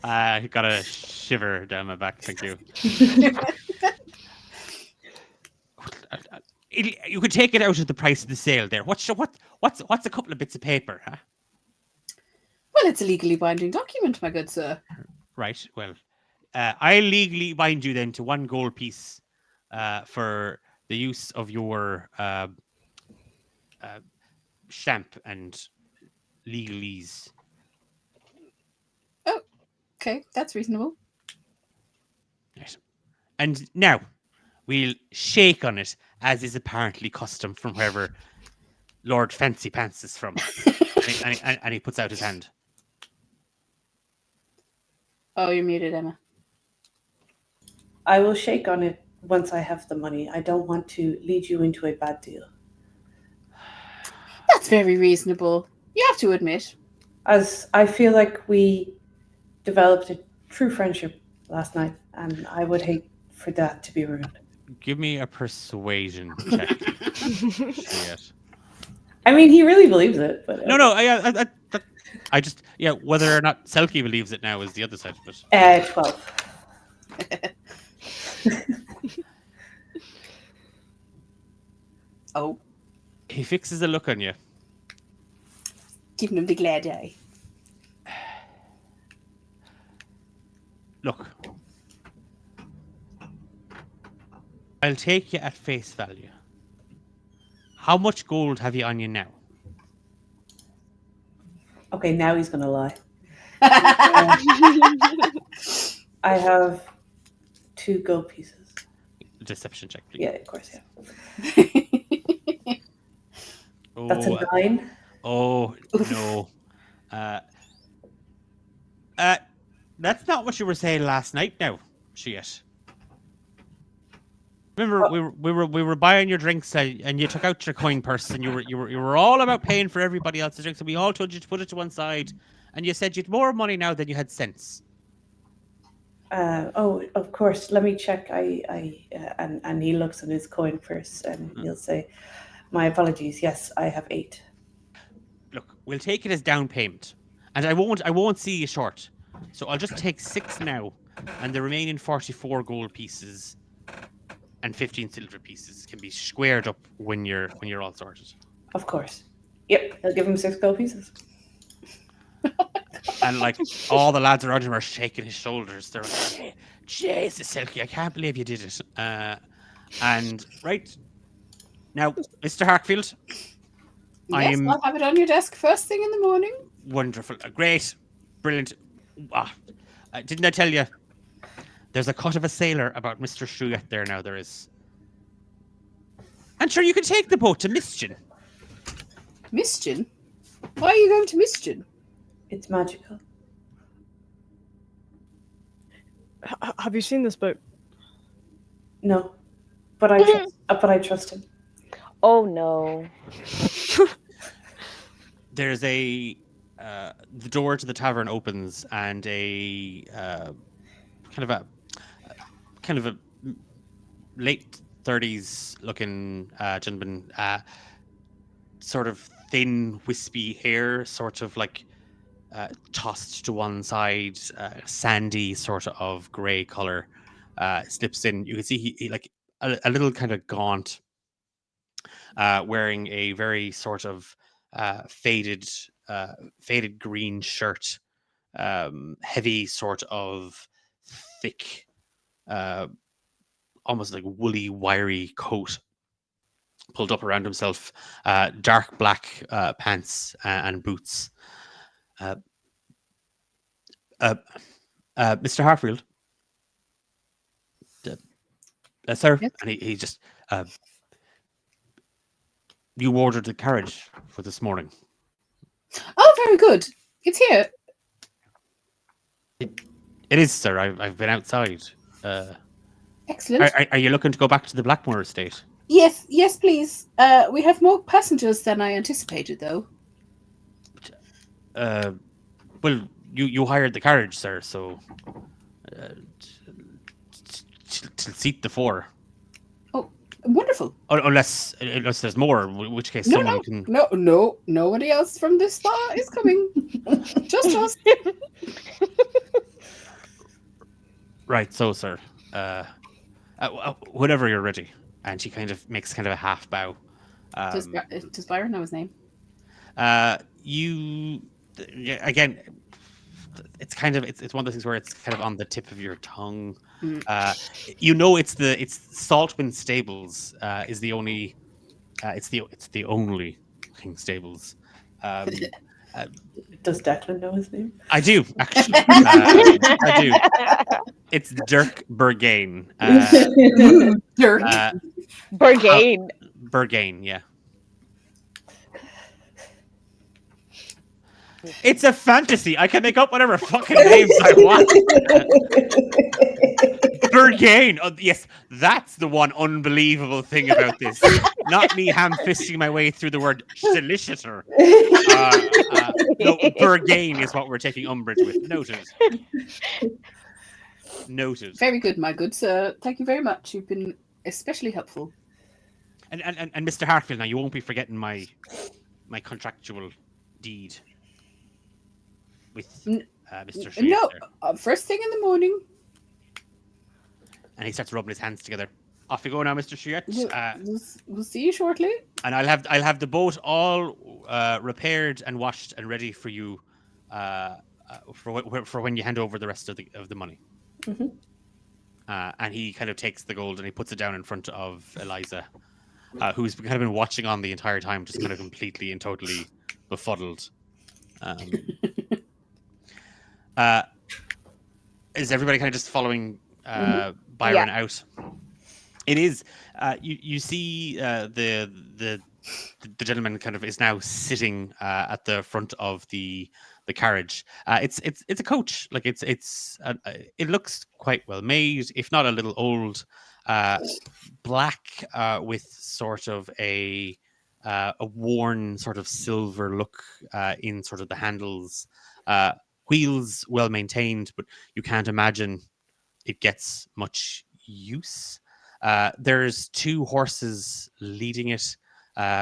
He got a shiver down my back. Thank you. You could take it out of the price of the sale there. What's a couple of bits of paper, huh? Well, it's a legally binding document, my good sir. Right. Well, I legally bind you then to one gold piece for the use of your stamp and legalese. Okay, that's reasonable. Right. And now we'll shake on it, as is apparently custom from wherever Lord Fancy Pants is from. and he puts out his hand. Oh, you're muted, Emma. I will shake on it once I have the money. I don't want to lead you into a bad deal. That's very reasonable. You have to admit. As I feel like we developed a true friendship last night, and I would hate for that to be ruined. Give me a persuasion check. Shit. I mean, he really believes it, but No. I just whether or not Selkie believes it now is the other side of it. 12. Oh, He fixes a look on you. giving him the glad eye. Look, I'll take you at face value. How much gold have you on you now? Okay, now he's going to lie. I have 2 gold pieces. Deception check, please. Yeah, of course, yeah. Oh, That's a 9. oh no. That's not what you were saying last night. Now, shit. Remember, we were buying your drinks and you took out your coin purse and you were all about paying for everybody else's drinks and we all told you to put it to one side and you said you'd more money now than you had sense. Oh, of course. Let me check. And he looks in his coin purse, and he'll say, "My apologies. Yes, I have 8." Look, we'll take it as down payment, and I won't see you short. So I'll just take 6 now, and the remaining 44 gold pieces and 15 silver pieces can be squared up when you're all sorted. Of course. Yep, he'll give him 6 gold pieces. And like all the lads around him are shaking his shoulders. They're like, Jesus, Silky, I can't believe you did it. And right now, Mr. Harkfield, Yes, I'm I'll have it on your desk first thing in the morning. wonderful, great, brilliant. Didn't I tell you? There's a cut of a sailor about Mr. Shuet there now. There is. And sure, you can take the boat to Mischian. Mischian? Why are you going to Mischian? It's magical. Have you seen this boat? No, but I trust him. Oh no. There's the door to the tavern opens, and a kind of a late 30s looking gentleman, sort of thin, wispy hair, sort of like tossed to one side, sandy sort of grey color, slips in. You can see he like a little kind of gaunt, wearing a very sort of faded green shirt, heavy sort of thick, almost like woolly, wiry coat pulled up around himself, dark black pants and boots. Mr. Harfield, sir, Yes? and he just you ordered the carriage for this morning. Oh, very good. It's here. It is, sir. I've been outside. Excellent. Are you looking to go back to the Blackmore estate? Yes, please. We have more passengers than I anticipated, though. Well, you hired the carriage, sir, so to seat the 4. Wonderful. Unless there's more, in which case No, someone can. No, nobody else from this spa is coming. Just us. Right, so sir, whenever you're ready. And she kind of makes kind of a half bow. Does Byron know his name? Again, it's kind of it's one of those things where it's kind of on the tip of your tongue. It's Saltwind Stables is the only it's the only King Stables. Does Declan know his name? I do actually. I do. It's Dirk Bergain. Dirk. Bergain. Bergain, yeah. It's a fantasy. I can make up whatever fucking names I want. Bergain. Oh, yes, that's the one unbelievable thing about this. Not me ham-fisting my way through the word solicitor. No, Bergain is what we're taking umbrage with. Noted. Very good, my good sir. Thank you very much. You've been especially helpful. And Mr. Hartfield, now you won't be forgetting my contractual deed with Mr. Shears. No, there. first thing in the morning. And he starts rubbing his hands together. Off you go now, Mr. Shears. We'll see you shortly. And I'll have the boat all repaired and washed and ready for you for when you hand over the rest of the money. Mm-hmm. And he kind of takes the gold and he puts it down in front of Eliza, who's kind of been watching on the entire time, just kind of completely and totally befuddled. Is everybody kind of just following Byron out? It is. You see the gentleman kind of is now sitting at the front of the carriage. It's a coach. Like it looks quite well made, if not a little old. Black with sort of a worn sort of silver look in sort of the handles Wheels well maintained, but you can't imagine it gets much use. There's 2 horses leading it,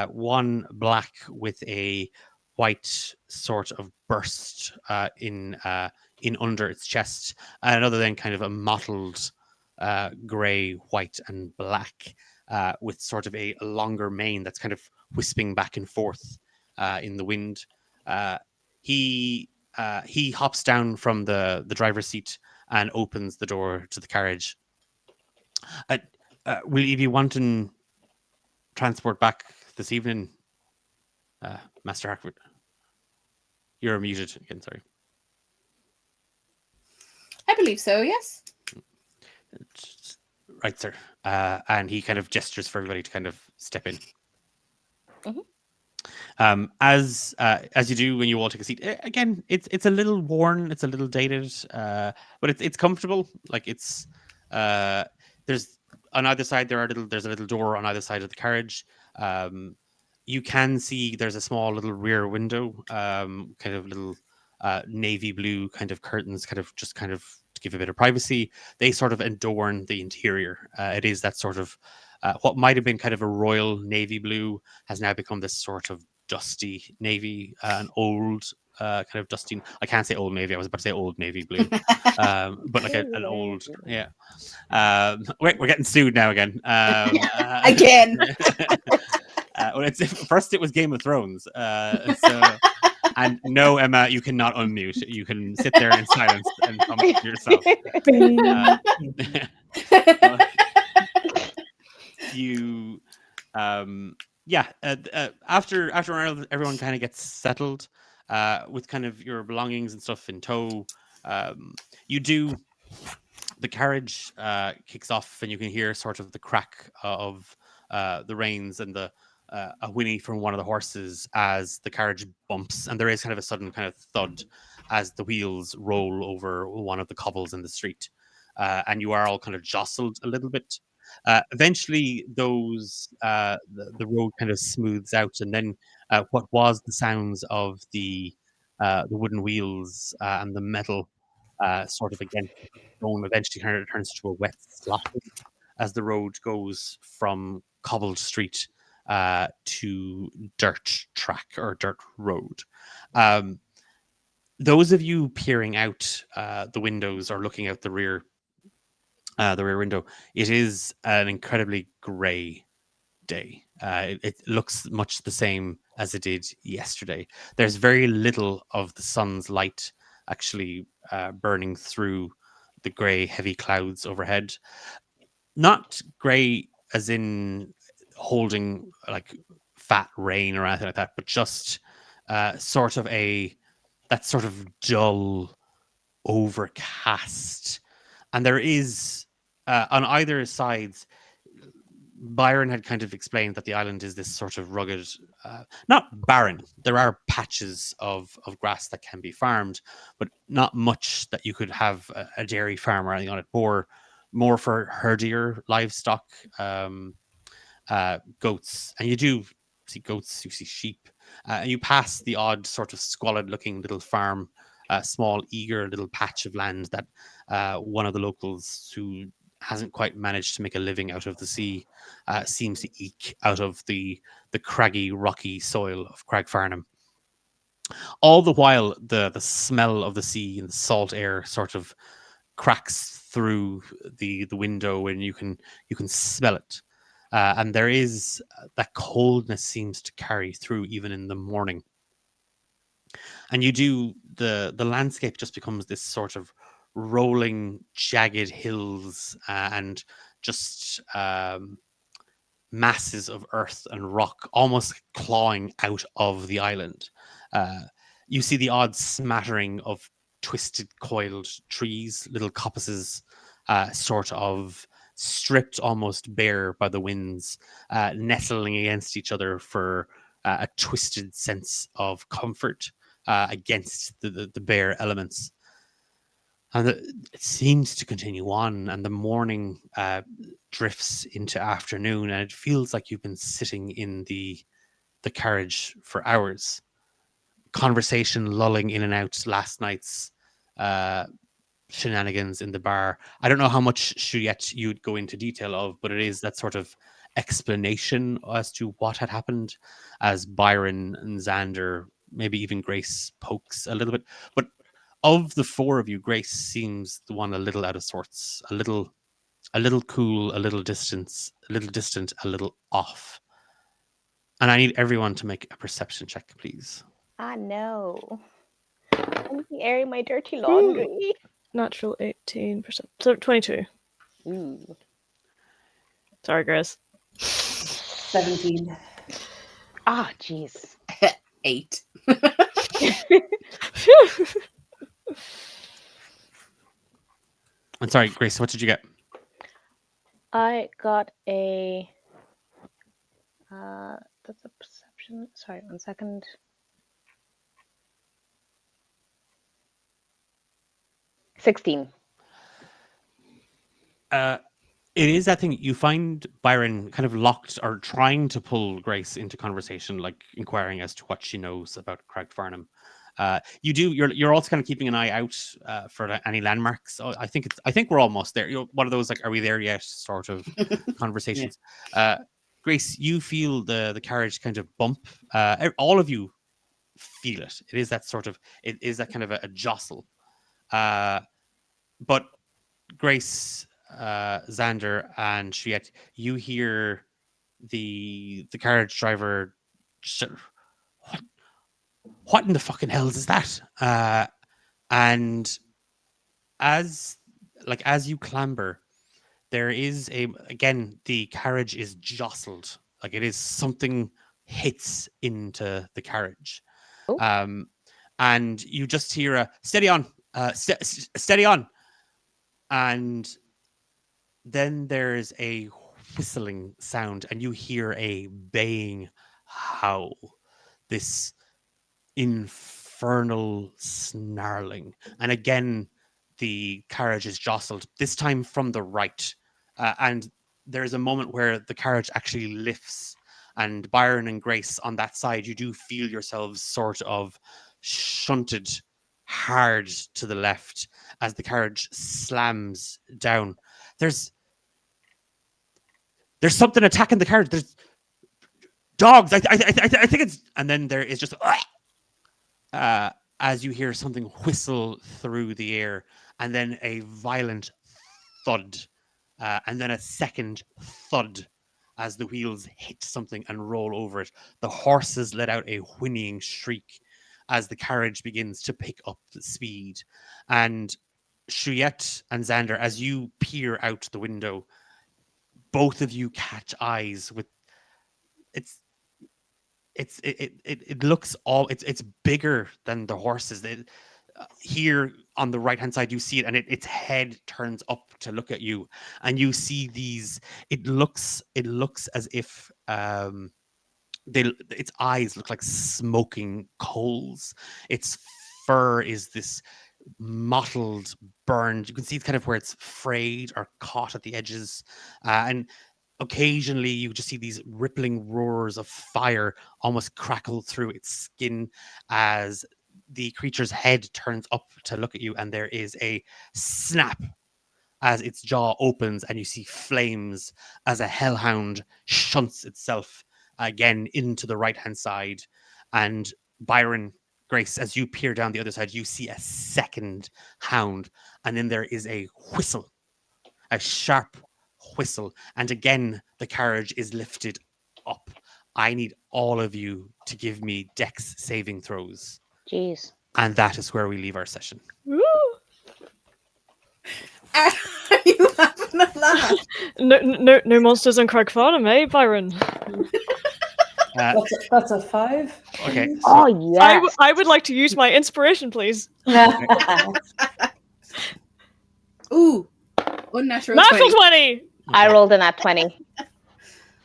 one black with a white sort of burst in under its chest, and another then kind of a mottled grey, white, and black with sort of a longer mane that's kind of wisping back and forth in the wind. He hops down from the driver's seat and opens the door to the carriage. Will you be wanting transport back this evening, Master Hackford? You're muted again, sorry. I believe so, yes. Right, sir. And he kind of gestures for everybody to kind of step in. As you do when you all take a seat, again, it's a little worn, it's a little dated, but it's comfortable. Like it's there's on either side there's a little door on either side of the carriage. You can see there's a small little rear window, kind of little navy blue kind of curtains, kind of to give a bit of privacy. They sort of adorn the interior. It is that sort of what might have been kind of a royal navy blue has now become this sort of dusty navy, an old kind of dusty. I can't say old navy. I was about to say old navy blue, but like an old, yeah. We're getting sued now again. Again. Well, first it was Game of Thrones. And no, Emma, you cannot unmute. You can sit there in silence and comment yourself. You, after everyone kind of gets settled, with kind of your belongings and stuff in tow, the carriage kicks off, and you can hear sort of the crack of the reins and a whinny from one of the horses as the carriage bumps, and there is kind of a sudden kind of thud as the wheels roll over one of the cobbles in the street, and you are all kind of jostled a little bit. Eventually, the road kind of smooths out, and then what was the sounds of the wooden wheels and the metal sort of against the stone eventually kind of turns to a wet slopping as the road goes from cobbled street to dirt track or dirt road. Those of you peering out the windows or looking out the rear window, it is an incredibly grey day. It looks much the same as it did yesterday. There's very little of the sun's light actually burning through the grey, heavy clouds overhead. Not grey as in holding like fat rain or anything like that, but just sort of that sort of dull, overcast. And there is on either sides, Byron had kind of explained that the island is this sort of rugged, not barren. There are patches of grass that can be farmed, but not much that you could have a dairy farm or anything on it. More for herdier livestock, goats. And you do see goats, you see sheep. And you pass the odd sort of squalid-looking little farm, small, eager little patch of land that one of the locals who hasn't quite managed to make a living out of the sea seems to eke out of the craggy, rocky soil of Cragfarnham. All the while, the smell of the sea and the salt air sort of cracks through the window, and you can smell it. And there is that coldness seems to carry through even in the morning. And the landscape just becomes this sort of rolling, jagged hills and just masses of earth and rock almost clawing out of the island. You see the odd smattering of twisted, coiled trees, little coppices, sort of stripped almost bare by the winds, nestling against each other for a twisted sense of comfort against the bare elements. And it seems to continue on, and the morning drifts into afternoon, and it feels like you've been sitting in the carriage for hours. conversation lulling in and out last night's shenanigans in the bar. I don't know how much Juliette you'd go into detail of, but it is that sort of explanation as to what had happened as Byron and Xander, maybe even Grace pokes a little bit. But of the four of you, Grace seems the one a little out of sorts, a little cool, a little distant, a little off. And I need everyone to make a perception check, please. I know. I'm airing my dirty laundry. Natural 18%. So 22. Ooh. Sorry, Grace. 17. Ah, jeez. 8. I'm sorry, Grace, what did you get? I got a. That's a perception. Sorry, 1 second. $16. It is that thing you find Byron kind of locked or trying to pull Grace into conversation, like inquiring as to what she knows about Craigfarnham. You're also kind of keeping an eye out for any landmarks. So I think we're almost there. One of those like, are we there yet? Sort of conversations. Grace, you feel the carriage kind of bump. All of you feel it. It is that sort of. It is that kind of a jostle. But Grace, Xander, and Juliette, you hear the carriage driver. What in the fucking hell is that? And as you clamber, there is again the carriage is jostled. Like it is something hits into the carriage. Oh. And you just hear a steady on, steady on. And then there's a whistling sound and you hear a baying howl. This infernal snarling. And again, the carriage is jostled, this time from the right. And there's a moment where the carriage actually lifts. And Byron and Grace on that side, you do feel yourselves sort of shunted hard to the left as the carriage slams down. There's something attacking the carriage. There's dogs. I think it's, and then there is just as you hear something whistle through the air, and then a violent thud, and then a second thud as the wheels hit something and roll over it. The horses let out a whinnying shriek as the carriage begins to pick up the speed. And Juliette and Xander, as you peer out the window, both of you catch eyes with it looks all it's bigger than the horses. Here on the right hand side you see it, and its head turns up to look at you, and you see these. It looks as if its eyes look like smoking coals. Its fur is this mottled, burned. You can see kind of where it's frayed or caught at the edges, and occasionally you just see these rippling roars of fire almost crackle through its skin as the creature's head turns up to look at you, and there is a snap as its jaw opens and you see flames as a hellhound shunts itself again into the right hand side. And Byron, Grace, as you peer down the other side, you see a second hound, and then there is a whistle, a sharp whistle, and again the carriage is lifted up. I need all of you to give me dex saving throws. Jeez. And that is where we leave our session. Woo! Are you having a laugh? No monsters on Craigfarnham, eh, Byron? That's a 5. Okay. So, Oh yeah. I would like to use my inspiration, please. Ooh, unnatural Natural 20. 20! I rolled in at 20.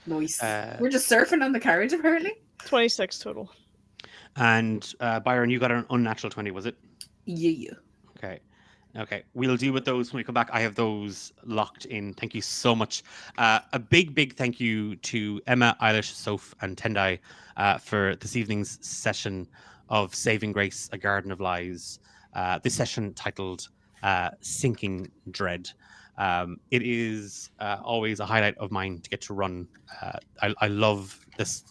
Nice. We're just surfing on the carriage, apparently. 26 total. and Byron, you got an unnatural 20, was it? Yeah. Okay. We'll deal with those when we come back. I have those locked in. Thank you so much. A big thank you to Emma, Eilish, Soph, and Tendai for this evening's session of Saving Grace: A Garden of Lies. This session titled Sinking Dread. It is always a highlight of mine to get to run. I love this.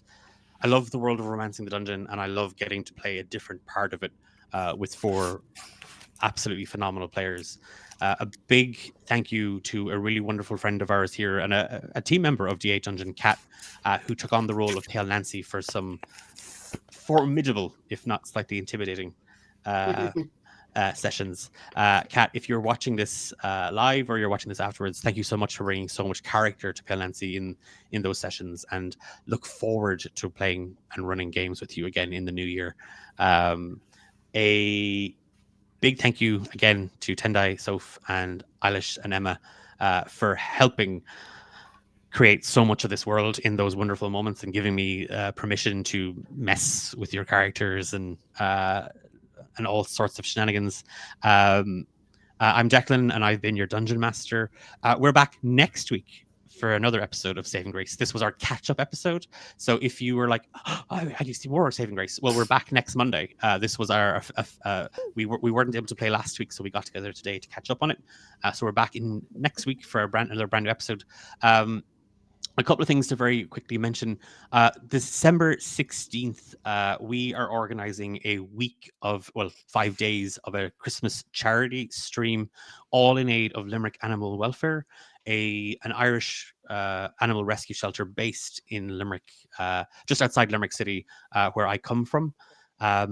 I love the world of Romancing the Dungeon, and I love getting to play a different part of it with 4 absolutely phenomenal players. A big thank you to a really wonderful friend of ours here and a team member of D8 Dungeon, Kat, who took on the role of Pale Nancy for some formidable, if not slightly intimidating, sessions. Kat, if you're watching this live or you're watching this afterwards, thank you so much for bringing so much character to Pale Nancy in those sessions, and look forward to playing and running games with you again in the new year. A big thank you again to Tendai, Soph, and Eilish and Emma for helping create so much of this world in those wonderful moments and giving me permission to mess with your characters and all sorts of shenanigans. I'm Declan, and I've been your dungeon master. We're back next week for another episode of Saving Grace. This was our catch-up episode. So if you were like, oh, I need to see more of Saving Grace, well, we're back next Monday. This was our we weren't able to play last week, so we got together today to catch up on it. So we're back in next week for another brand new episode. A couple of things to very quickly mention. December 16th, we are organizing a week of, 5 days of a Christmas charity stream, all in aid of Limerick Animal Welfare, an Irish animal rescue shelter based in Limerick, just outside Limerick City, where I come from.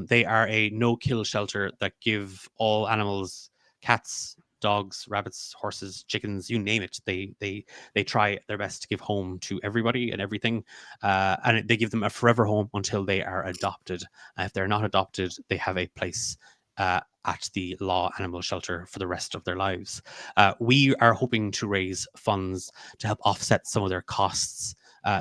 They are a no-kill shelter that give all animals, cats, dogs, rabbits, horses, chickens, you name it. They try their best to give home to everybody and everything, and they give them a forever home until they are adopted. If they're not adopted, they have a place at the Law Animal Shelter for the rest of their lives. We are hoping to raise funds to help offset some of their costs.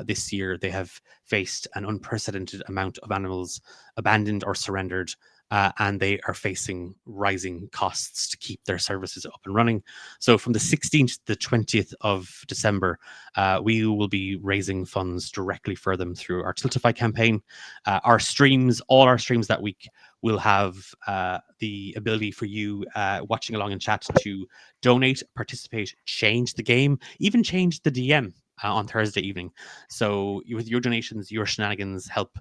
This year, they have faced an unprecedented amount of animals abandoned or surrendered, and they are facing rising costs to keep their services up and running. So from the 16th to the 20th of December, we will be raising funds directly for them through our Tiltify campaign. All our streams that week will have the ability for you watching along in chat to donate, participate, change the game, even change the DM on Thursday evening. So with your donations, your shenanigans help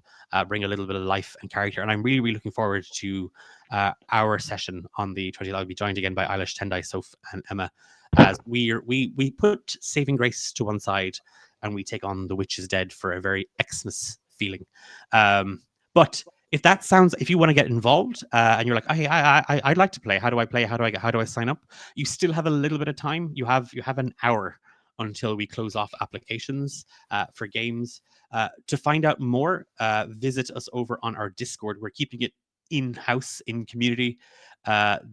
bring a little bit of life and character. And I'm really, really looking forward to our session on the 20th. I'll be joined again by Eilish, Tendai, Soph, and Emma, as we put Saving Grace to one side and we take on The Witch is Dead for a very Xmas feeling. But if you want to get involved and you're like, hey, I'd like to play. How do I play? How do I sign up? You still have a little bit of time. You have an hour until we close off applications for games. To find out more, visit us over on our Discord. We're keeping it in-house, in community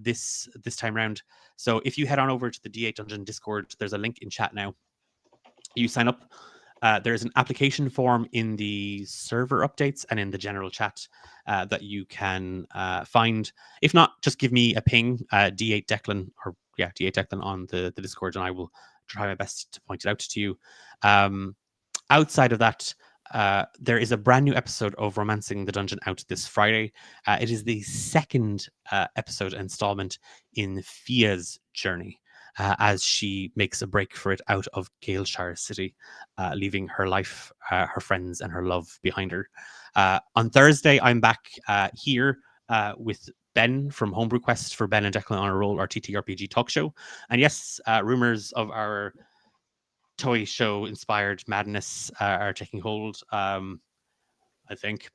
this time around. So if you head on over to the D8 Dungeon Discord, there's a link in chat now. You sign up. There's an application form in the server updates and in the general chat that you can find. If not, just give me a ping, D8 Declan, D8 Declan on the Discord, and I will try my best to point it out to you. Outside of that, there is a brand new episode of Romancing the Dungeon out this Friday. It is the second episode installment in Fia's journey, as she makes a break for it out of Galeshire City, leaving her life, her friends, and her love behind her. On Thursday, I'm back here with Ben from Homebrew Quest for Ben and Declan on a Roll, our TTRPG talk show. And yes, rumors of our toy show inspired madness are taking hold, I think.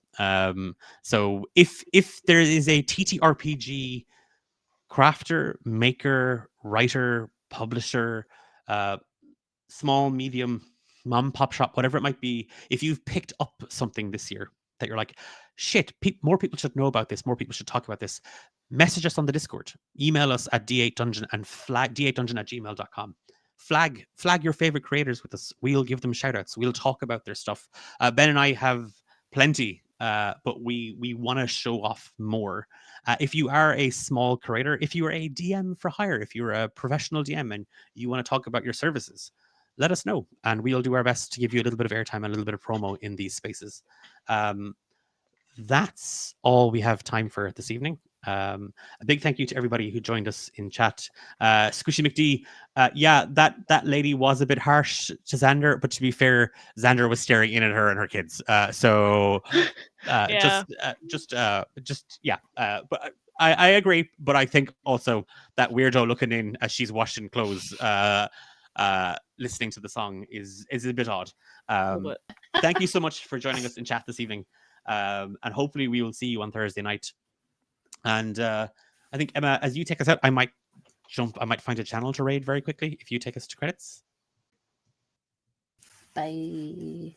So if there is a TTRPG crafter, maker, writer, publisher, small, medium, mom, pop shop, whatever it might be, if you've picked up something this year that you're like, shit, more people should know about this, more people should talk about this, message us on the Discord, email us at d8dungeon and flag d8dungeon@gmail.com. Flag your favorite creators with us. We'll give them shout outs. We'll talk about their stuff. Ben and I have plenty, but we want to show off more. If you are a small creator, if you are a DM for hire, if you're a professional DM and you want to talk about your services, let us know, and we'll do our best to give you a little bit of airtime and a little bit of promo in these spaces. that's all we have time for this evening. A big thank you to everybody who joined us in chat. Squishy McD, yeah, that lady was a bit harsh to Xander, but to be fair, Xander was staring in at her and her kids. So Yeah. just yeah. But I agree, but I think also that weirdo looking in as she's washing clothes, listening to the song is a bit odd. But Thank you so much for joining us in chat this evening, and hopefully we will see you on Thursday night. And I think Emma, as you take us out, I might find a channel to raid very quickly if you take us to credits. Bye.